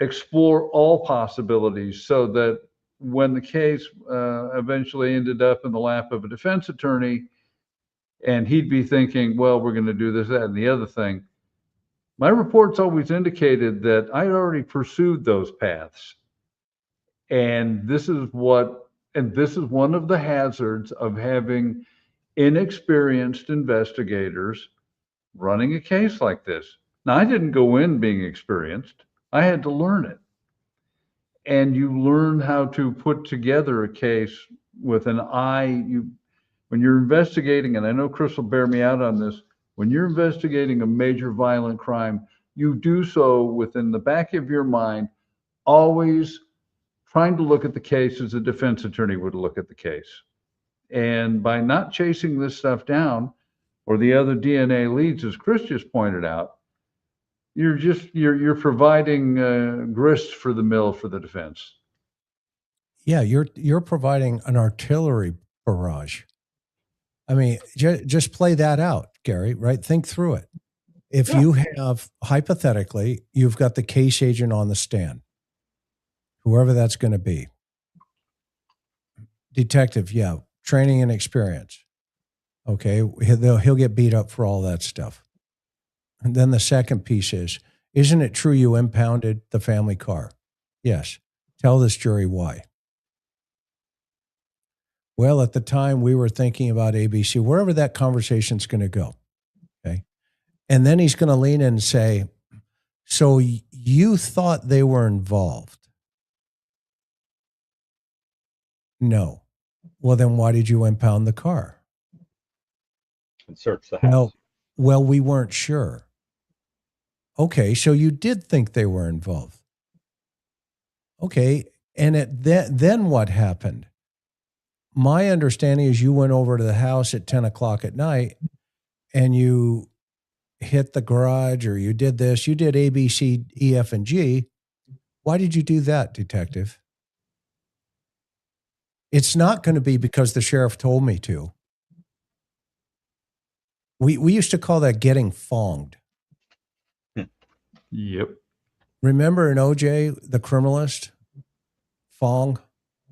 Speaker 5: explore all possibilities so that when the case eventually ended up in the lap of a defense attorney and he'd be thinking, well, we're going to do this, that, and the other thing. My reports always indicated that I'd already pursued those paths. And this is one of the hazards of having inexperienced investigators running a case like this. Now, I didn't go in being experienced. I had to learn it. And you learn how to put together a case with an eye. When you're investigating, and I know Chris will bear me out on this, when you're investigating a major violent crime, you do so within the back of your mind, always trying to look at the case as a defense attorney would look at the case. And by not chasing this stuff down, or the other DNA leads, as Chris just pointed out, you're providing grist for the mill for the defense.
Speaker 2: Yeah, you're providing an artillery barrage. I mean, just play that out, Gary, right? Think through it. If you have, hypothetically, you've got the case agent on the stand, whoever that's going to be. Detective, training and experience. Okay, he'll get beat up for all that stuff. And then the second piece is, isn't it true you impounded the family car? Yes. Tell this jury why. Well, at the time we were thinking about ABC, wherever that conversation's going to go. Okay. And then he's going to lean in and say, so you thought they were involved. No. Well, then why did you impound the car?
Speaker 4: And search the house.
Speaker 2: Well, we weren't sure. Okay, so you did think they were involved. Okay, and then what happened? My understanding is you went over to the house at 10 o'clock at night and you hit the garage, or you did this, you did A, B, C, E, F, and G. Why did you do that, detective? It's not going to be because the sheriff told me to. We used to call that getting fonged.
Speaker 5: Yep.
Speaker 2: Remember in OJ, the criminalist? Fong?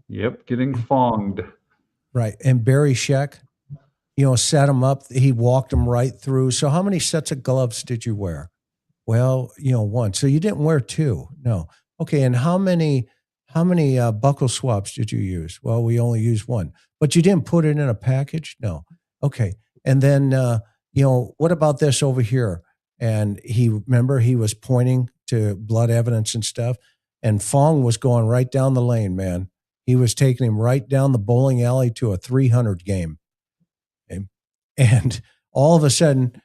Speaker 5: Yep. Getting fonged.
Speaker 2: Right. And Barry Sheck, set him up. He walked him right through. So how many sets of gloves did you wear? Well, one. So you didn't wear two. No. Okay. And how many buckle swaps did you use? Well, we only used one. But you didn't put it in a package? No. Okay. And then, what about this over here? And he was pointing to blood evidence and stuff. And Fong was going right down the lane, man. He was taking him right down the bowling alley to a 300 game. And all of a sudden,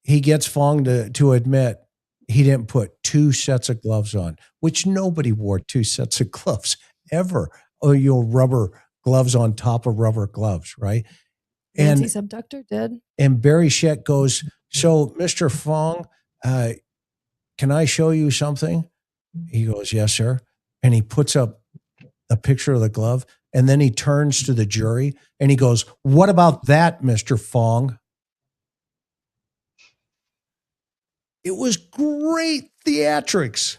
Speaker 2: he gets Fong to admit he didn't put two sets of gloves on, which nobody wore two sets of gloves ever. Or rubber gloves on top of rubber gloves, right?
Speaker 3: Nancy's abductor did.
Speaker 2: And Barry Sheck goes, so Mr. Fong, can I show you something? He goes, yes, sir. And he puts up a picture of the glove. And then he turns to the jury and he goes, what about that, Mr. Fong? It was great theatrics.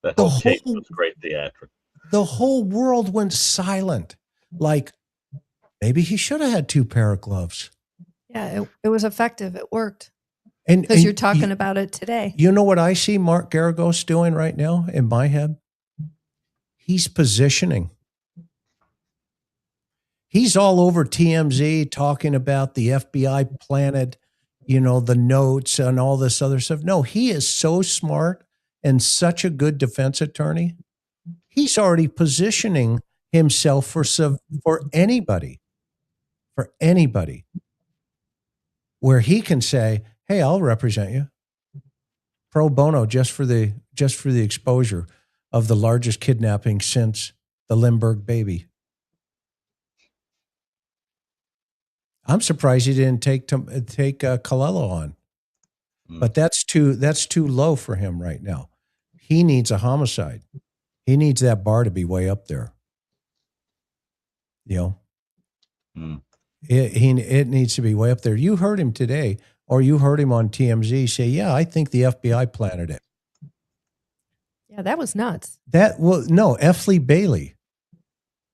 Speaker 4: The whole tape was great theatrics.
Speaker 2: The whole world went silent. Like, maybe he should have had two pair of gloves.
Speaker 3: Yeah, it was effective. It worked.
Speaker 2: And
Speaker 3: because you're talking about it today.
Speaker 2: You know what I see Mark Garagos doing right now in my head? He's positioning. He's all over TMZ talking about the FBI planted, the notes and all this other stuff. No, he is so smart and such a good defense attorney. He's already positioning himself for anybody, where he can say, hey, I'll represent you pro bono just for the exposure of the largest kidnapping since the Lindbergh baby. I'm surprised he didn't take Colello on, but that's too low for him right now. He needs a homicide. He needs that bar to be way up there. It needs to be way up there. You heard him today, or you heard him on TMZ say, yeah, I think the FBI planted it.
Speaker 3: Yeah, that was nuts.
Speaker 2: No, F. Lee Bailey.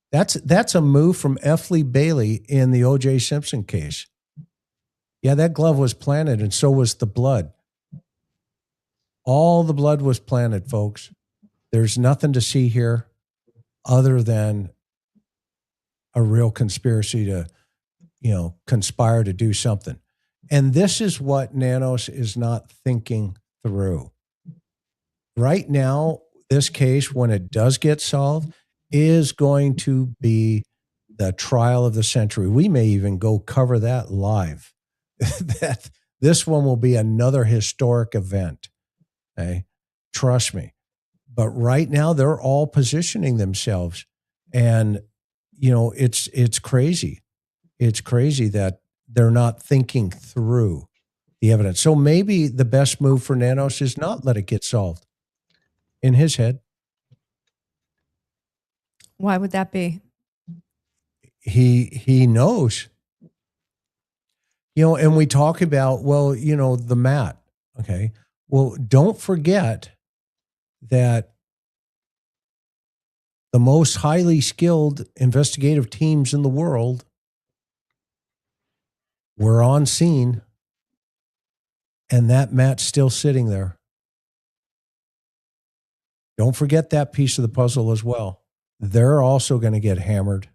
Speaker 2: That's a move from F. Lee Bailey in the O.J. Simpson case. Yeah, that glove was planted, and so was the blood. All the blood was planted, folks. There's nothing to see here other than a real conspiracy to, conspire to do something. And this is what Nanos is not thinking through. Right now, this case, when it does get solved, is going to be the trial of the century. We may even go cover that live. This one will be another historic event. Okay? Trust me. But right now, they're all positioning themselves. And, it's crazy. It's crazy that they're not thinking through the evidence. So maybe the best move for Nanos is not let it get solved in his head.
Speaker 3: Why would that be?
Speaker 2: He knows. And we talk about, the mat. Okay. Well, don't forget that the most highly skilled investigative teams in the world were on scene, and that mat's still sitting there. Don't forget that piece of the puzzle as well. They're also going to get hammered.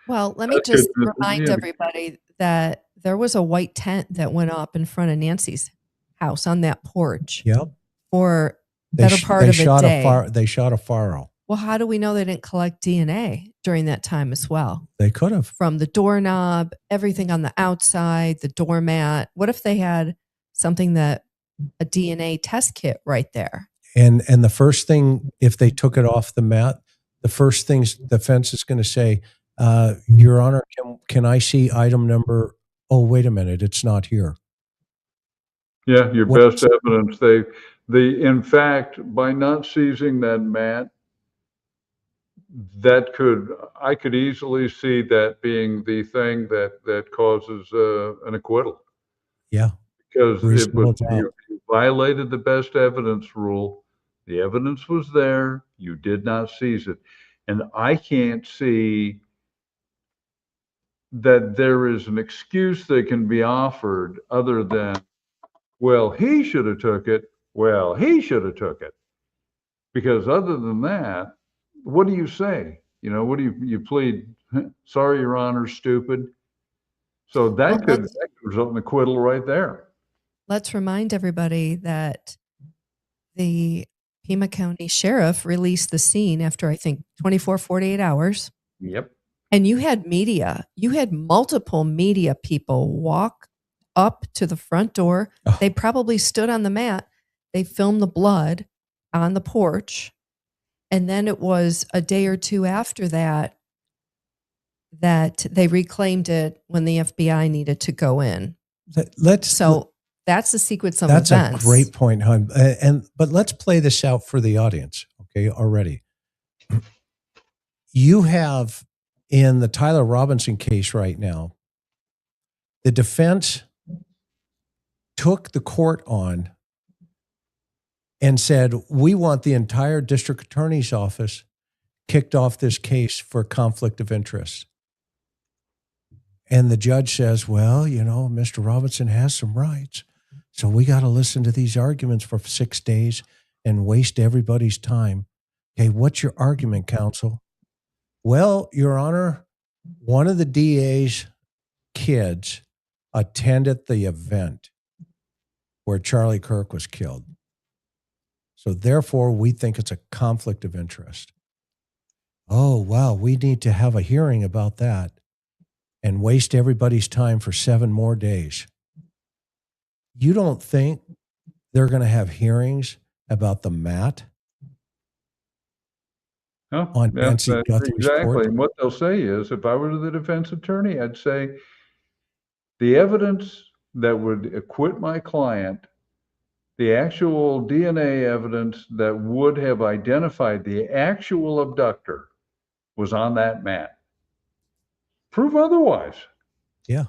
Speaker 3: Well, let me just remind everybody that there was a white tent that went up in front of Nancy's house on that porch.
Speaker 2: Yep.
Speaker 3: for
Speaker 2: They,
Speaker 3: better
Speaker 2: sh-
Speaker 3: part
Speaker 2: they
Speaker 3: of a
Speaker 2: shot
Speaker 3: day.
Speaker 2: They shot a faro.
Speaker 3: Well, how do we know they didn't collect DNA during that time as well?
Speaker 2: They could have.
Speaker 3: From the doorknob, everything on the outside, the doormat. What if they had something that a DNA test kit right there?
Speaker 2: And the first thing, if they took it off the mat, the first thing the defense is going to say, Your Honor, can I see item number? Oh, wait a minute, it's not here.
Speaker 5: Yeah, your
Speaker 2: What's-
Speaker 5: best evidence. In fact, by not seizing that mat, I could easily see that being the thing that causes an acquittal.
Speaker 2: Yeah.
Speaker 5: Because
Speaker 2: Reasonable doubt.
Speaker 5: you violated the best evidence rule. The evidence was there. You did not seize it. And I can't see that there is an excuse that can be offered other than, well, he should have took it. Well, he should have took it. Because other than that, what do you say? What do you plead? Sorry, Your Honor, stupid. So that could result in acquittal right there.
Speaker 3: Let's remind everybody that the Pima County Sheriff released the scene after, I think, 24, 48 hours.
Speaker 5: Yep.
Speaker 3: And you had multiple media people walk up to the front door.
Speaker 2: Oh.
Speaker 3: They probably stood on the mat. They filmed the blood on the porch. And then it was a day or two after that they reclaimed it when the FBI needed to go in. So that's the sequence of events.
Speaker 2: That's a great point, hon. But let's play this out for the audience, okay, already. You have, in the Tyler Robinson case right now, the defense took the court on and said, we want the entire district attorney's office kicked off this case for conflict of interest. And the judge says, well, Mr. Robinson has some rights. So we got to listen to these arguments for 6 days and waste everybody's time. Okay, what's your argument, counsel? Well, Your Honor, one of the DA's kids attended the event where Charlie Kirk was killed. So therefore, we think it's a conflict of interest. Oh, wow, we need to have a hearing about that and waste everybody's time for 7 more days. You don't think they're going to have hearings about the mat on Nancy Guthrie's
Speaker 5: exactly.
Speaker 2: court?
Speaker 5: And what they'll say is, if I were the defense attorney, I'd say the evidence that would acquit my client, the actual DNA evidence that would have identified the actual abductor, was on that mat. Prove otherwise.
Speaker 2: Yeah.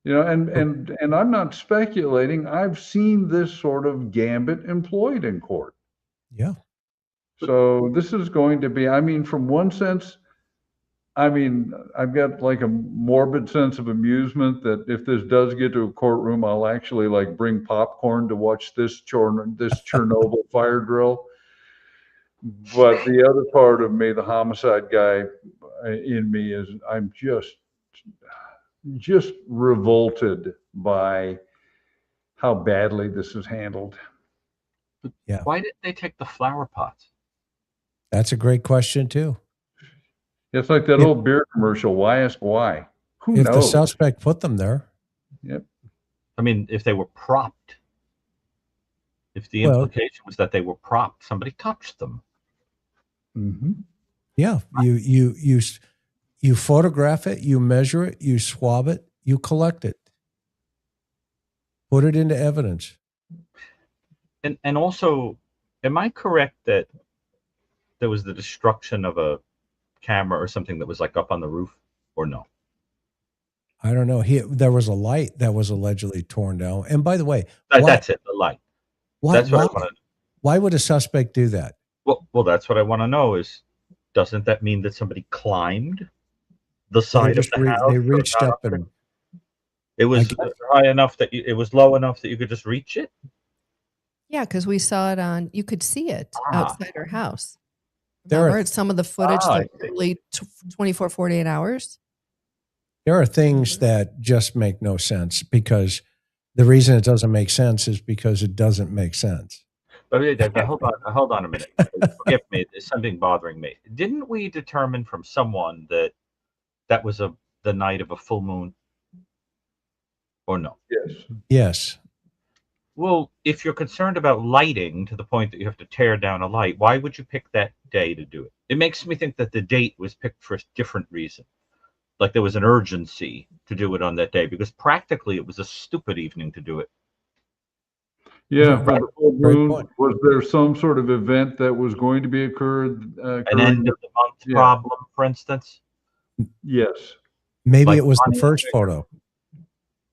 Speaker 5: And I'm not speculating. I've seen this sort of gambit employed in court.
Speaker 2: Yeah.
Speaker 5: So this is going to be, from one sense, I've got like a morbid sense of amusement that if this does get to a courtroom, I'll actually bring popcorn to watch this Chernobyl fire drill. But the other part of me, the homicide guy in me, is I'm just revolted by how badly this is handled.
Speaker 2: Yeah.
Speaker 4: Why didn't they take the flower pots?
Speaker 2: That's a great question too.
Speaker 5: It's like that old beer commercial. Why ask why? Who knows?
Speaker 2: If the suspect put them there.
Speaker 5: Yep.
Speaker 4: If they were propped, if the implication was that they were propped, somebody touched them.
Speaker 5: Mm-hmm.
Speaker 2: Yeah. You photograph it, you measure it, you swab it, you collect it. Put it into evidence.
Speaker 4: And also, am I correct that there was the destruction of a camera or something that was up on the roof, or no?
Speaker 2: I don't know. There was a light that was allegedly torn down. And by the way,
Speaker 4: that's it, the light. That's what I want to know.
Speaker 2: Why would a suspect do that?
Speaker 4: Well, that's what I want to know is, doesn't that mean that somebody climbed the side of the house?
Speaker 2: They reached up and
Speaker 4: it was high enough that it was low enough that you could just reach it?
Speaker 3: Yeah, because we saw it you could see it outside our house.
Speaker 2: There
Speaker 3: Remember some of the footage, early 24, 48 hours?
Speaker 2: There are things that just make no sense, because the reason it doesn't make sense is because it doesn't make sense.
Speaker 4: Hold on a minute. Forgive me. There's something bothering me. Didn't we determine from someone that was the night of a full moon, or no?
Speaker 5: Yes.
Speaker 2: Yes.
Speaker 4: Well, if you're concerned about lighting to the point that you have to tear down a light, why would you pick that day to do it? It makes me think that the date was picked for a different reason. Like there was an urgency to do it on that day, because practically it was a stupid evening to do it.
Speaker 5: Yeah,
Speaker 2: Right.
Speaker 5: for the full
Speaker 2: Great
Speaker 5: moon,
Speaker 2: point.
Speaker 5: was there some sort of event that was going to be occurring?
Speaker 4: An end of the month
Speaker 5: Yeah.
Speaker 4: problem, for instance.
Speaker 5: Yes.
Speaker 2: Maybe
Speaker 4: Like
Speaker 2: it was the
Speaker 4: money
Speaker 2: first
Speaker 4: maker.
Speaker 2: photo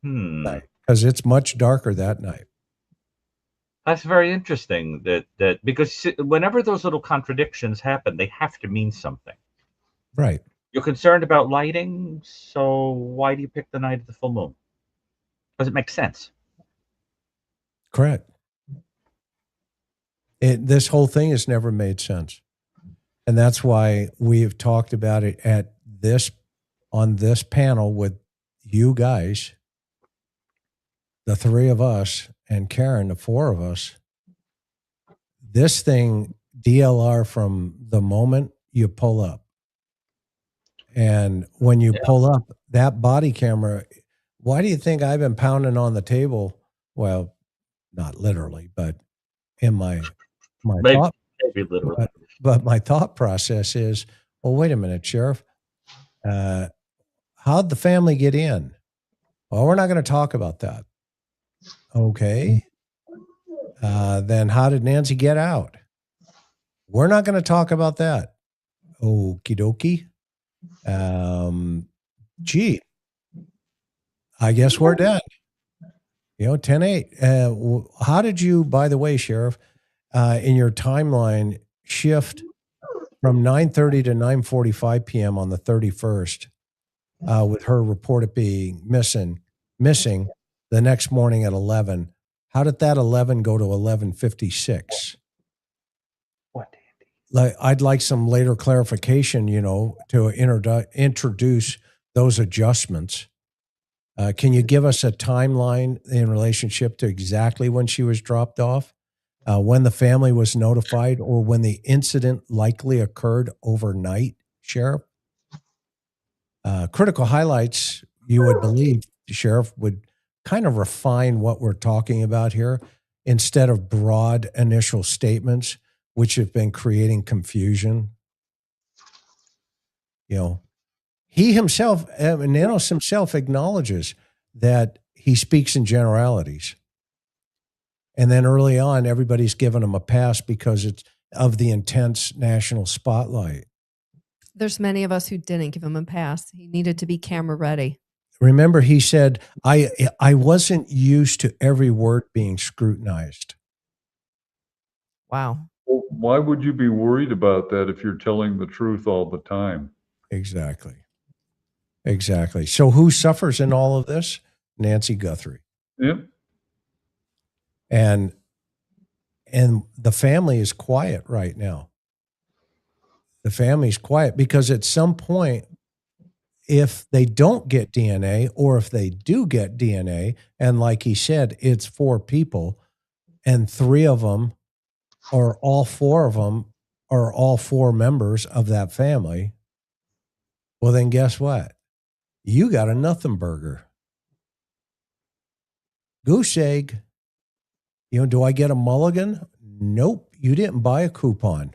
Speaker 4: Because
Speaker 2: it's much darker that night.
Speaker 4: That's very interesting. That because whenever those little contradictions happen, they have to mean something.
Speaker 2: Right.
Speaker 4: You're concerned about lighting, so why do you pick the night of the full moon? Does it make sense?
Speaker 2: Correct. This whole thing has never made sense. And that's why we've talked about it on this panel with you guys, the three of us, and Karen, the four of us. This thing, DLR from the moment you pull up. And when you pull up, that body camera, why do you think I've been pounding on the table? Well, not literally, but in my thought,
Speaker 4: maybe literally.
Speaker 2: but my thought process is, well, wait a minute, Sheriff. How'd the family get in? Well, we're not going to talk about that. Okay. Then how did Nancy get out? We're not going to talk about that. Okie dokie. Gee, I guess we're done. 10-8. How did you, by the way, Sheriff, in your timeline shift from 9:30 to 9:45 p.m. on the 31st, with her report of being missing the next morning at 11? How did that 11 go to 11:56?
Speaker 6: What,
Speaker 2: Andy? I'd like some later clarification, to introduce those adjustments. Can you give us a timeline in relationship to exactly when she was dropped off, when the family was notified, or when the incident likely occurred overnight, Sheriff? Critical highlights, you would believe, Sheriff, would kind of refine what we're talking about here instead of broad initial statements, which have been creating confusion. He himself, Nanos himself, acknowledges that he speaks in generalities. And then early on, everybody's given him a pass because it's of the intense national spotlight.
Speaker 3: There's many of us who didn't give him a pass. He needed to be camera ready.
Speaker 2: Remember, he said, I wasn't used to every word being scrutinized.
Speaker 3: Wow.
Speaker 5: Well, why would you be worried about that if you're telling the truth all the time?
Speaker 2: Exactly. So who suffers in all of this? Nancy Guthrie.
Speaker 5: Yep.
Speaker 2: And the family is quiet right now. The family's quiet because at some point, if they don't get DNA, or if they do get DNA, and like he said, it's 4 people, and 3 of them, or all 4 of them, are all 4 members of that family, well, then guess what? You got a nothing burger. Goose egg. Do I get a mulligan? Nope. You didn't buy a coupon.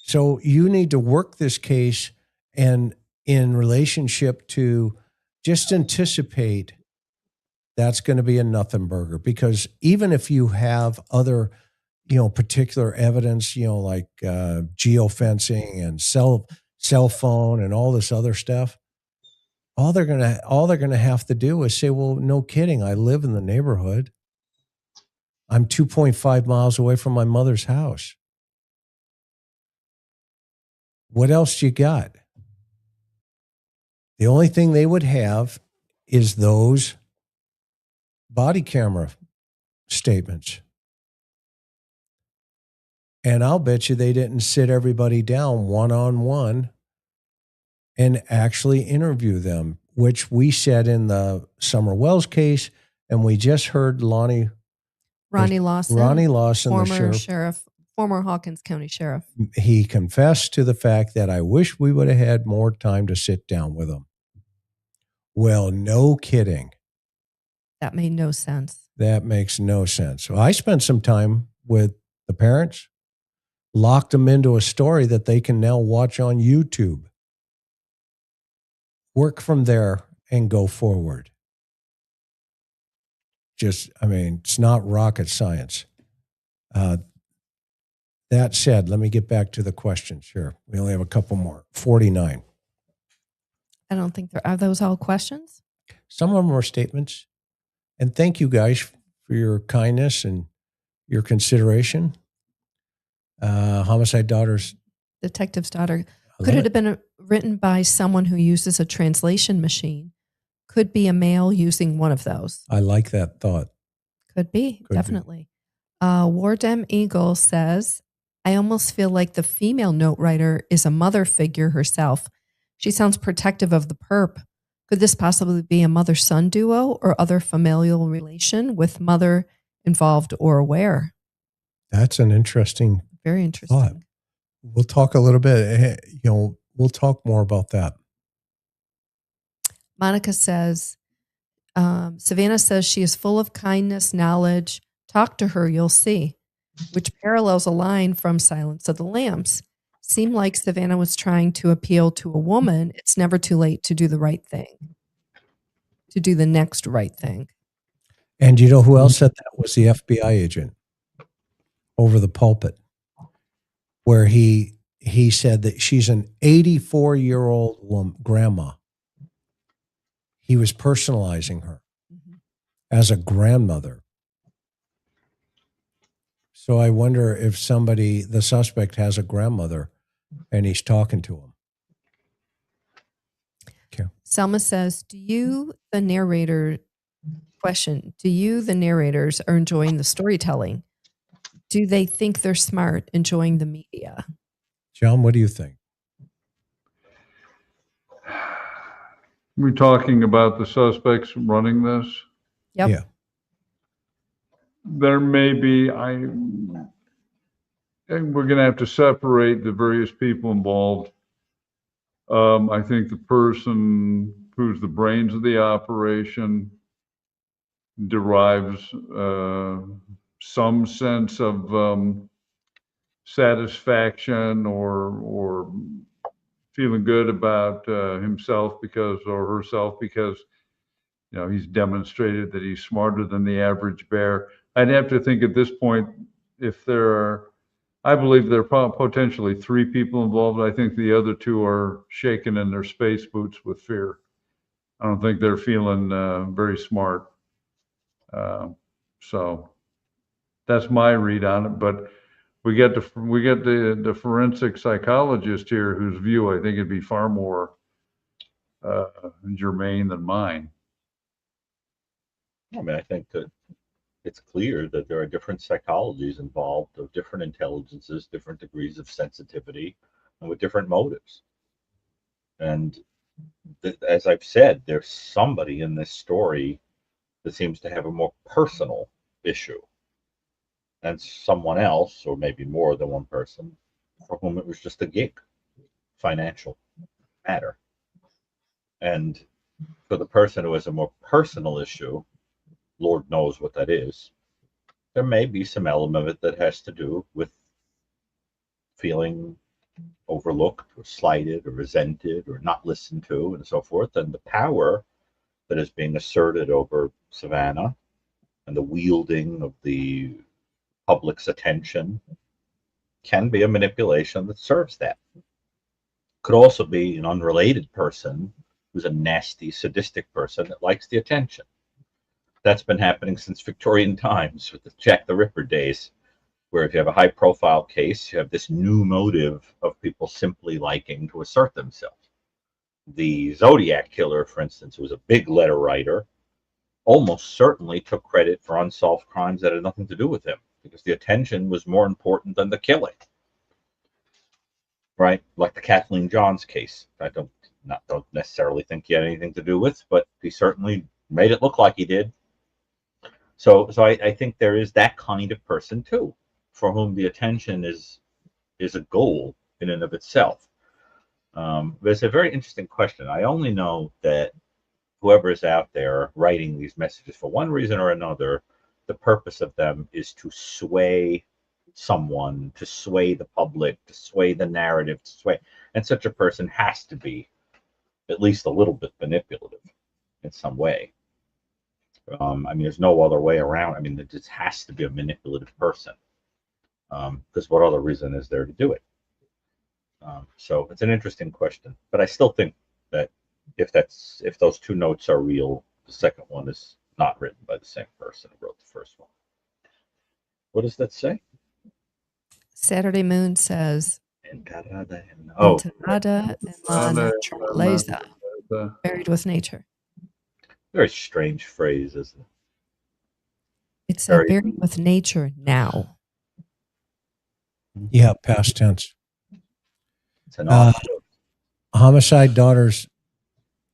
Speaker 2: So you need to work this case, and in relationship to just anticipate that's going to be a nothing burger, because even if you have other, particular evidence, like geofencing and cell phone and all this other stuff, all they're going to have to do is say, well, no kidding, I live in the neighborhood. I'm 2.5 miles away from my mother's house. What else you got? The only thing they would have is those body camera statements. And I'll bet you they didn't sit everybody down one-on-one and actually interview them, which we said in the Summer Wells case, and we just heard Lonnie
Speaker 3: Ronnie Lawson.
Speaker 2: Ronnie Lawson, the
Speaker 3: former
Speaker 2: sheriff.
Speaker 3: Former Hawkins County sheriff.
Speaker 2: He confessed to the fact that I wish we would have had more time to sit down with him. Well, no kidding.
Speaker 3: That made no sense.
Speaker 2: That makes no sense. So I spent some time with the parents, locked them into a story that they can now watch on YouTube. Work from there and go forward. It's not rocket science. That said, let me get back to the questions here. We only have a couple more. 49.
Speaker 3: I don't think are those all questions?
Speaker 2: Some of them are statements. And thank you guys for your kindness and your consideration. Homicide Daughters.
Speaker 3: Detective's daughter. Could it have been written by someone who uses a translation machine? Could be a male using one of those.
Speaker 2: I like that thought.
Speaker 3: Could be, definitely. Wardem Eagle says, I almost feel like the female note writer is a mother figure herself. She sounds protective of the perp. Could this possibly be a mother-son duo or other familial relation with mother involved or aware?
Speaker 2: That's an interesting
Speaker 3: Very interesting
Speaker 2: thought. We'll talk a little bit, we'll talk more about that.
Speaker 3: Monica says, Savannah says she is full of kindness, knowledge. Talk to her, you'll see, which parallels a line from Silence of the Lambs. Seemed like Savannah was trying to appeal to a woman. It's never too late to do the right thing, to do the next right thing.
Speaker 2: And you know who else said that? Was the FBI agent over the pulpit, where he said that she's an 84-year-old grandma. He was personalizing her as a grandmother. So I wonder if the suspect has a grandmother and he's talking to him. Okay.
Speaker 3: Selma says, do you, the narrators, are enjoying the storytelling? Do they think they're smart, enjoying the media?
Speaker 2: John, what do you think?
Speaker 5: We're talking about the suspects running this.
Speaker 3: Yep.
Speaker 2: Yeah.
Speaker 5: There may be, and we're going to have to separate the various people involved. I think the person who's the brains of the operation derives some sense of satisfaction or feeling good about himself or herself because he's demonstrated that he's smarter than the average bear. I'd have to think at this point, I believe there are potentially 3 people involved. I think the other 2 are shaking in their space boots with fear. I don't think they're feeling very smart. So that's my read on it. But we get the forensic psychologist here, whose view I think would be far more germane than mine.
Speaker 4: I think that it's clear that there are different psychologies involved of different intelligences, different degrees of sensitivity, and with different motives. And as I've said, there's somebody in this story that seems to have a more personal issue, and someone else, or maybe more than one person, for whom it was just a gig, financial matter. And for the person who has a more personal issue, Lord knows what that is, there may be some element of it that has to do with feeling overlooked or slighted or resented or not listened to and so forth. And the power that is being asserted over Savannah and the wielding of the public's attention can be a manipulation that serves that. Could also be an unrelated person who's a nasty, sadistic person that likes the attention. That's been happening since Victorian times with the Jack the Ripper days, where if you have a high-profile case, you have this new motive of people simply liking to assert themselves. The Zodiac killer, for instance, who was a big letter writer, almost certainly took credit for unsolved crimes that had nothing to do with him, because the attention was more important than the killing. Right? Like the Kathleen Johns case. I don't necessarily think he had anything to do with, but he certainly made it look like he did. So I think there is that kind of person too, for whom the attention is a goal in and of itself. But it's a very interesting question. I only know that whoever is out there writing these messages, for one reason or another, the purpose of them is to sway someone, to sway the public, to sway the narrative, to sway. And such a person has to be at least a little bit manipulative in some way. I mean, there's no other way around. I mean, it just has to be a manipulative person. Because what other reason is there to do it? So it's an interesting question. But I still think that if those two notes are real, the second one is not written by the same person who wrote the first one. What does that say?
Speaker 3: Saturday Moon says,
Speaker 4: Enterrada en
Speaker 3: la naturaleza, buried with nature.
Speaker 4: Very strange phrase, isn't it?
Speaker 3: It said buried with nature now.
Speaker 2: Yeah, past tense.
Speaker 4: It's an odd
Speaker 2: Homicide Daughters,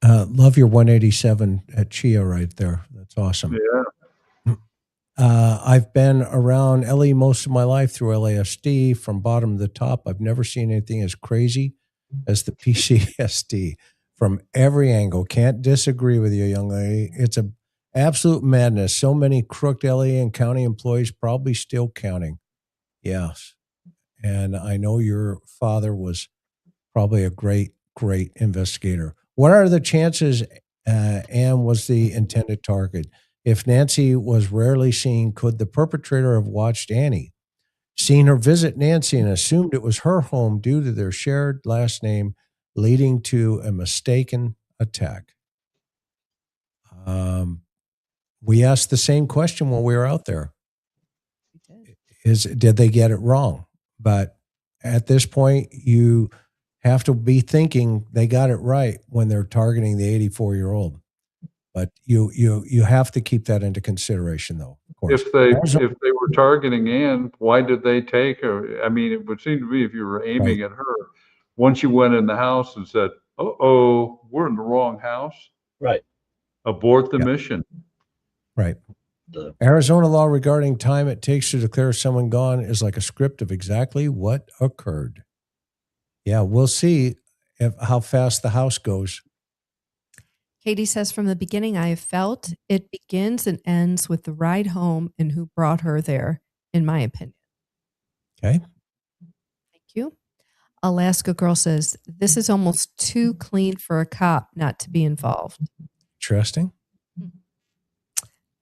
Speaker 2: love your 187 at Chia right there. That's awesome.
Speaker 5: Yeah.
Speaker 2: I've been around LA most of my life through LASD from bottom to top. I've never seen anything as crazy as the PCSD from every angle. Can't disagree with you, young lady. It's a absolute madness. So many crooked LA and county employees probably still counting. Yes. And I know your father was probably a great, great investigator. What are the chances Anne was the intended target? If Nancy was rarely seen, could the perpetrator have watched Annie, seen her visit Nancy, and assumed it was her home due to their shared last name, leading to a mistaken attack? We asked the same question when we were out there. Did they get it wrong? But at this point, you have to be thinking they got it right when they're targeting the 84-year-old. But you have to keep that into consideration, though. Of course.
Speaker 5: If they were targeting Ann, why did they take her? I mean, it would seem to me if you were aiming at her, once you went in the house and said, "Uh-oh, we're in the wrong house,"
Speaker 4: right?
Speaker 5: Abort the mission.
Speaker 2: Right. Arizona law regarding time it takes to declare someone gone is like a script of exactly what occurred. Yeah, we'll see how fast the house goes.
Speaker 3: Katie says, from the beginning, I have felt it begins and ends with the ride home and who brought her there, in my opinion.
Speaker 2: Okay.
Speaker 3: Thank you. Alaska Girl says, this is almost too clean for a cop not to be involved.
Speaker 2: Interesting.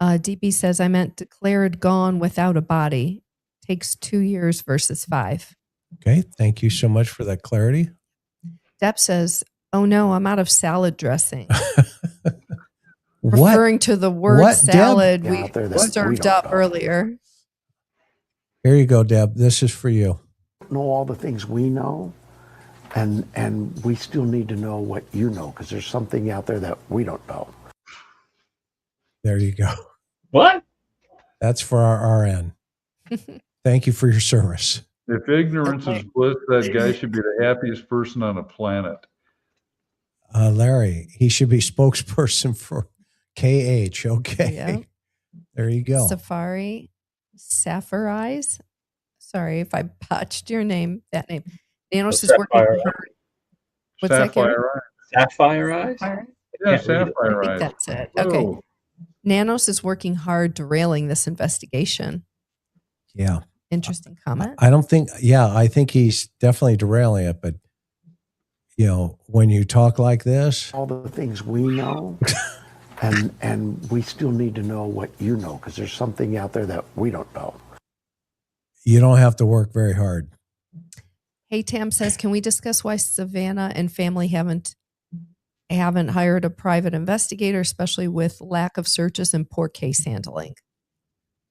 Speaker 3: DB says, I meant declared gone without a body. Takes 2 years versus 5.
Speaker 2: Okay. Thank you so much for that clarity.
Speaker 3: Deb says, oh no, I'm out of salad dressing.
Speaker 2: What?
Speaker 3: Referring to the word salad we served up
Speaker 6: know.
Speaker 3: earlier.
Speaker 2: Here you go, Deb. This is for you.
Speaker 6: Know all the things we know, and we still need to know what you know, because there's something out there that we don't know.
Speaker 2: There you go.
Speaker 4: What?
Speaker 2: That's for our RN. Thank you for your service.
Speaker 5: If ignorance is bliss, that guy should be the happiest person on the planet.
Speaker 2: Larry, he should be spokesperson for KH. Okay.
Speaker 3: Yeah.
Speaker 2: There you go.
Speaker 3: Sapphirize. Sorry if I botched your name, that name. Nanos is working hard. What's
Speaker 5: Sapphire
Speaker 3: that?
Speaker 4: Sapphire eyes?
Speaker 5: Yeah, Sapphire
Speaker 3: I think
Speaker 5: eyes.
Speaker 3: that's it. Okay.
Speaker 5: Oh.
Speaker 3: Nanos is working hard derailing this investigation.
Speaker 2: Yeah.
Speaker 3: Interesting comment.
Speaker 2: I think he's definitely derailing it, but when you talk like this,
Speaker 6: all the things we know, and we still need to know what you know, because there's something out there that we don't know.
Speaker 2: You don't have to work very hard.
Speaker 3: Hey, Tam says, can we discuss why Savannah and family haven't hired a private investigator, especially with lack of searches and poor case handling?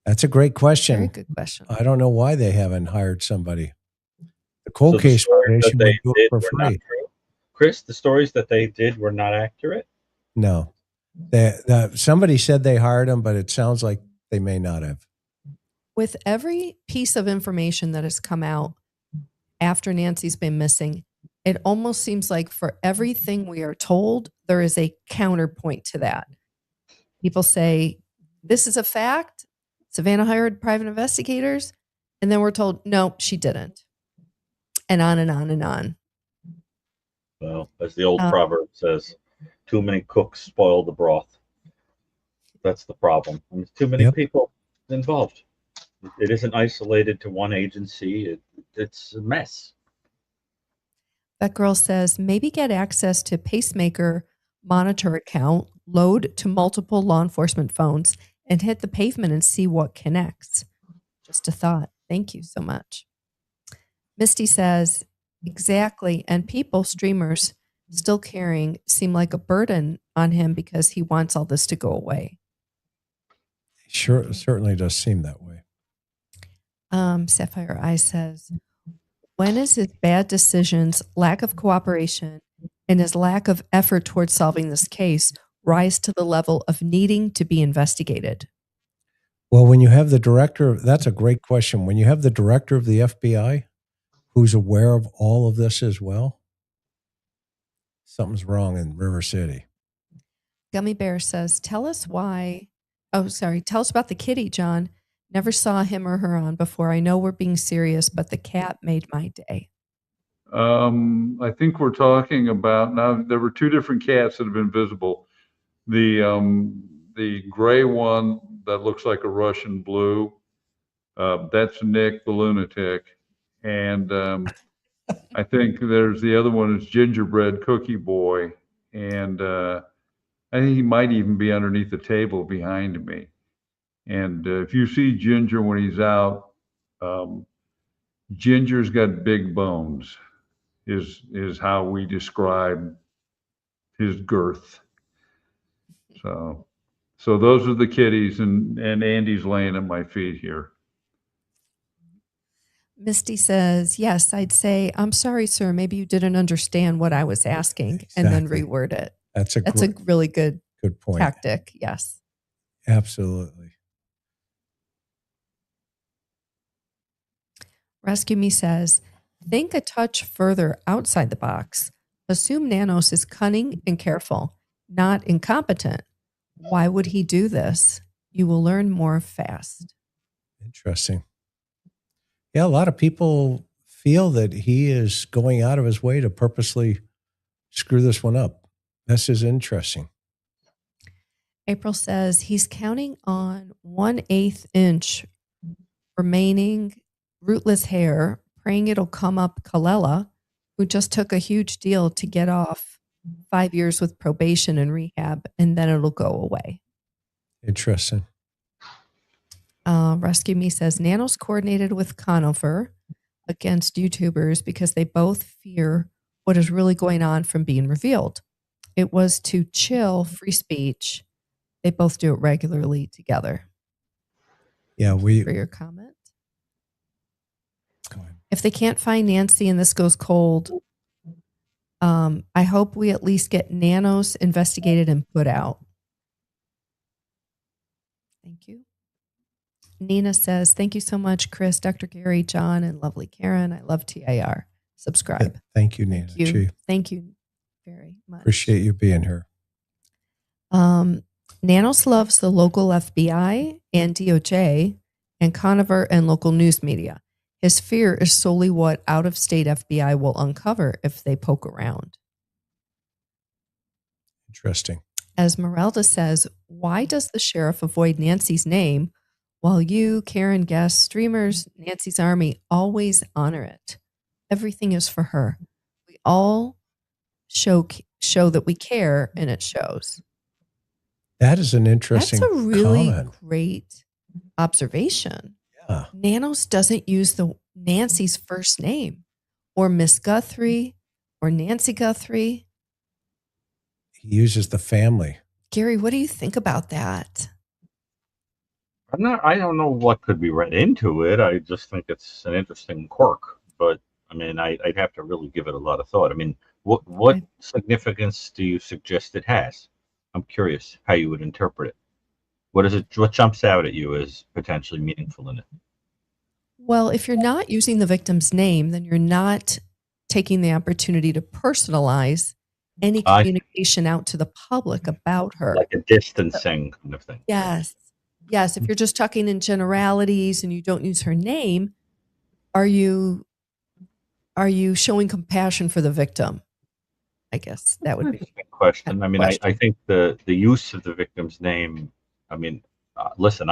Speaker 2: That's a great question.
Speaker 3: Very good question.
Speaker 2: I don't know why they haven't hired somebody. The cold case foundation would do it for free.
Speaker 4: Chris, the stories that they did were not accurate?
Speaker 2: No. Somebody said they hired them, but it sounds like they may not have.
Speaker 3: With every piece of information that has come out after Nancy's been missing, it almost seems like for everything we are told, there is a counterpoint to that. People say this is a fact. Savannah hired private investigators. And then we're told, no, she didn't. And on and on and on.
Speaker 4: Well, as the old proverb says, too many cooks spoil the broth. That's the problem. I mean, too many people involved. It isn't isolated to one agency. It's a mess.
Speaker 3: That girl says, maybe get access to pacemaker monitor account, load to multiple law enforcement phones, and hit the pavement and see what connects. Just a thought. Thank you so much. Misty says, exactly. And people, streamers, still caring, seem like a burden on him because he wants all this to go away.
Speaker 2: Sure, it certainly does seem that way.
Speaker 3: Sapphire Eye says, when is his bad decisions, lack of cooperation, and his lack of effort towards solving this case rise to the level of needing to be investigated?
Speaker 2: Well, when you have the director, that's a great question. When you have the director of the FBI who's aware of all of this as well, something's wrong in River City.
Speaker 3: Gummy Bear says, tell us about the kitty, John. Never saw him or her on before. I know we're being serious, but the cat made my day.
Speaker 5: I think we're talking about, now there were two different cats that have been visible. The gray one that looks like a Russian blue, that's Nick the lunatic. And I think there's the other one is Gingerbread Cookie Boy. And I think he might even be underneath the table behind me. And if you see Ginger when he's out, Ginger's got big bones, is how we describe his girth. So those are the kitties, and Andy's laying at my feet here.
Speaker 3: Misty says, yes, I'd say, I'm sorry, sir. Maybe you didn't understand what I was asking, and then reword it. That's a really good
Speaker 2: point.
Speaker 3: Tactic. Yes.
Speaker 2: Absolutely.
Speaker 3: Rescue Me says, think a touch further outside the box. Assume Nanos is cunning and careful, not incompetent. Why would he do this? You will learn more fast.
Speaker 2: Interesting. Yeah, a lot of people feel that he is going out of his way to purposely screw this one up. This is interesting.
Speaker 3: April says he's counting on 1/8 inch remaining rootless hair, praying it'll come up Kalela, who just took a huge deal to get off 5 years with probation and rehab, and then it'll go away.
Speaker 2: Interesting.
Speaker 3: Rescue Me says Nanos coordinated with Conover against YouTubers because they both fear what is really going on from being revealed. It was to chill free speech. They both do it regularly together.
Speaker 2: Yeah,
Speaker 3: for your comment.
Speaker 2: Go ahead.
Speaker 3: If they can't find Nancy and this goes cold, I hope we at least get Nanos investigated and put out. Thank you. Nina says, thank you so much, Chris, Dr. Gary, John, and lovely Karen. I love TIR. Subscribe.
Speaker 2: Thank you, Nina.
Speaker 3: Thank you very much.
Speaker 2: Appreciate you being here.
Speaker 3: Nanos loves the local FBI and DOJ and Conover and local news media. His fear is solely what out-of-state FBI will uncover if they poke around.
Speaker 2: Interesting.
Speaker 3: Esmeralda says, why does the sheriff avoid Nancy's name while you, Karen, guests, streamers, Nancy's Army always honor it? Everything is for her. We all show that we care, and it shows.
Speaker 2: That is an interesting
Speaker 3: That's a really
Speaker 2: comment.
Speaker 3: Great observation.
Speaker 2: Yeah.
Speaker 3: Nanos doesn't use the Nancy's first name or Miss Guthrie or Nancy Guthrie.
Speaker 2: He uses the family.
Speaker 3: Gary, what do you think about that?
Speaker 4: I don't know what could be read into it. I just think it's an interesting quirk. But I mean, I'd have to really give it a lot of thought. I mean, what significance do you suggest it has? I'm curious how you would interpret it. What jumps out at you as potentially meaningful in it?
Speaker 3: Well, if you're not using the victim's name, then you're not taking the opportunity to personalize any communication out to the public about her.
Speaker 4: Like a distancing kind of thing.
Speaker 3: Yes. Yes, if you're just talking in generalities and you don't use her name, are you showing compassion for the victim? I guess that would be
Speaker 4: That's a good question.
Speaker 3: the
Speaker 4: I mean, I
Speaker 3: question.
Speaker 4: think the use of the victim's name. I mean, listen,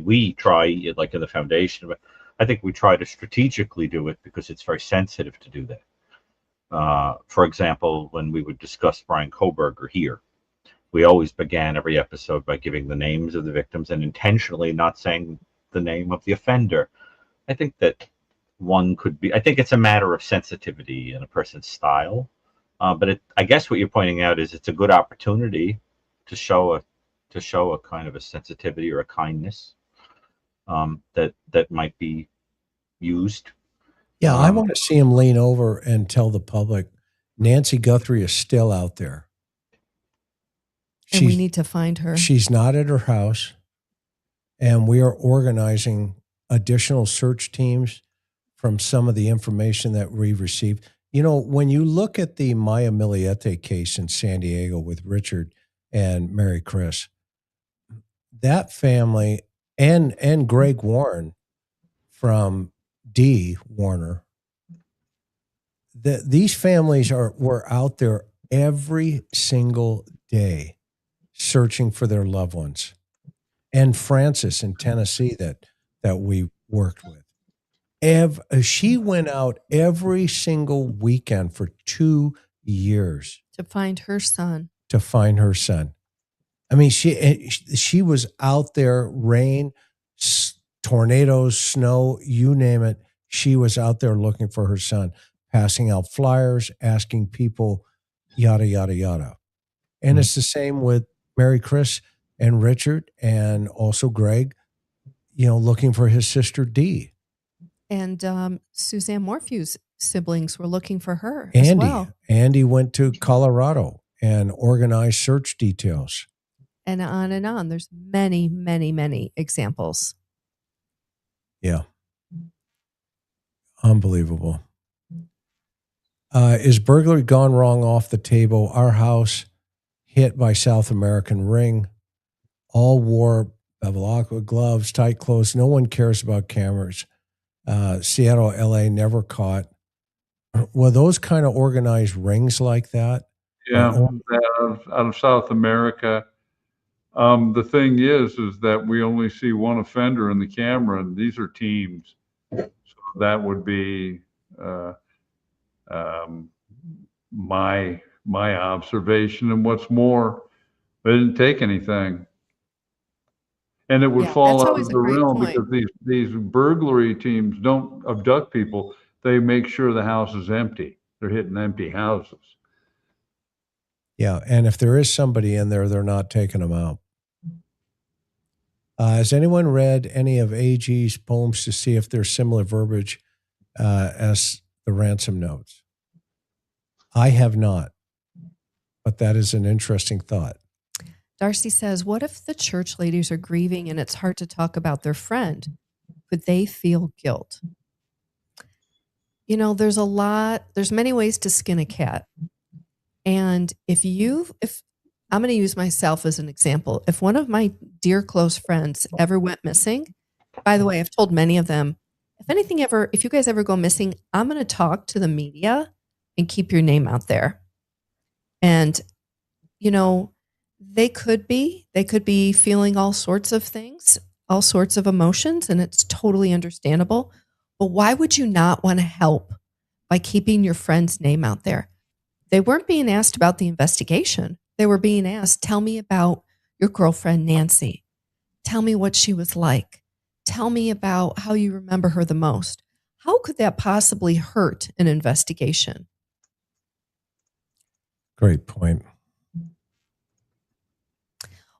Speaker 4: we try like in the foundation, but I think we try to strategically do it because it's very sensitive to do that. For example, when we would discuss Brian Koberger here, we always began every episode by giving the names of the victims and intentionally not saying the name of the offender. I think that I think it's a matter of sensitivity and a person's style. But I guess what you're pointing out is it's a good opportunity to show a kind of a sensitivity or a kindness that might be used.
Speaker 2: Yeah, I want to see him lean over and tell the public Nancy Guthrie is still out there.
Speaker 3: And we need to find her.
Speaker 2: She's not at her house, and we are organizing additional search teams from some of the information that we've received. You know, when you look at the Maya Miliete case in San Diego with Richard and Mary Chris, that family and Greg Warren from D. Warner, these families were out there every single day searching for their loved ones. And Frances in Tennessee that we worked with. She went out every single weekend for 2 years
Speaker 3: to find her son.
Speaker 2: I mean, she was out there, rain, tornadoes, snow, you name it. She was out there looking for her son, passing out flyers, asking people, yada, yada, yada. And it's the same with Mary Chris and Richard and also Greg, looking for his sister Dee.
Speaker 3: And Suzanne Morphew's siblings were looking for her as well.
Speaker 2: Andy went to Colorado and organized search details.
Speaker 3: And on and on. There's many, many, many examples.
Speaker 2: Yeah. Unbelievable. Is burglary gone wrong off the table? Our house hit by South American ring. All wore Bevilacqua gloves, tight clothes. No one cares about cameras. Seattle, LA never caught. Were those kind of organized rings like that?
Speaker 5: Yeah, out of South America. The thing is that we only see one offender in the camera, and these are teams. So that would be my observation. And what's more, they didn't take anything. And it would fall out of the realm because these burglary teams don't abduct people. They make sure the house is empty. They're hitting empty houses.
Speaker 2: Yeah, and if there is somebody in there, they're not taking them out. Has anyone read any of A.G.'s poems to see if there's similar verbiage as the ransom notes? I have not, but that is an interesting thought.
Speaker 3: Darcy says, what if the church ladies are grieving and it's hard to talk about their friend? Could they feel guilt? There's many ways to skin a cat. And if I'm going to use myself as an example, if one of my dear close friends ever went missing, by the way, I've told many of them, if you guys ever go missing, I'm going to talk to the media and keep your name out there. And, they could be feeling all sorts of things, all sorts of emotions, and it's totally understandable. But why would you not want to help by keeping your friend's name out there? They weren't being asked about the investigation. They were being asked, tell me about your girlfriend, Nancy. Tell me what she was like. Tell me about how you remember her the most. How could that possibly hurt an investigation?
Speaker 2: Great point.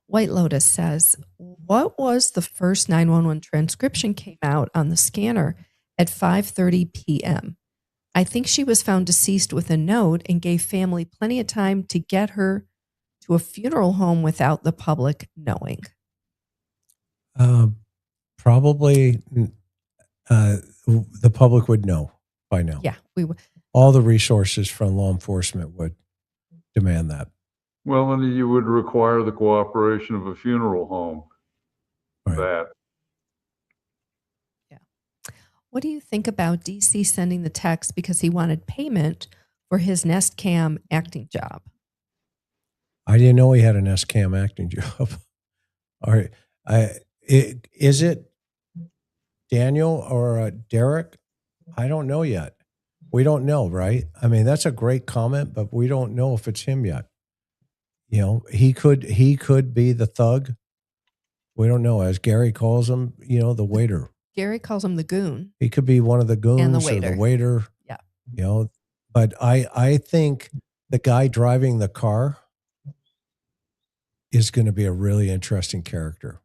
Speaker 3: White Lotus says, what was the first 911 transcription came out on the scanner at 5:30 p.m.? I think she was found deceased with a note and gave family plenty of time to get her to a funeral home without the public knowing.
Speaker 2: Probably the public would know by now.
Speaker 3: Yeah, we would.
Speaker 2: All the resources from law enforcement would demand that.
Speaker 5: Well, and you would require the cooperation of a funeral home. beyond that.
Speaker 3: Yeah. What do you think about DC sending the text because he wanted payment for his Nest Cam acting job?
Speaker 2: I didn't know he had an S-Cam acting job. All right. Is it Daniel or Derek? I don't know yet. We don't know, right? I mean, that's a great comment, but we don't know if it's him yet. You know, he could be the thug. We don't know, as Gary calls him, you know, the waiter.
Speaker 3: Gary calls him the goon.
Speaker 2: He could be one of the goons
Speaker 3: And the
Speaker 2: or the
Speaker 3: waiter.
Speaker 2: waiter.
Speaker 3: Yeah.
Speaker 2: You know, but I think the guy driving the car is going to be a really interesting character.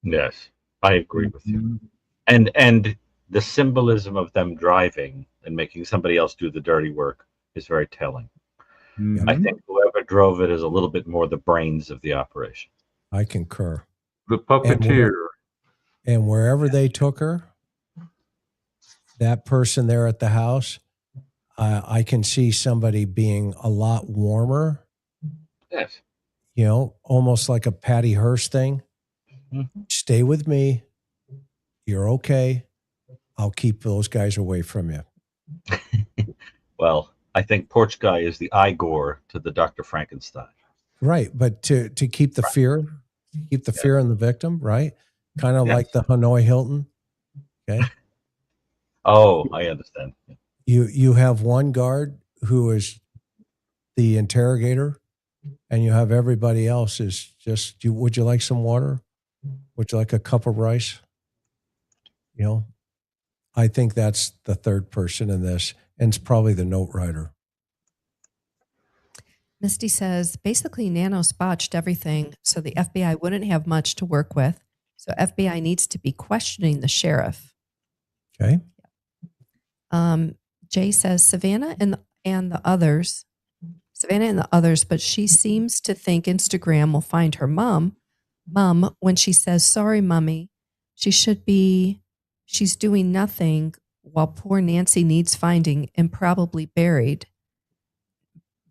Speaker 4: Yes, I agree with you. And the symbolism of them driving and making somebody else do the dirty work is very telling.
Speaker 5: Mhm.
Speaker 4: I think whoever drove it is a little bit more the brains of the operation.
Speaker 2: I concur.
Speaker 5: The puppeteer.
Speaker 2: And wherever they took her, that person there at the house, I can see somebody being a lot warmer.
Speaker 4: Yes.
Speaker 2: You know, almost like a Patty Hearst thing.
Speaker 4: Mhm.
Speaker 2: Stay with me. You're okay. I'll keep those guys away from you.
Speaker 4: Well, I think Porch Guy is the Igor to the Dr. Frankenstein.
Speaker 2: Right. But to keep the fear, fear in the victim, right? Kind of like the Hanoi Hilton. Okay.
Speaker 4: Oh, I understand.
Speaker 2: You have one guard who is the interrogator, and you have everybody else is just, would you like some water? Would you like a cup of rice? You know, I think that's the third person in this, and it's probably the note writer.
Speaker 3: Misty says, basically Nanos botched everything, so the FBI wouldn't have much to work with. So FBI needs to be questioning the sheriff.
Speaker 2: Okay.
Speaker 3: Jay says, Savannah and the others, but she seems to think Instagram will find her mom when she says, sorry, mommy, she's doing nothing while poor Nancy needs finding and probably buried.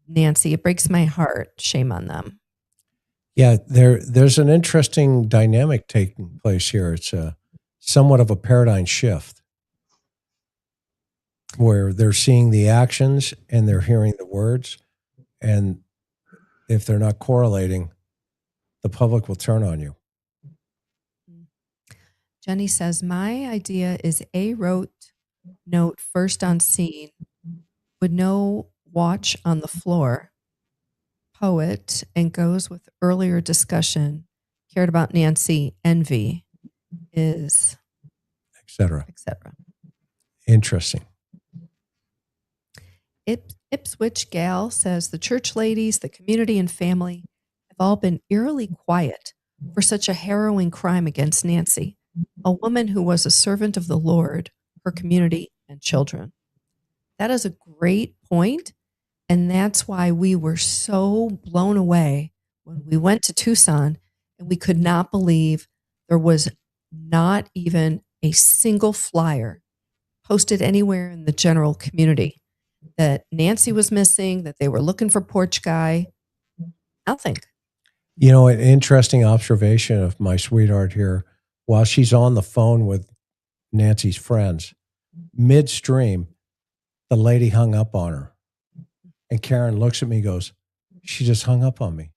Speaker 3: Nancy, it breaks my heart. Shame on them.
Speaker 2: Yeah, there's an interesting dynamic taking place here. It's somewhat of a paradigm shift where they're seeing the actions and they're hearing the words. And if they're not correlating, the public will turn on you.
Speaker 3: Jenny says, my idea is A wrote note first on scene with no watch on the floor. Poet and goes with earlier discussion, cared about Nancy, envy is,
Speaker 2: etc.
Speaker 3: etc.
Speaker 2: Interesting.
Speaker 3: Ipswich Gal says the church ladies, the community and family have all been eerily quiet for such a harrowing crime against Nancy, a woman who was a servant of the Lord, her community, and children. That is a great point, and that's why we were so blown away when we went to Tucson and we could not believe there was not even a single flyer posted anywhere in the general community that Nancy was missing, that they were looking for Porch Guy. Nothing.
Speaker 2: You know, an interesting observation of my sweetheart here, while she's on the phone with Nancy's friends, midstream, the lady hung up on her. And Karen looks at me and goes, she just hung up on me.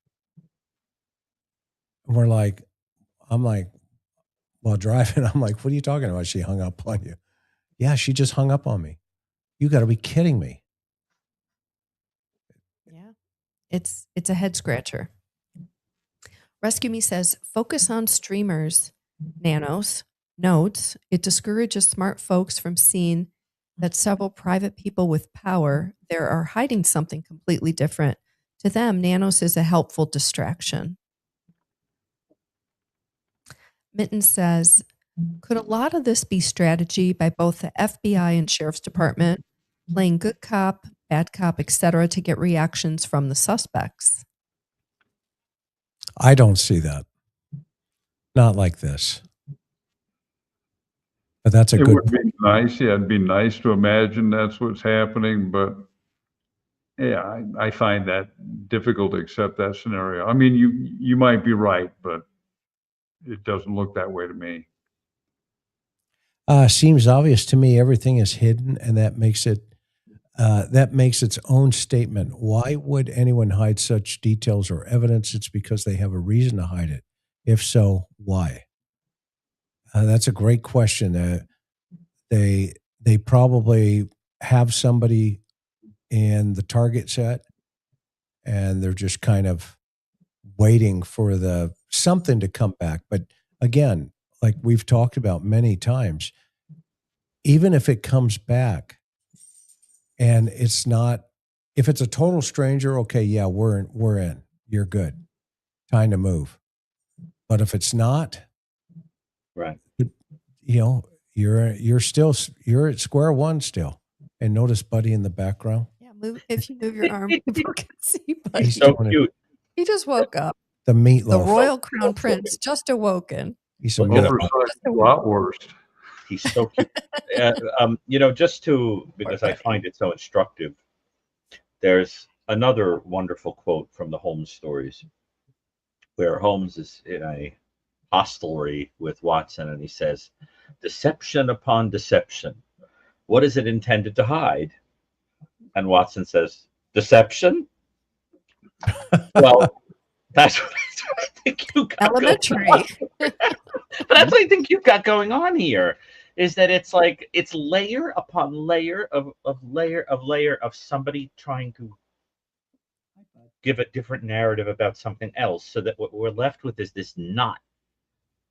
Speaker 2: And I'm like, while driving, I'm like, what are you talking about? She hung up on you. Yeah, she just hung up on me. You got to be kidding me.
Speaker 3: Yeah, it's a head scratcher. Rescue Me says, focus on streamers, Nanos, notes. It discourages smart folks from seeing that several private people with power there are hiding something completely different. To them, Nanos is a helpful distraction. Mitten says, could a lot of this be strategy by both the FBI and Sheriff's Department, playing good cop, bad cop, etc., to get reactions from the suspects?
Speaker 2: I don't see that. Not like this. But that's a
Speaker 5: It
Speaker 2: good
Speaker 5: would be nice. Yeah, it'd be nice to imagine that's what's happening, but yeah, I find that difficult to accept that scenario. I mean, you might be right, but it doesn't look that way to me.
Speaker 2: Seems obvious to me. Everything is hidden, and that makes its own statement. Why would anyone hide such details or evidence? It's because they have a reason to hide it. If so, why? That's a great question. They probably have somebody in the target set, and they're just kind of waiting for something to come back. But again, like we've talked about many times, even if it comes back and it's not, if it's a total stranger, okay, yeah, we're in, you're good, time to move. But if it's not,
Speaker 4: Right.
Speaker 2: you're at square one still. And notice Buddy in the background.
Speaker 3: Yeah, if you move your arm, people can see Buddy.
Speaker 4: He's so cute.
Speaker 3: He just woke up.
Speaker 2: The meatloaf.
Speaker 3: The royal crown prince just awoken.
Speaker 2: He's a
Speaker 4: Look at
Speaker 2: meatloaf.
Speaker 5: Oversized a lot worse.
Speaker 4: He's so cute. Because I find it so instructive, there's another wonderful quote from the Holmes stories where Holmes is in a hostelry with Watson and he says, "Deception upon deception. What is it intended to hide?" And Watson says, "Deception?" Well, that's what I think you got
Speaker 3: Elementary.
Speaker 4: going on. But that's what I think you've got going on here, is that it's like it's layer upon layer of layer of somebody trying to give a different narrative about something else, so that what we're left with is this knot,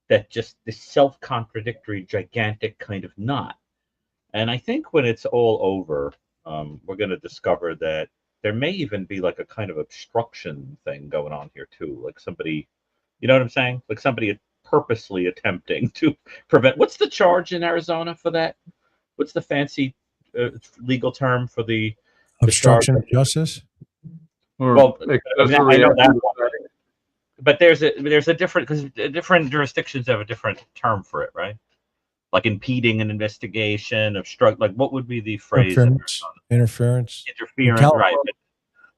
Speaker 4: that just this self-contradictory, gigantic kind of knot. And I think when it's all over, we're going to discover that there may even be like a kind of obstruction thing going on here too, like somebody, you know what I'm saying? Like somebody purposely attempting to prevent. What's the charge in Arizona for that? What's the fancy legal term for the
Speaker 2: Obstruction of justice?
Speaker 4: Well, I know that one, but there's a different, because different jurisdictions have a different term for it, right? Like impeding an investigation, obstruct. Like what would be the phrase?
Speaker 2: Interference.
Speaker 4: Right? But,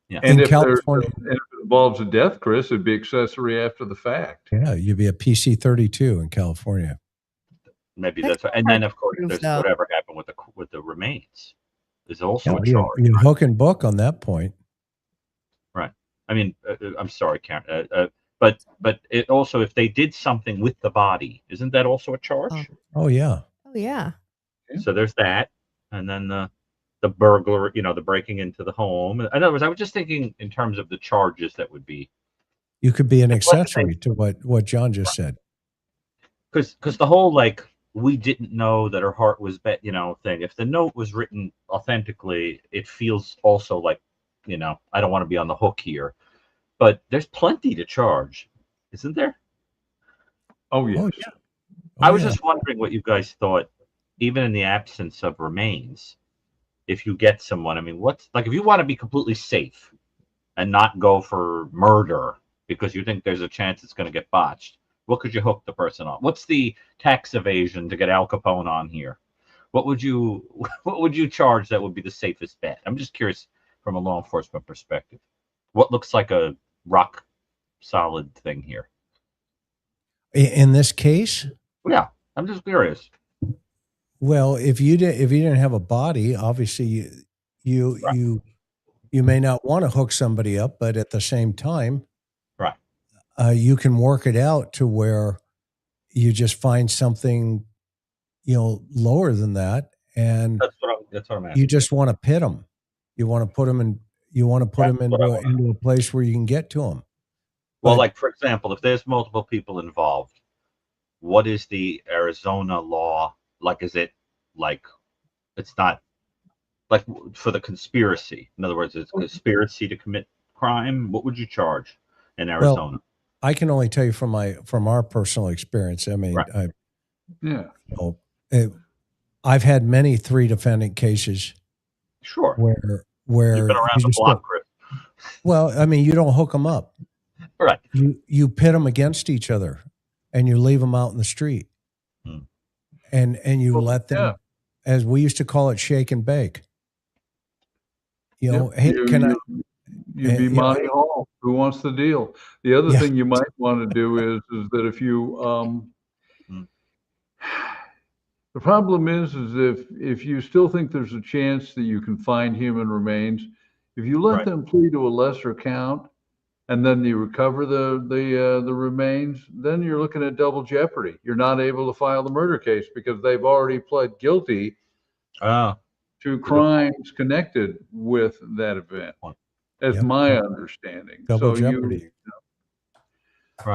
Speaker 4: yeah.
Speaker 5: And
Speaker 2: in
Speaker 5: if
Speaker 2: California,
Speaker 5: if it involves a death, Chris, it'd be accessory after the fact.
Speaker 2: Yeah, you'd be a PC-32 in California.
Speaker 4: Maybe that's right. And then of course there's whatever happened with the remains. There's also a charge.
Speaker 2: You hook and book on that point.
Speaker 4: Right. I mean, I'm sorry, Karen. But it also, if they did something with the body, isn't that also a charge?
Speaker 2: Oh yeah.
Speaker 3: Oh yeah.
Speaker 4: So there's that, and then the burglar, the breaking into the home. In other words, I was just thinking in terms of the charges that would be.
Speaker 2: You could be an accessory to what John just said.
Speaker 4: Because the whole like we didn't know that her heart was thing. If the note was written authentically, it feels also like I don't want to be on the hook here. But there's plenty to charge, isn't there?
Speaker 5: Oh, yes.
Speaker 2: Oh, yeah.
Speaker 4: I was just wondering what you guys thought, even in the absence of remains, if you get someone. I mean, what's like if you want to be completely safe and not go for murder because you think there's a chance it's going to get botched, what could you hook the person on? What's the tax evasion to get Al Capone on here? What would you charge that would be the safest bet? I'm just curious from a law enforcement perspective. What looks like a rock solid thing here?
Speaker 2: In this case?
Speaker 4: Yeah, I'm just curious.
Speaker 2: Well, if you didn't have a body, obviously you may not want to hook somebody up, but at the same time,
Speaker 4: right,
Speaker 2: you can work it out to where you just find something, lower than that, and
Speaker 4: that's what I'm asking.
Speaker 2: You just want to pit them. You want to put them in. You want to put them into a place where you can get to them.
Speaker 4: Well, like for example, if there's multiple people involved, what is the Arizona law? Like, is it like it's not like for the conspiracy? In other words, it's conspiracy to commit crime. What would you charge in Arizona?
Speaker 2: Well, I can only tell you from our personal experience. I mean, I've had many 3 defendant cases.
Speaker 4: Sure.
Speaker 2: Where
Speaker 4: you've been around the block, Chris.
Speaker 2: Well, I mean, you don't hook them up.
Speaker 4: Right.
Speaker 2: You pit them against each other, and you leave them out in the street, and you let them, as we used to call it, shake and bake. Hey,
Speaker 5: You'd be Monty Hall. Who wants the deal? The other thing you might want to do is that if you the problem is if you still think there's a chance that you can find human remains, if you let them plead to a lesser count and then you recover the remains, then you're looking at double jeopardy. You're not able to file the murder case because they've already pled guilty to crimes connected with that event. That's my understanding.
Speaker 2: Double jeopardy.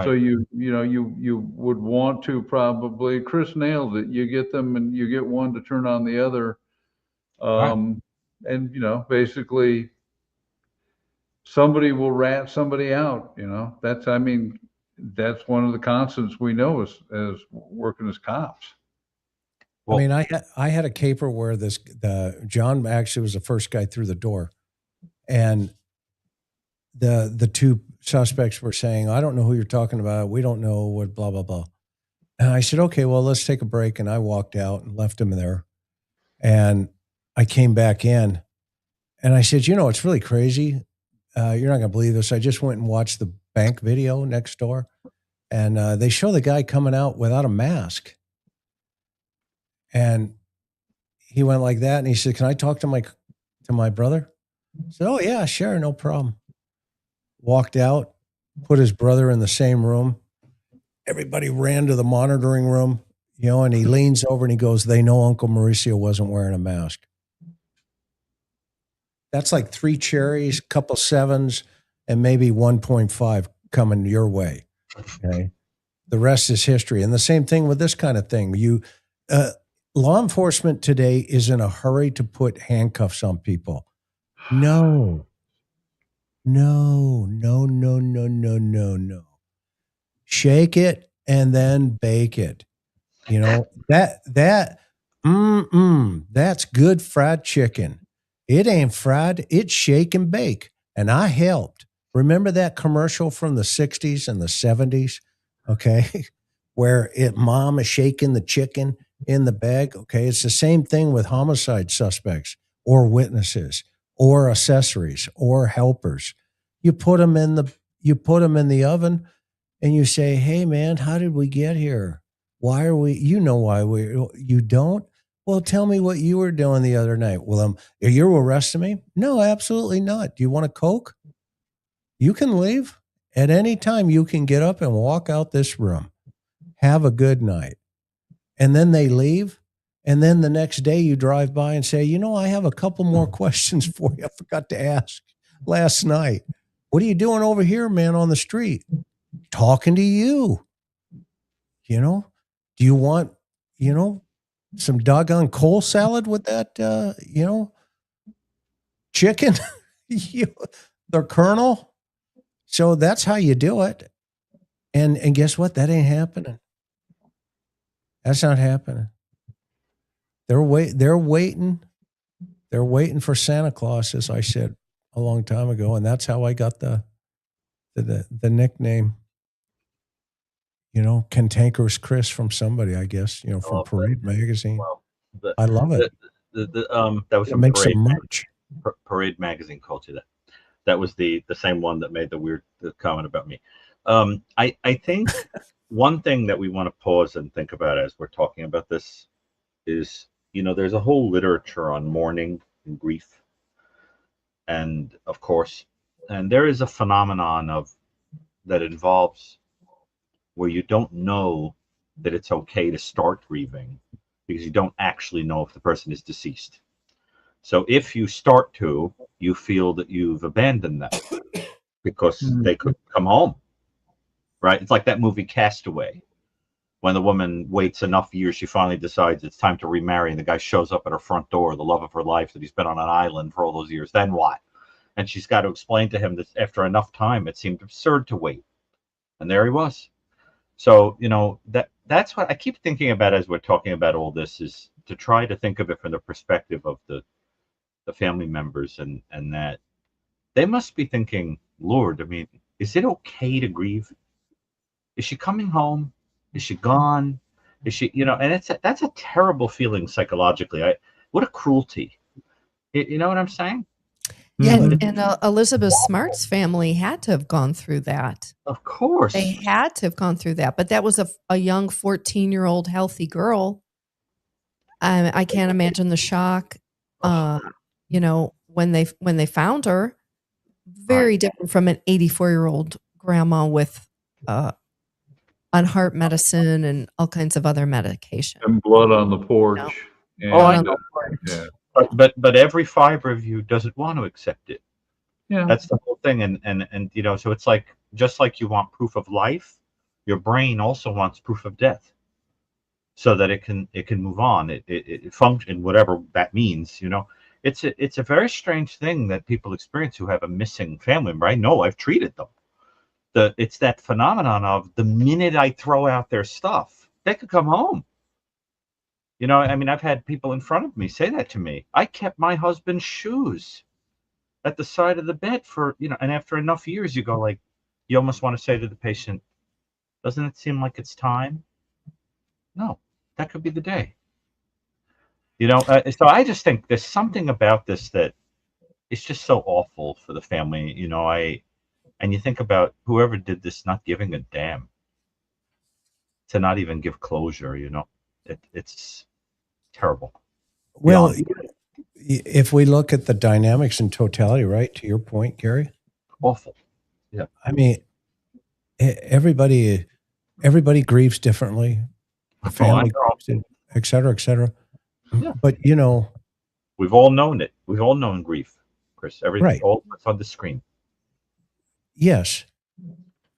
Speaker 5: So you would want to probably, Chris nailed it. You get them and you get one to turn on the other. And basically somebody will rat somebody out, that's one of the constants we know as working as cops.
Speaker 2: Well, I mean, I had a caper where John actually was the first guy through the door, and the two suspects were saying, "I don't know who you're talking about. We don't know what blah blah blah." And I said, "Okay, well, let's take a break." And I walked out and left him there, and I came back in, and I said, "It's really crazy. You're not gonna believe this. I just went and watched the bank video next door, and they show the guy coming out without a mask." And he went like that, and he said, "Can I talk to my brother?" I said, "Oh yeah, sure, no problem." Walked out, put his brother in the same room. Everybody ran to the monitoring room, and he leans over and he goes, "They know Uncle Mauricio wasn't wearing a mask." That's like 3 cherries, couple 7s, and maybe 1.5 coming your way. Okay. The rest is history. And the same thing with this kind of thing. Law enforcement today is in a hurry to put handcuffs on people. No. Shake it and then bake it. That's good fried chicken. It ain't fried, it's shake and bake. And I helped. Remember that commercial from the 60s and the 70s? Okay. Where mom is shaking the chicken in the bag. Okay. It's the same thing with homicide suspects or witnesses or accessories or helpers. You put them in the oven and you say, "Hey man, how did we get here? Why are we, why you don't? Well, tell me what you were doing the other night." "Well, are you arresting me?" "No, absolutely not." "Do you want a Coke?" You can leave at any time. You can get up and walk out this room. Have a good night. And then they leave. And then the next day you drive by and say, "I have a couple more questions for you. I forgot to ask last night. What are you doing over here, man, on the street?" "Talking to you. Do you want, some doggone cold salad with that, chicken?" The Colonel. So that's how you do it. And guess what? That ain't happening. That's not happening. They're waiting for Santa Claus, as I said a long time ago. And that's how I got the nickname, Cantankerous Chris from somebody, I guess, from Parade Magazine.
Speaker 4: Well,
Speaker 2: I love it.
Speaker 4: That was from
Speaker 2: Make some merch.
Speaker 4: Parade Magazine called you that. That was the same one that made the comment about me. I think one thing that we want to pause and think about as we're talking about this is, there's a whole literature on mourning and grief. And of course, and there is a phenomenon that involves where you don't know that it's okay to start grieving because you don't actually know if the person is deceased. So if you start to, you feel that you've abandoned them because they could come home, right? It's like that movie Castaway. When the woman waits enough years, she finally decides it's time to remarry, and the guy shows up at her front door, the love of her life that he's been on an island for all those years. Then what? And she's got to explain to him that after enough time, it seemed absurd to wait. And there he was. So, that's what I keep thinking about as we're talking about all this, is to try to think of it from the perspective of the family members, and that they must be thinking, Lord, is it okay to grieve? Is she coming home? Is she gone? Is she, and that's a terrible feeling psychologically. What a cruelty. You know what I'm saying?
Speaker 3: And Elizabeth Smart's family had to have gone through that.
Speaker 4: Of course.
Speaker 3: They had to have gone through that. But that was a young 14-year-old healthy girl. I can't imagine the shock, you know, when they found her. Very different from an 84-year-old grandma with on heart medicine and all kinds of other medication.
Speaker 5: And blood on the porch.
Speaker 3: No.
Speaker 4: I
Speaker 5: And,
Speaker 4: know.
Speaker 5: yeah.
Speaker 4: But every fiber of you doesn't want to accept it.
Speaker 5: Yeah.
Speaker 4: That's the whole thing. And you know, so it's like, just like you want proof of life, your brain also wants proof of death, so that it can move on. It function, whatever that means. You know, it's a very strange thing that people experience who have a missing family member. I know, I've treated them. It's that phenomenon of the minute I throw out their stuff, they could come home. You know, I mean, I've had people in front of me say that to me. I kept my husband's shoes at the side of the bed for, you know, and after enough years, you go like, you almost want to say to the patient, doesn't it seem like it's time? No, that could be the day. You know, so I just think there's something about this that it's just so awful for the family. You know, and you think about whoever did this not giving a damn, to not even give closure. You know, it's terrible.
Speaker 2: Well, if we look at the dynamics in totality, right, to your point, Gary,
Speaker 4: Awful. Yeah.
Speaker 2: I mean, everybody grieves differently. The family grieves, et cetera, et cetera.
Speaker 4: Yeah.
Speaker 2: But, you know,
Speaker 4: We've all known it. We've all known grief, Chris. Everything,
Speaker 2: Right.
Speaker 4: all that's on the screen.
Speaker 2: yes,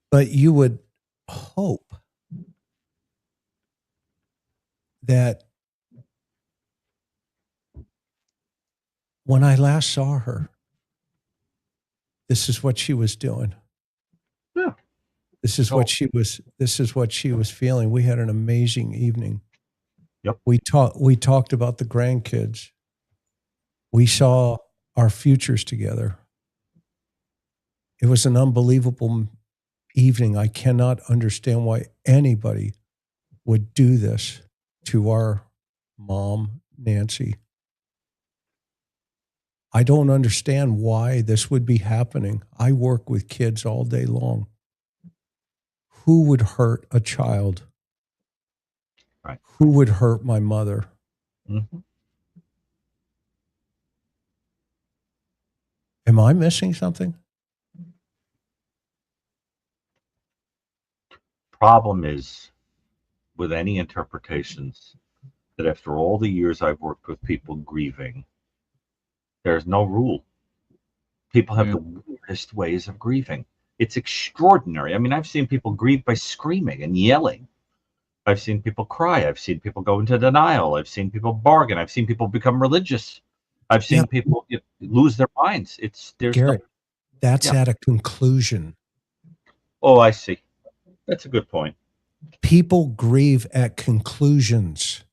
Speaker 2: but you would hope that when I last saw her, this is what she was doing.
Speaker 4: Yeah.
Speaker 2: This is what she was feeling. We had an amazing evening.
Speaker 4: Yep.
Speaker 2: We talked about the grandkids. We saw our futures together. It was an unbelievable evening. I cannot understand why anybody would do this to our mom, Nancy. I don't understand why this would be happening. I work with kids all day long. Who would hurt a child?
Speaker 4: Right.
Speaker 2: Who would hurt my mother?
Speaker 4: Mm-hmm.
Speaker 2: Am I missing something?
Speaker 4: Problem is, with any interpretations, that after all the years I've worked with people grieving, there's no rule. People have the weirdest ways of grieving. It's extraordinary. I mean, I've seen people grieve by screaming and yelling. I've seen people cry. I've seen people go into denial. I've seen people bargain. I've seen people become religious. I've seen people lose their minds. There's
Speaker 2: Gary, that's at a conclusion.
Speaker 4: Oh, I see. That's a good point.
Speaker 2: People grieve at conclusions.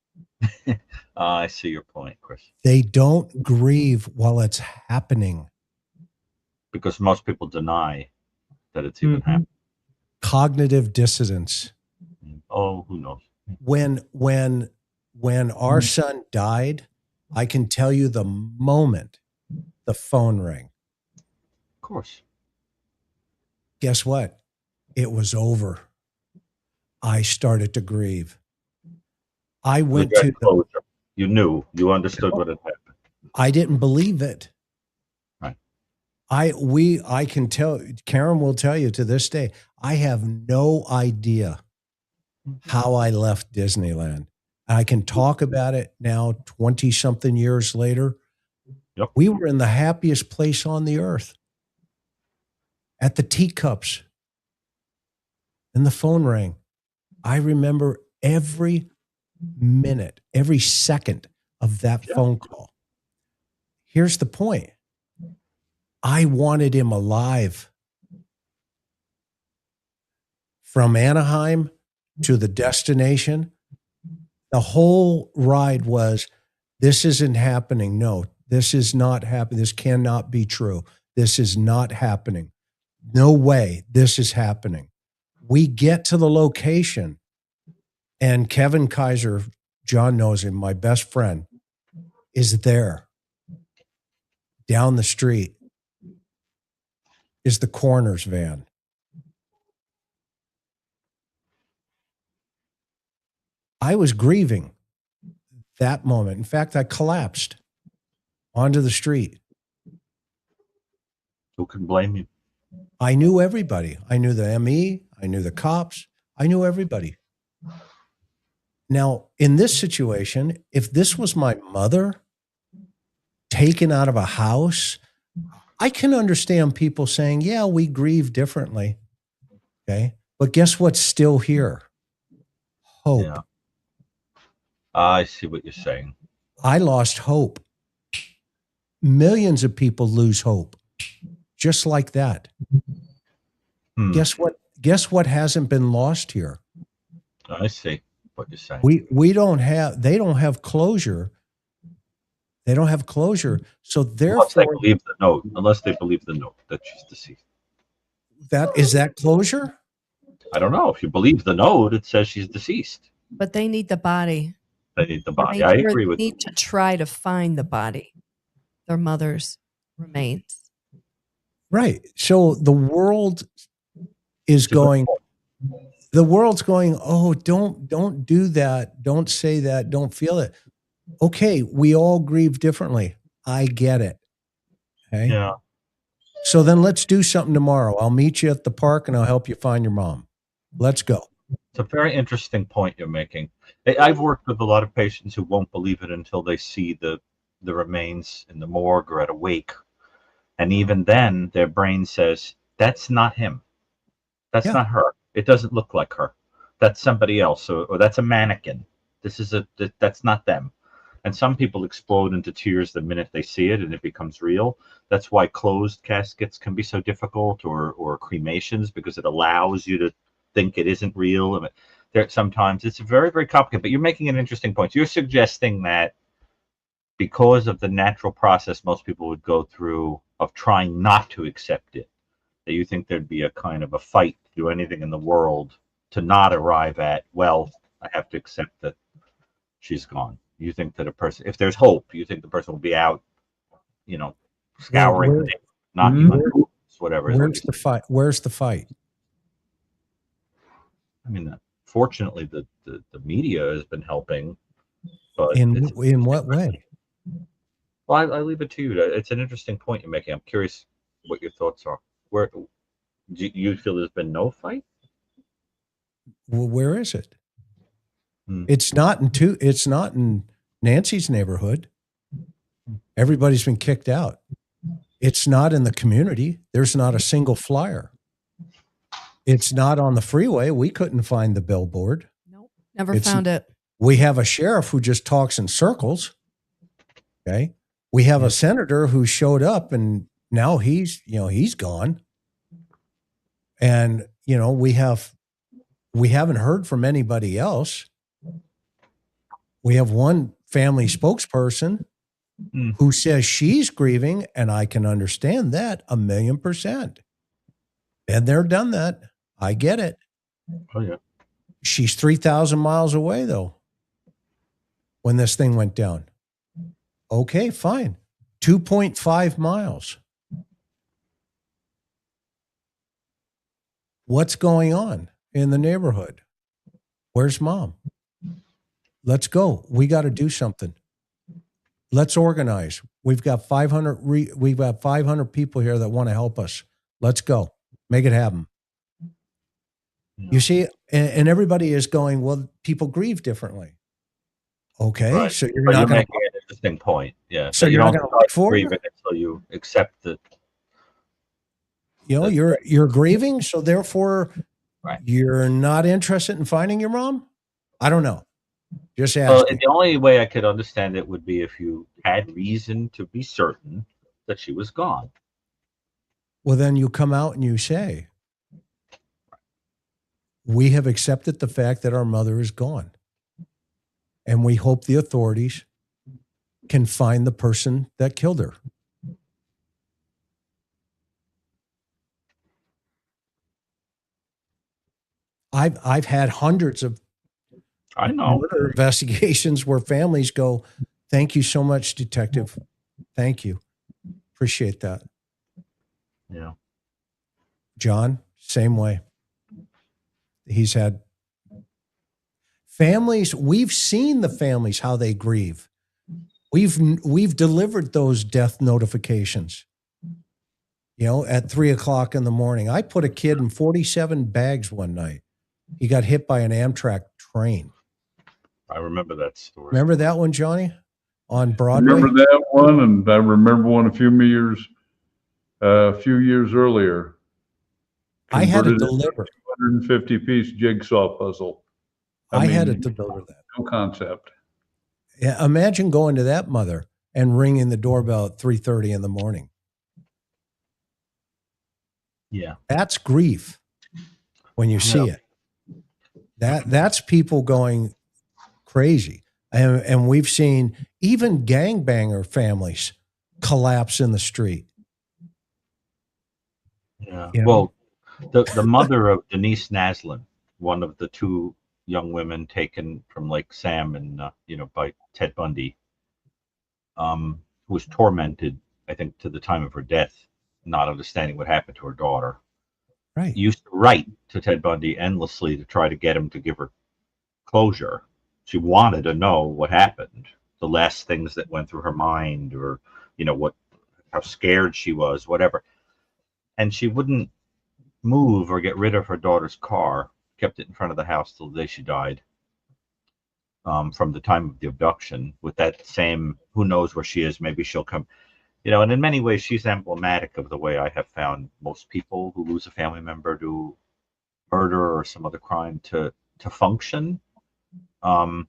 Speaker 4: I see your point, Chris.
Speaker 2: They don't grieve while it's happening.
Speaker 4: Because most people deny that it's even happening.
Speaker 2: Cognitive dissonance.
Speaker 4: Oh, who knows?
Speaker 2: When our son died, I can tell you the moment the phone rang.
Speaker 4: Of course.
Speaker 2: Guess what? It was over. I started to grieve. I went to
Speaker 4: closure. You knew, you understood what had happened.
Speaker 2: I didn't believe it.
Speaker 4: Right.
Speaker 2: I can tell, Karen will tell you to this day, I have no idea how I left Disneyland. I can talk about it now 20 something years later.
Speaker 4: Yep.
Speaker 2: We were in the happiest place on the earth at the teacups, and the phone rang. I remember every minute, every second of that phone call. Here's the point. I wanted him alive. From Anaheim to the destination, the whole ride was, this isn't happening. No, this is not happening. This cannot be true. This is not happening. No way this is happening. We get to the location, and Kevin Kaiser, John knows him, my best friend, is there down the street. is the coroner's van. I was grieving that moment. In fact, I collapsed onto the street.
Speaker 4: Who can blame you?
Speaker 2: I knew everybody. I knew the ME. I knew the cops. I knew everybody. Now, in this situation, if this was my mother taken out of a house, I can understand people saying, yeah, we grieve differently. Okay. But guess what's still here? Hope.
Speaker 4: Yeah. I see what you're saying.
Speaker 2: I lost hope. Millions of people lose hope. Just like that. Guess what? Guess what hasn't been lost here?
Speaker 4: I see what you're saying.
Speaker 2: They don't have closure. They don't have closure. So therefore,
Speaker 4: unless they believe the note that she's deceased.
Speaker 2: Is that closure?
Speaker 4: I don't know. If you believe the note, it says she's deceased.
Speaker 3: But they need the body.
Speaker 4: They need the body. I agree with you.
Speaker 3: They need to try to find the body, their mother's remains.
Speaker 2: Right. So the world is going. The world's going, oh, don't do that. Don't say that. Don't feel it. Okay, we all grieve differently. I get it. Okay.
Speaker 4: Yeah.
Speaker 2: So then let's do something tomorrow. I'll meet you at the park and I'll help you find your mom. Let's go.
Speaker 4: It's a very interesting point you're making. I've worked with a lot of patients who won't believe it until they see the remains in the morgue or at a wake. And even then, their brain says, that's not him. That's not her. It doesn't look like her. That's somebody else, or that's a mannequin. That's not them. And some people explode into tears the minute they see it and it becomes real. That's why closed caskets can be so difficult, or cremations, because it allows you to think it isn't real. And sometimes it's very, very complicated. But you're making an interesting point. You're suggesting that because of the natural process most people would go through of trying not to accept it, that you think there'd be a kind of a fight to do anything in the world to not arrive at, well, I have to accept that she's gone. You think that a person, if there's hope, you think the person will be out, scouring, knocking on doors, whatever.
Speaker 2: Where's the fight? Where's the fight?
Speaker 4: I mean, fortunately, the media has been helping. But
Speaker 2: in what way?
Speaker 4: Well, I leave it to you. It's an interesting point you're making. I'm curious what your thoughts are. Where do you feel there's been no fight?
Speaker 2: Well, where is it? It's not in Nancy's neighborhood. Everybody's been kicked out. It's not in the community. There's not a single flyer. It's not on the freeway. We couldn't find the billboard.
Speaker 3: Nope. Never found it.
Speaker 2: We have a sheriff who just talks in circles. Okay. We have a senator who showed up and now he's gone. And, we haven't heard from anybody else. We have one family spokesperson who says she's grieving, and I can understand that 1,000,000%. Been there, done that. I get it.
Speaker 4: Oh, yeah.
Speaker 2: She's 3,000 miles away, though, when this thing went down. Okay, fine. 2.5 miles. What's going on in the neighborhood? Where's mom? Let's go. We got to do something. Let's organize. We've got 500 people here that want to help us. Let's go. Make it happen. You see, and everybody is going, well, people grieve differently. Okay.
Speaker 4: Right.
Speaker 2: So you're
Speaker 4: making
Speaker 2: an
Speaker 4: interesting point. Yeah.
Speaker 2: So
Speaker 4: you
Speaker 2: you're
Speaker 4: don't
Speaker 2: not going to
Speaker 4: start grieving until you accept that.
Speaker 2: You're grieving. So therefore
Speaker 4: right.
Speaker 2: You're not interested in finding your mom. I don't know. Just ask.
Speaker 4: Well, the only way I could understand it would be if you had reason to be certain that she was gone.
Speaker 2: Well, then you come out and you say, we have accepted the fact that our mother is gone. And we hope the authorities can find the person that killed her. I've had hundreds of murder investigations where families go, thank you so much, detective. Thank you. Appreciate that.
Speaker 4: Yeah.
Speaker 2: John, same way. He's had families. We've seen the families, how they grieve. We've delivered those death notifications, at 3:00 in the morning. I put a kid in 47 bags one night. He got hit by an Amtrak train.
Speaker 4: I remember that story.
Speaker 2: Remember that one, Johnny? On
Speaker 5: I
Speaker 2: Broadway?
Speaker 5: remember that one, and I remember one a few years earlier.
Speaker 2: I had to
Speaker 5: Converted it
Speaker 2: deliver.
Speaker 5: into a 250-piece jigsaw puzzle.
Speaker 2: I had to deliver that.
Speaker 5: No concept.
Speaker 2: Yeah, imagine going to that mother and ringing the doorbell at 3:30 in the morning.
Speaker 4: Yeah.
Speaker 2: That's grief when you see it. That's people going crazy. And we've seen even gangbanger families collapse in the street.
Speaker 4: Yeah. Well, the mother of Denise Naslin, one of the two young women taken from Lake Sam and by Ted Bundy, who was tormented, I think, to the time of her death, not understanding what happened to her daughter.
Speaker 2: Right.
Speaker 4: Used to write to Ted Bundy endlessly to try to get him to give her closure. She wanted to know what happened, the last things that went through her mind, or how scared she was, whatever. And she wouldn't move or get rid of her daughter's car. Kept it in front of the house till the day she died. From the time of the abduction, with that same, who knows where she is, maybe she'll come. And in many ways, she's emblematic of the way I have found most people who lose a family member to murder or some other crime to function,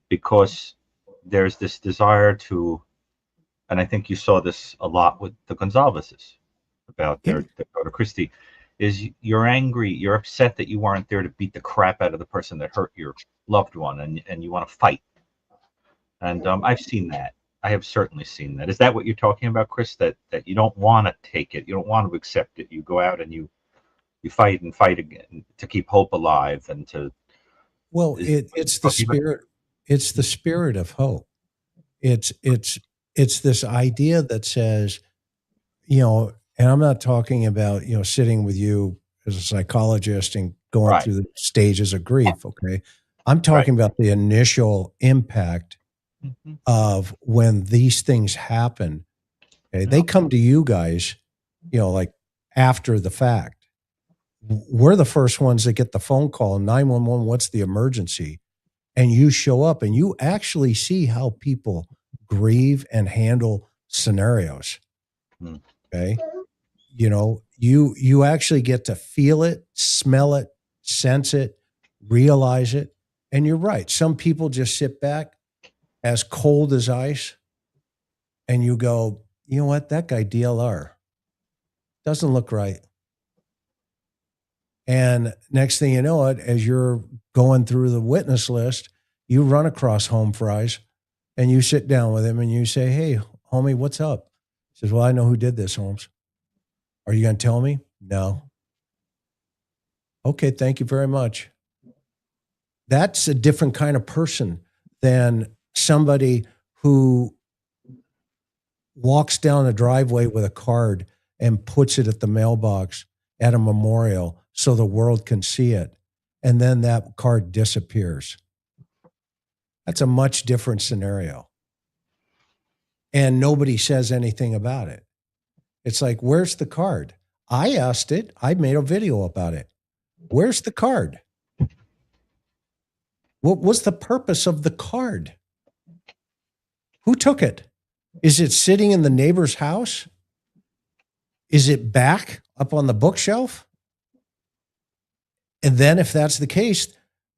Speaker 4: because there's this desire to, and I think you saw this a lot with the Gonzalezes about their daughter Christy, is you're angry, you're upset that you weren't there to beat the crap out of the person that hurt your loved one, and you want to fight. And I've seen that. I have certainly seen that. Is that what you're talking about, Chris? That you don't want to take it, you don't want to accept it. You go out and you fight and fight again to keep hope alive and to.
Speaker 2: Well, it's the spirit. It's the spirit of hope. It's this idea that says, and I'm not talking about sitting with you as a psychologist and going through the stages of grief. Okay, I'm talking about the initial impact of when these things happen. Okay, they come to you guys, like after the fact. We're the first ones that get the phone call, 911, what's the emergency? And you show up and you actually see how people grieve and handle scenarios. Okay. You actually get to feel it, smell it, sense it, realize it. And you're right. Some people just sit back as cold as ice, and you go, you know what? That guy DLR doesn't look right. And next thing you know it, as you're going through the witness list, you run across Home Fries and you sit down with him and you say, hey, homie, what's up? He says, well, I know who did this, Holmes. Are you going to tell me? No. Okay, thank you very much. That's a different kind of person than somebody who walks down a driveway with a card and puts it at the mailbox at a memorial so the world can see it, and then that card disappears. That's a much different scenario. And nobody says anything about it. It's like, where's the card? I asked it. I made a video about it. Where's the card? What was the purpose of the card? Who took it? Is it sitting in the neighbor's house? Is it back up on the bookshelf? And then if that's the case,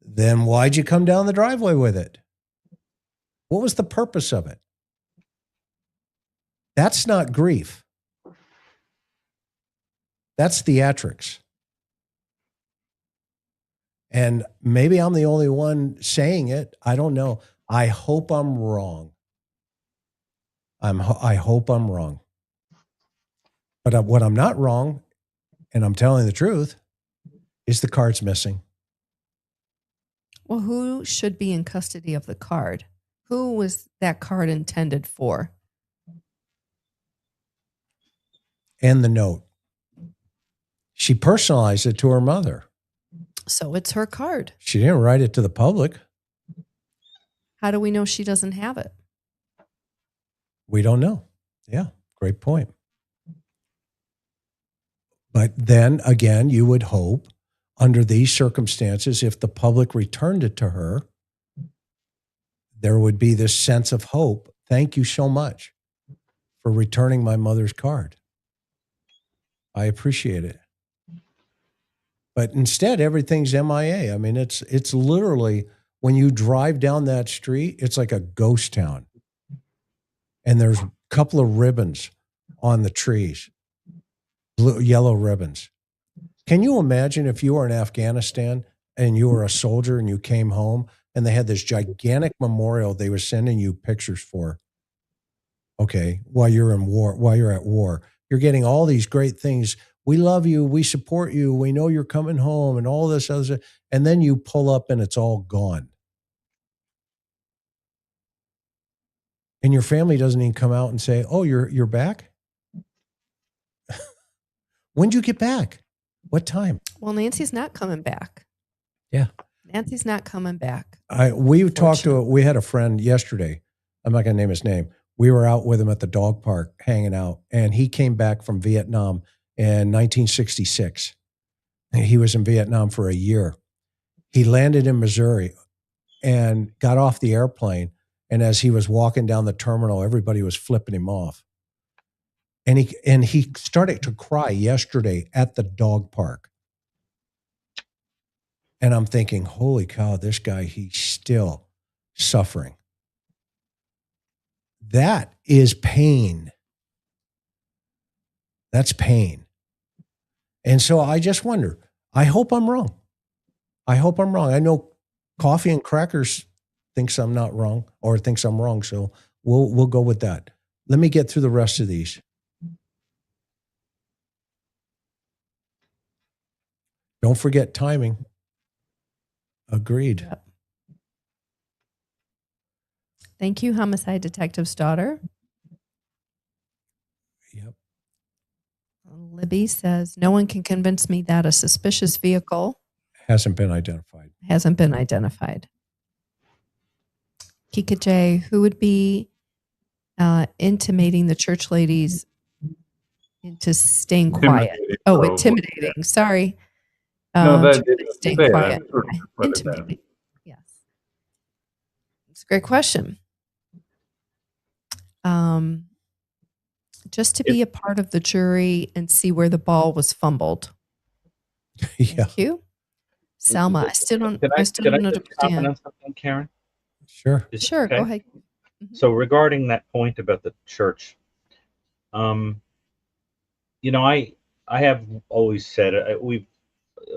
Speaker 2: then why'd you come down the driveway with it? What was the purpose of it? That's not grief. That's theatrics. And maybe I'm the only one saying it. I don't know. I hope I'm wrong. I hope I'm wrong. But what I'm not wrong, and I'm telling the truth, is the card's missing.
Speaker 3: Well, who should be in custody of the card? Who was that card intended for?
Speaker 2: And the note. She personalized it to her mother.
Speaker 3: So it's her card.
Speaker 2: She didn't write it to the public.
Speaker 3: How do we know she doesn't have it?
Speaker 2: We don't know. Yeah, great point. But then again, you would hope under these circumstances, if the public returned it to her, there would be this sense of hope. Thank you so much for returning my mother's card. I appreciate it. But instead, everything's MIA. I mean, it's literally, when you drive down that street, it's like a ghost town. And there's a couple of ribbons on the trees, blue, yellow ribbons. Can you imagine if you were in Afghanistan and you were a soldier and you came home and they had this gigantic memorial they were sending you pictures for? Okay, while you're in war, while you're at war, you're getting all these great things. We love you. We support you. We know you're coming home and all this other stuff. And then you pull up and it's all gone. And your family doesn't even come out and say, "Oh, you're back? When'd you get back? What time?"
Speaker 3: Well, Nancy's not coming back.
Speaker 2: Yeah.
Speaker 3: Nancy's not coming back.
Speaker 2: We had a friend yesterday. I'm not going to name his name. We were out with him at the dog park hanging out, and he came back from Vietnam in 1966. He was in Vietnam for a year. He landed in Missouri and got off the airplane. And as he was walking down the terminal, everybody was flipping him off. And he started to cry yesterday at the dog park. And I'm thinking, holy cow, this guy, he's still suffering. That is pain. That's pain. And so I just wonder, I hope I'm wrong. I hope I'm wrong. I know Coffee and Crackers thinks I'm not wrong or thinks I'm wrong. So we'll go with that. Let me get through the rest of these. Don't forget timing. Agreed.
Speaker 3: Yep. Thank you, Homicide Detective's daughter.
Speaker 2: Yep.
Speaker 3: Libby says, no one can convince me that a suspicious vehicle
Speaker 2: hasn't been identified.
Speaker 3: Kika J, who would be intimating the church ladies into staying quiet? Oh, intimidating. Sorry.
Speaker 5: No, that didn't
Speaker 3: staying
Speaker 5: say
Speaker 3: quiet.
Speaker 5: that.
Speaker 3: Intimidating. Yes. It's a great question. Just to be a part of the jury and see where the ball was fumbled.
Speaker 2: Yeah.
Speaker 3: Thank you. Selma, I still don't
Speaker 4: Can I just comment
Speaker 3: understand.
Speaker 4: on something, Karen?
Speaker 2: Sure.
Speaker 4: Is it
Speaker 3: Sure,
Speaker 4: okay?
Speaker 3: go ahead.
Speaker 4: So regarding that point about the church, I have always said, a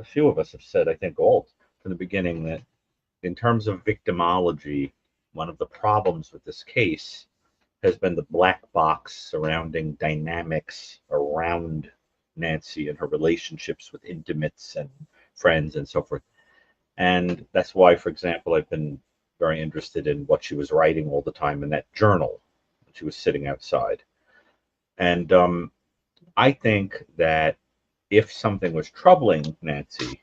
Speaker 4: few of us have said, I think all from the beginning, that in terms of victimology, one of the problems with this case has been the black box surrounding dynamics around Nancy and her relationships with intimates and friends and so forth. And that's why, for example, I've been very interested in what she was writing all the time in that journal when she was sitting outside. And I think that if something was troubling Nancy,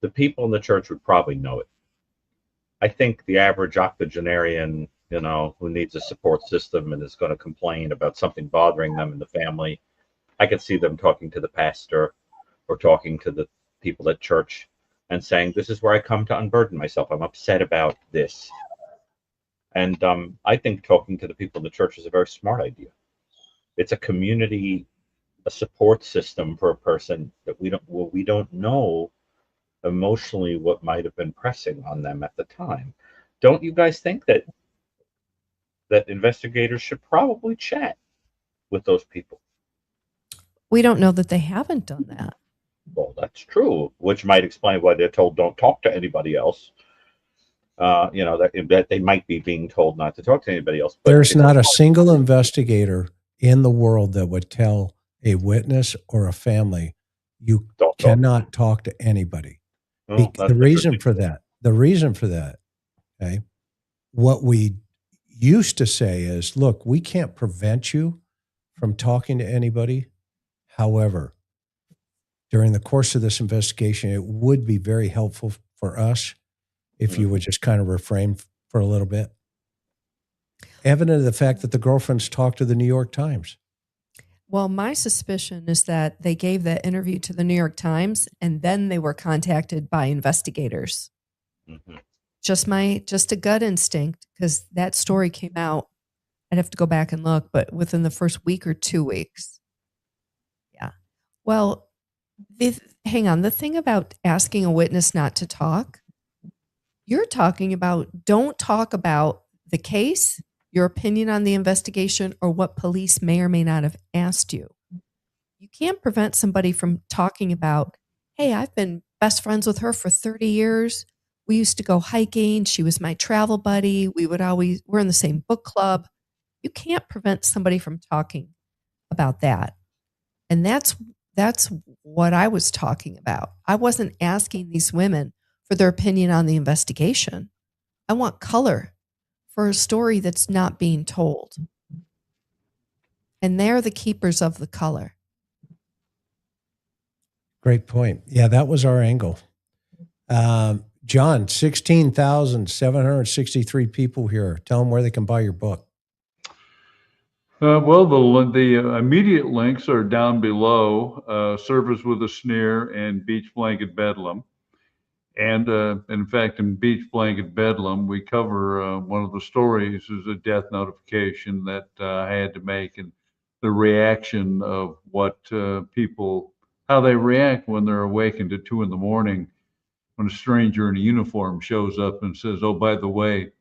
Speaker 4: the people in the church would probably know it. I think the average octogenarian, who needs a support system and is going to complain about something bothering them in the family, I could see them talking to the pastor or talking to the people at church and saying, this is where I come to unburden myself. I'm upset about this. And I think talking to the people in the church is a very smart idea. It's a community, a support system for a person that we don't know emotionally what might have been pressing on them at the time. Don't you guys think that investigators should probably chat with those people?
Speaker 3: We don't know that they haven't done that.
Speaker 4: Well, that's true, which might explain why they're told don't talk to anybody else. That they might be being told not to talk to anybody else. But
Speaker 2: there's not a single investigator in the world that would tell a witness or a family, you cannot talk to anybody. The reason for that, okay, what we used to say is, look, we can't prevent you from talking to anybody. However, during the course of this investigation, it would be very helpful for us if you would just kind of refrain for a little bit. Evident of the fact that the girlfriends talked to the New York Times.
Speaker 3: Well, my suspicion is that they gave that interview to the New York Times and then they were contacted by investigators.
Speaker 4: Mm-hmm.
Speaker 3: Just a gut instinct, because that story came out. I'd have to go back and look, but within the first week or 2 weeks. Yeah. Well, hang on. The thing about asking a witness not to talk, you're talking about don't talk about the case, your opinion on the investigation, or what police may or may not have asked you. You can't prevent somebody from talking about, hey, I've been best friends with her for 30 years. We used to go hiking. She was my travel buddy. We're in the same book club. You can't prevent somebody from talking about that. And that's what I was talking about. I wasn't asking these women for their opinion on the investigation. I want color for a story that's not being told. And they're the keepers of the color.
Speaker 2: Great point. Yeah, that was our angle. John, 16,763 people here. Tell them where they can buy your book.
Speaker 5: Well, the immediate links are down below, Service with a Sneer and Beach Blanket Bedlam. And in fact, in Beach Blanket Bedlam, we cover one of the stories is a death notification that I had to make, and the reaction of what people, how they react when they're awakened at 2 a.m. when a stranger in a uniform shows up and says, oh, by the way,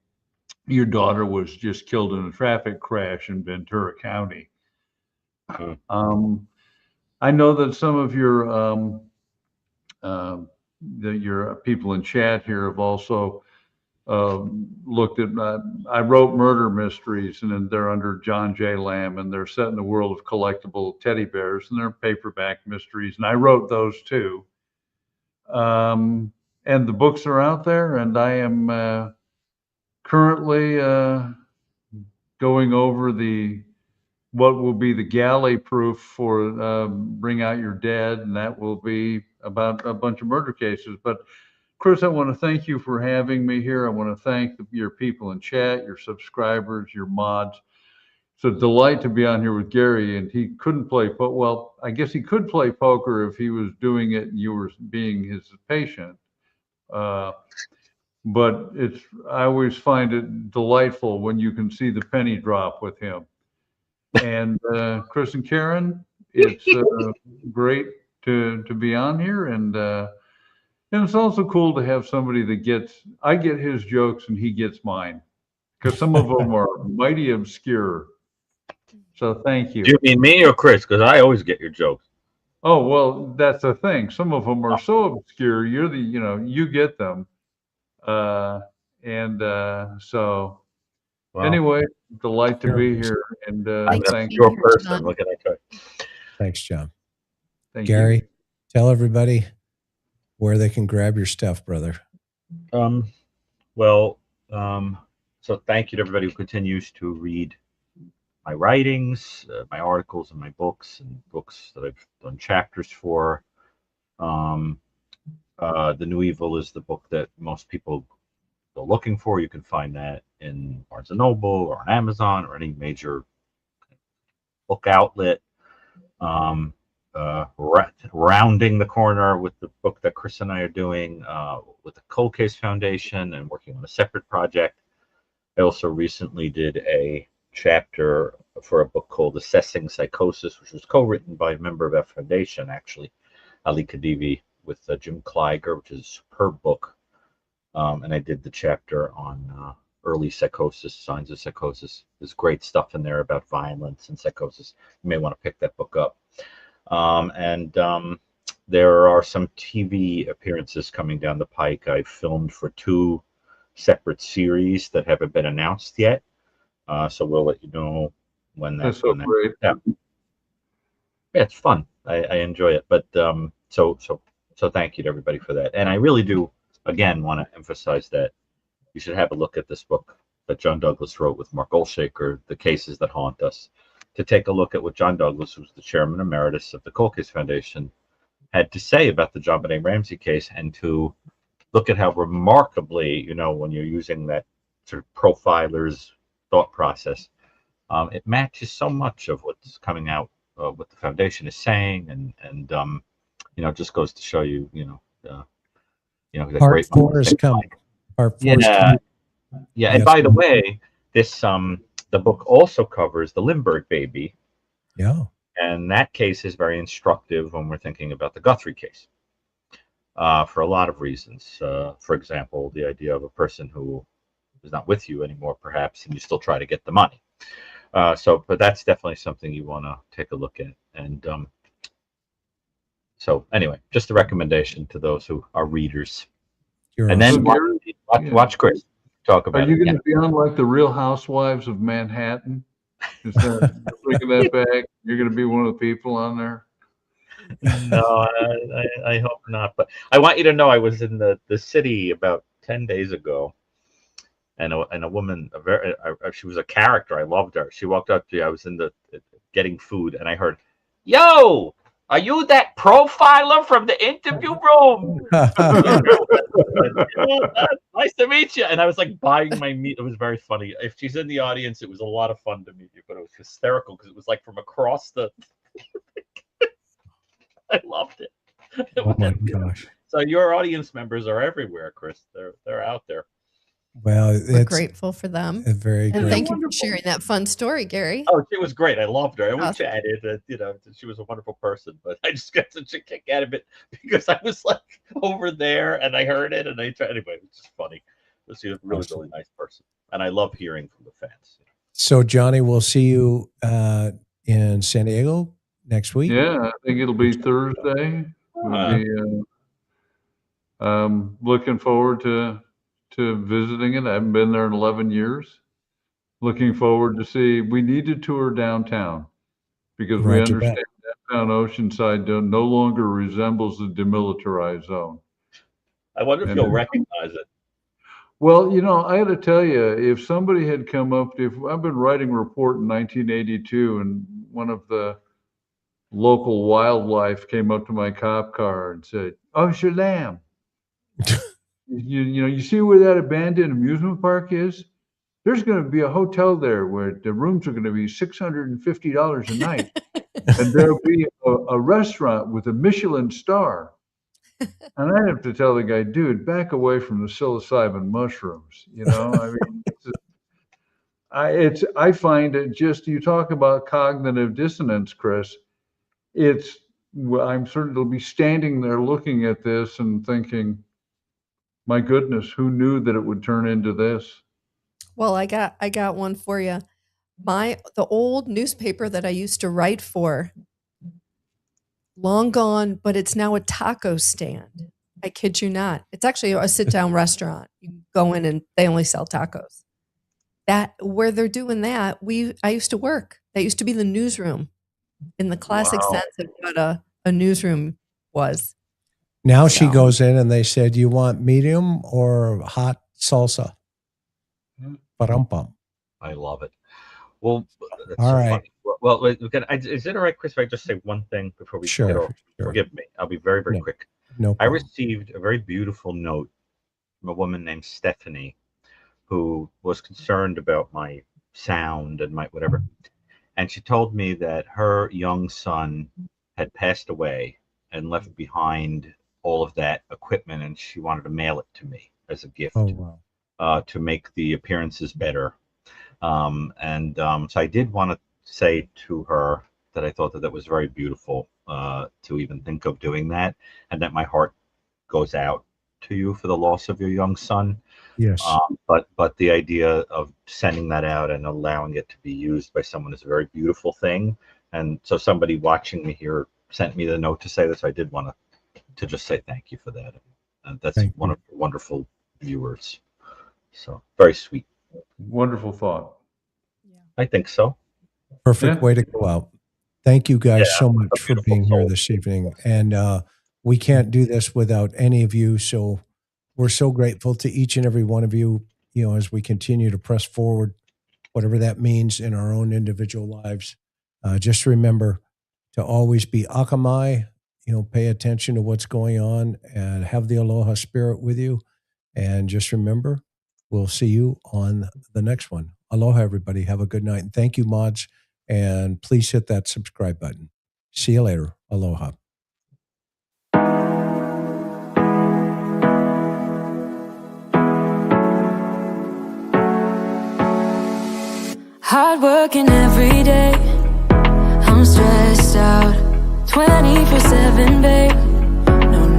Speaker 5: your daughter was just killed in a traffic crash in Ventura County. I know that some of your people in chat here have also looked at, I wrote murder mysteries, and they're under John J. Lamb, and they're set in the world of collectible teddy bears, and they're paperback mysteries, and I wrote those too. And the books are out there, and I am currently going over what will be the galley proof for Bring Out Your Dead, and that will be about a bunch of murder cases. But Chris, I want to thank you for having me here. I want to thank your people in chat, your subscribers, your mods. It's a delight to be on here with Gary, and he couldn't play well, I guess he could play poker if he was doing it and you were being his patient. But I always find it delightful when you can see the penny drop with him. And Chris and Karen, it's great to be on here, and it's also cool to have somebody that I get his jokes and he gets mine, because some of them are mighty obscure. So thank you.
Speaker 4: Do you mean me or Chris? Because I always get your jokes.
Speaker 5: Oh, well, that's the thing. Some of them are so obscure, you get them. So anyway, delight to be here, and thank
Speaker 4: your
Speaker 5: you.
Speaker 4: person. What can I tell you?
Speaker 2: Thanks, John.
Speaker 5: Thank
Speaker 2: Gary,
Speaker 5: you.
Speaker 2: tell everybody where they can grab your stuff, brother.
Speaker 4: So thank you to everybody who continues to read my writings, my articles, and my books, and books that I've done chapters for. The New Evil is the book that most people go looking for. You can find that in Barnes & Noble or on Amazon or any major book outlet. Rounding the corner with the book that Chris and I are doing with the Cold Case Foundation and working on a separate project. I also recently did a chapter for a book called Assessing Psychosis, which was co-written by a member of our foundation, actually, Ali Khedivi, with Jim Kleiger, which is a superb book. And I did the chapter on early psychosis, signs of psychosis. There's great stuff in there about violence and psychosis. You may want to pick that book up. There are some TV appearances coming down the pike. I filmed for 2 separate series that haven't been announced yet. So we'll let you know when that's
Speaker 5: great.
Speaker 4: Yeah, it's fun. I enjoy it. But so thank you to everybody for that. And I really do, again, want to emphasize that you should have a look at this book that John Douglas wrote with Mark Olshaker, The Cases That Haunt Us, to take a look at what John Douglas, who's the chairman emeritus of the Cold Case Foundation, had to say about the JonBenet Ramsey case, and to look at how remarkably, when you're using that sort of profiler's thought process, it matches so much of what's coming out, what the foundation is saying, and it just goes to show you, that
Speaker 2: Part
Speaker 4: great
Speaker 2: 4 is coming. Part 4 is
Speaker 4: Yeah,
Speaker 2: coming.
Speaker 4: yeah. And
Speaker 2: Yes.
Speaker 4: by the way, this the book also covers the Lindbergh baby,
Speaker 2: Yeah.
Speaker 4: and that case is very instructive when we're thinking about the Guthrie case, for a lot of reasons. For example, the idea of a person who is not with you anymore, perhaps, and you still try to get the money. But that's definitely something you want to take a look at. And so anyway, just a recommendation to those who are readers.
Speaker 2: You're
Speaker 4: And
Speaker 2: awesome.
Speaker 4: then watch Chris talk
Speaker 5: Are
Speaker 4: about
Speaker 5: you
Speaker 4: it.
Speaker 5: going to be on like the Real Housewives of Manhattan? Is that bringing that back? You're going to be one of the people on there?
Speaker 4: No, I hope not. But I want you to know I was in the city about 10 days ago, and a woman, she was a character. I loved her. She walked up to me. I was in the getting food, and I heard, "Yo, are you that profiler from the interview room?" Nice to meet you. And I was like buying my meat. It was very funny. If she's in the audience, it was a lot of fun to meet you, but it was hysterical because it was like from across the. I loved it.
Speaker 2: Oh my gosh.
Speaker 4: So your audience members are everywhere, Chris. They're out there.
Speaker 2: Well,
Speaker 3: We're
Speaker 2: it's
Speaker 3: grateful for them.
Speaker 2: very
Speaker 3: And
Speaker 2: great.
Speaker 3: thank you for sharing that fun story, Gary.
Speaker 4: Oh, she was great. I loved her. And we
Speaker 3: Awesome.
Speaker 4: chatted. She was a wonderful person. But I just got such a kick out of it because I was like over there and I heard it and I tried. Anyway, it was just funny. She was a really, really nice person. And I love hearing from the fans.
Speaker 2: So, Johnny, we'll see you in San Diego next week.
Speaker 5: Yeah, I think it'll be Thursday. We'll be looking forward to visiting it. I haven't been there in 11 years. Looking forward to see. We need to tour downtown because we
Speaker 2: Roger
Speaker 5: understand downtown Oceanside no longer resembles the demilitarized zone.
Speaker 4: I wonder if you'll recognize it.
Speaker 5: Well, I had to tell you, if somebody had come up, if I've been writing a report in 1982, and one of the local wildlife came up to my cop car and said, "Officer Lamb, you see where that abandoned amusement park is? There's going to be a hotel there where the rooms are going to be $650 a night, and there'll be a restaurant with a Michelin star." And I have to tell the guy, "Dude, back away from the psilocybin mushrooms." I mean, I find it just, you talk about cognitive dissonance, Chris. I'm certain they'll be standing there looking at this and thinking, my goodness, who knew that it would turn into this?
Speaker 3: Well, I got one for you. The old newspaper that I used to write for, long gone, but it's now a taco stand. I kid you not. It's actually a sit-down restaurant. You go in and they only sell tacos. Where they're doing that, I used to work. That used to be the newsroom in the classic sense of what a newsroom was.
Speaker 2: Now she goes in and they said, "You want medium or hot salsa?" Ba-dum-bum.
Speaker 4: I love it. Well, that's
Speaker 2: all right.
Speaker 4: Funny. Well, is it all right, Chris, if I just say one thing before we get off?
Speaker 2: Sure.
Speaker 4: Forgive me. I'll be very, very quick.
Speaker 2: No
Speaker 4: I
Speaker 2: problem.
Speaker 4: received a very beautiful note from a woman named Stephanie, who was concerned about my sound and my whatever. And she told me that her young son had passed away and left behind all of that equipment, and she wanted to mail it to me as a gift.
Speaker 2: Oh, wow.
Speaker 4: To make the appearances better. So I did want to say to her that I thought that was very beautiful to even think of doing that, and that my heart goes out to you for the loss of your young son.
Speaker 2: Yes.
Speaker 4: But the idea of sending that out and allowing it to be used by someone is a very beautiful thing. And so somebody watching me here sent me the note to say this. I did want to just say thank you for that. And that's one of the wonderful viewers. So very sweet.
Speaker 5: Wonderful thought.
Speaker 4: I think so.
Speaker 2: Perfect way to go out. Thank you guys so much for being here this evening. And we can't do this without any of you. So we're so grateful to each and every one of you, as we continue to press forward, whatever that means in our own individual lives. Just remember to always be akamai, pay attention to what's going on and have the aloha spirit with you. And just remember, we'll see you on the next one. Aloha, everybody. Have a good night. And thank you, mods. And please hit that subscribe button. See you later. Aloha.
Speaker 1: Hard working every day, I'm stressed out 24/7, babe.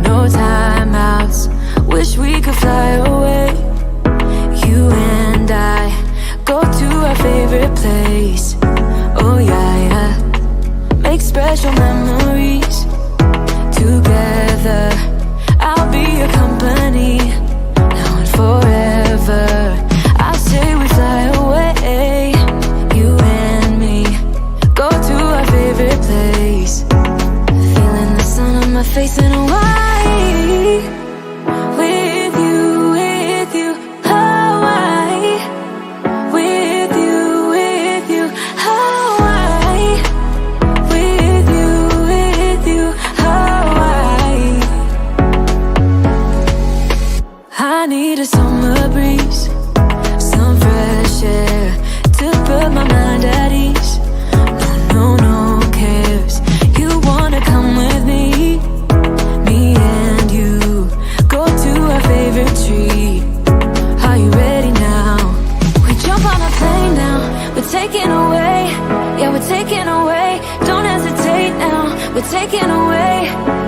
Speaker 1: No timeouts, wish we could fly away. You and I go to our favorite place. Oh yeah, make special memories together. I'll be your company now and forever. I say we fly away, you and me, go to our favorite place. Feeling the sun on my face in Hawaii. With you, Hawaii. With you, Hawaii. With you, Hawaii. I need a summer breeze, some fresh air to put my mind at ease. No cares. You wanna come with me? Me and you go to our favorite tree. Are you ready now? We jump on a plane now. We're taking away. Yeah, we're taking away. Don't hesitate now. We're taking away.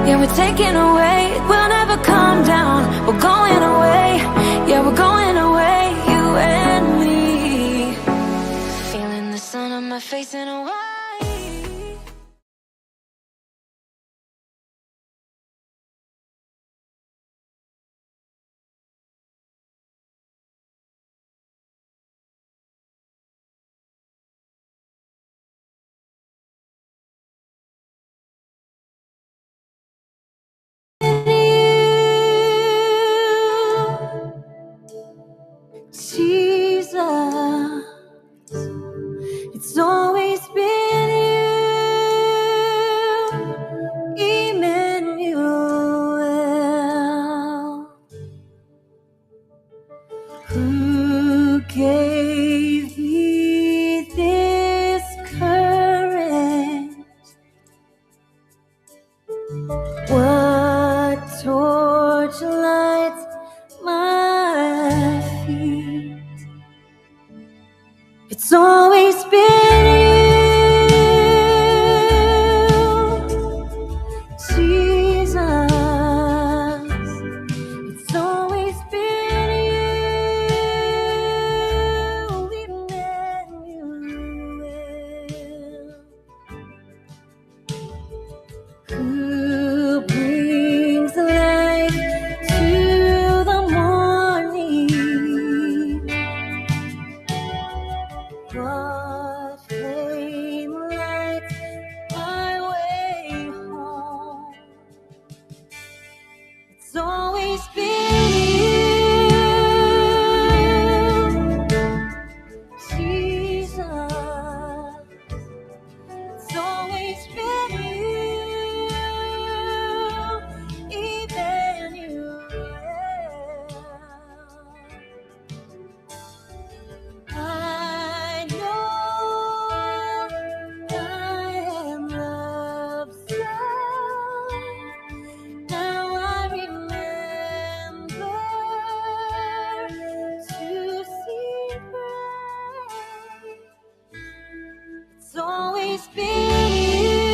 Speaker 1: Yeah, we're taking away. We'll never come down. We're going away. Yeah, we're going away. You and me. Feeling the sun on my face in Hawaii. Jesus, it's always been you, Emmanuel, who gave me this courage. What torch lights my feet? It's always been you, Jesus. It's always been you, Emmanuel, who brings light to the morning. What flame lights my way home? It's always been you, Jesus. It's always been you, Emmanuel. I know I am loved so. Now I remember to see bright. It's always been you,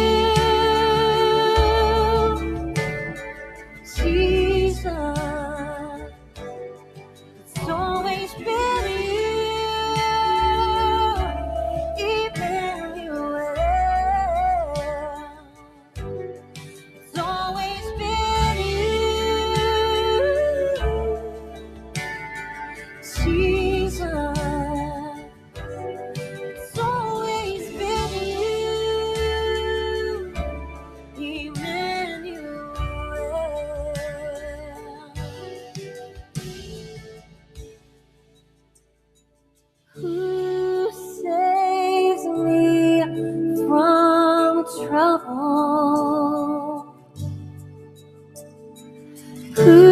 Speaker 1: Jesus. It's always been you, Emmanuel. It's always been you, Jesus. It's always been you, Emmanuel. Ooh.